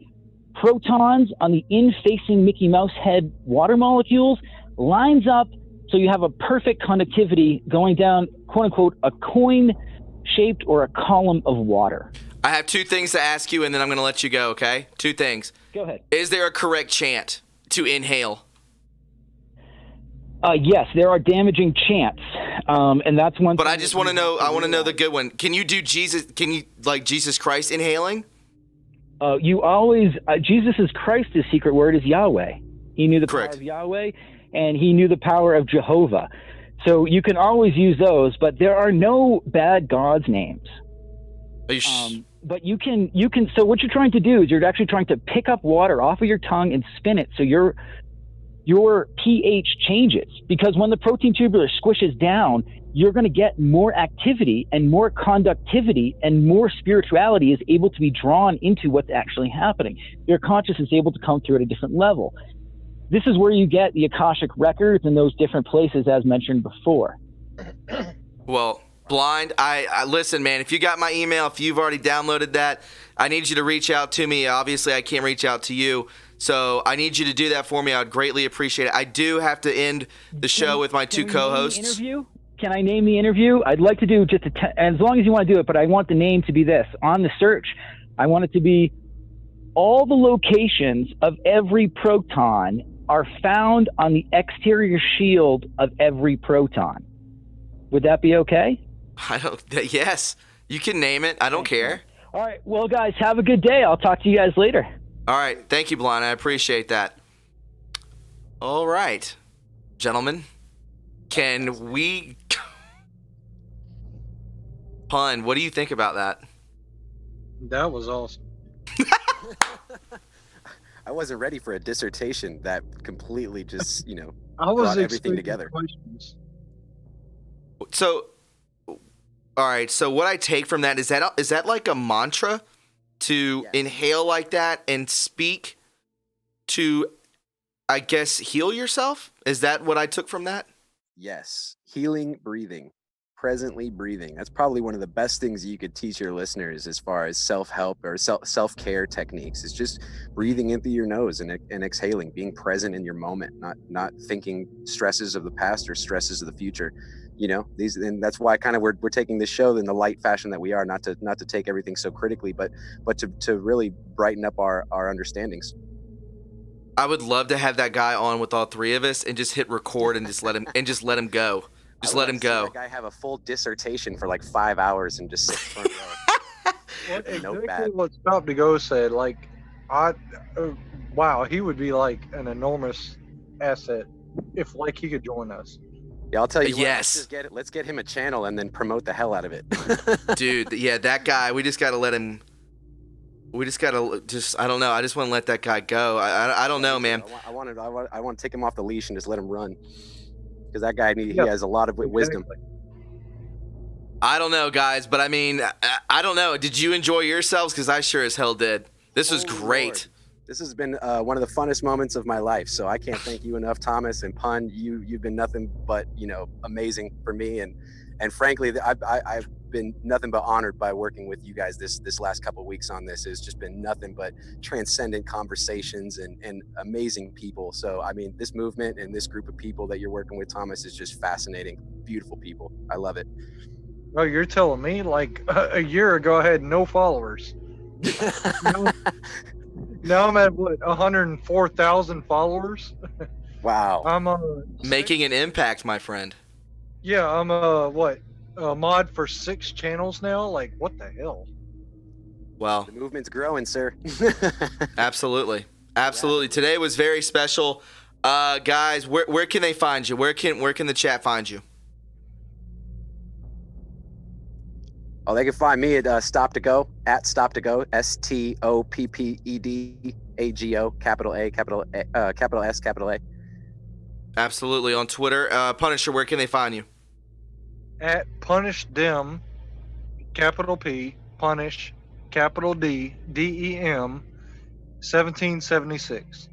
protons on the in-facing Mickey Mouse head water molecules lines up, so you have a perfect conductivity going down, quote unquote, a coin-shaped or a column of water. I have two things to ask you, and then I'm going to let you go, okay? Two things. Go ahead. Is there a correct chant to inhale? Yes, there are damaging chants, and that's one. But I just want to know. I want to know the good one. Can you do Jesus? Can you like Jesus Christ inhaling? You always Jesus' Christ's secret word is Yahweh. He knew the Correct. power of Yahweh, and he knew the power of Jehovah. So you can always use those, but there are no bad gods' names. Are you But you can. So what you're trying to do is you're actually trying to pick up water off of your tongue and spin it, so your pH changes, because when the protein tubular squishes down, you're going to get more activity and more conductivity, and more spirituality is able to be drawn into what's actually happening. Your consciousness is able to come through at a different level. This is where you get the Akashic records in those different places, as mentioned before. Well, Blind, I listen, man. If you got my email, if you've already downloaded that, I need you to reach out to me. Obviously, I can't reach out to you. So I need you to do that for me. I would greatly appreciate it. I do have to end the show with my two co-hosts. Can I name the interview? I'd like to do just as long as you want to do it, but I want the name to be this. On the search, I want it to be all the locations of every proton are found on the exterior shield of every proton. Would that be okay? Yes, you can name it. I don't care. All right. Well, guys, have a good day. I'll talk to you guys later. All right. Thank you, Blind. I appreciate that. All right, gentlemen. Can we... Pun, what do you think about that? That was awesome. I wasn't ready for a dissertation that completely just, I was brought everything expecting together. questions. So, all right. So what I take from that is that like a mantra to Yes. inhale like that and speak to, I guess, heal yourself? Is that what I took from that? Yes. Healing breathing. Presently breathing. That's probably one of the best things you could teach your listeners as far as self-help or self-care techniques. Is just breathing in through your nose and exhaling, being present in your moment, not thinking stresses of the past or stresses of the future. And that's why kind of we're taking this show in the light fashion that we are, not to take everything so critically, but to really brighten up our understandings. I would love to have that guy on with all three of us and just hit record and just let him go. Just let him go. That guy have a full dissertation for like 5 hours and just sit front row. Exactly what Stop to Go said. Like, wow, he would be like an enormous asset if like he could join us. Yeah, I'll tell you. Yes. Let's get him a channel and then promote the hell out of it. Dude, yeah, that guy. We just gotta let him. I don't know. I just want to let that guy go. I don't know, man. I want to take him off the leash and just let him run. Because that guy, he has a lot of wisdom. I don't know, guys, but I mean, I don't know. Did you enjoy yourselves? Because I sure as hell did. This was great. Lord. This has been one of the funnest moments of my life. So I can't thank you enough, Thomas and Pun. You've been nothing but amazing for me, and frankly, I've been nothing but honored by working with you guys this last couple of weeks on this. It's just been nothing but transcendent conversations and amazing people. So I mean, this movement and this group of people that you're working with, Thomas, is just fascinating. Beautiful people. I love it. Oh, you're telling me? Like a year ago, I had no followers. Now I'm at 104,000 followers. Wow. I'm Making an impact, my friend. Yeah, I'm a mod for 6 channels now. Like, what the hell? Well, The movement's growing, sir. absolutely. Today was very special. Guys, where can they find you? Where can the chat find you? Oh, they can find me at Stop to Go, at Stop to Go, STOPPED AGO, capital A, capital S, capital A. Absolutely. On Twitter. Punisher, where can they find you? At Punish Dem, capital P, Punish, capital D, DEM, 1776.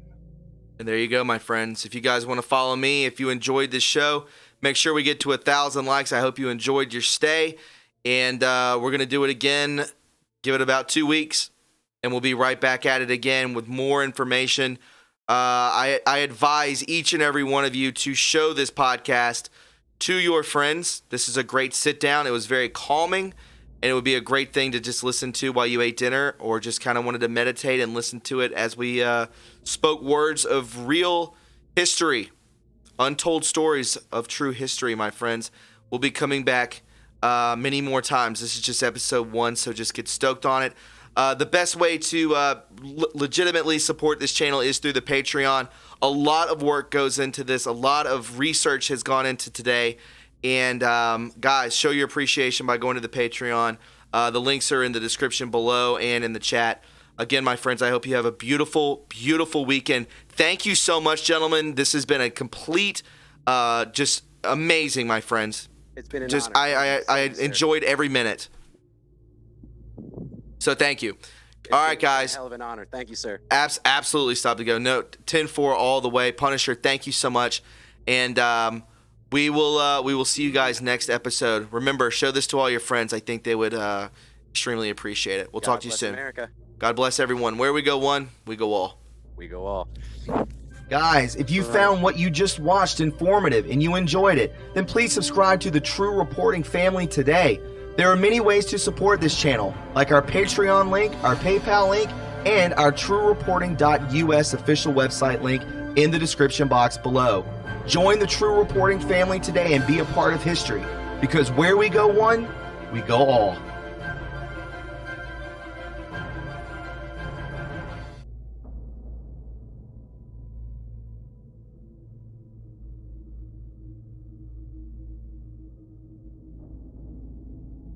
And there you go, my friends. If you guys want to follow me, if you enjoyed this show, make sure we get to 1,000 likes. I hope you enjoyed your stay. And we're going to do it again. Give it about 2 weeks, and we'll be right back at it again with more information. I advise each and every one of you to show this podcast to your friends. This is a great sit-down. It was very calming, and it would be a great thing to just listen to while you ate dinner or just kind of wanted to meditate and listen to it as we spoke words of real history, untold stories of true history, my friends. We'll be coming back many more times. This is just episode 1, so just get stoked on it. The best way to legitimately support this channel is through the Patreon. A lot of work goes into this. A lot of research has gone into today. And guys, show your appreciation by going to the Patreon. The links are in the description below and in the chat. Again, my friends, I hope you have a beautiful, beautiful weekend. Thank you so much, gentlemen. This has been a complete, just amazing, my friends. It's been an just honor. I enjoyed every minute. So thank you. All right, guys. A hell of an honor. Thank you, sir. Absolutely stop to go. No, 10-4 all the way. Punisher, thank you so much. And we will see you guys next episode. Remember, show this to all your friends. I think they would extremely appreciate it. We'll talk to you soon. America. God bless everyone. Where we go one, we go all. We go all. Guys, if you found what you just watched informative and you enjoyed it, then please subscribe to the True Reporting family today. There are many ways to support this channel, like our Patreon link, our PayPal link, and our TRUreporting.us official website link in the description box below. Join the True Reporting family today and be a part of history, because where we go one, we go all.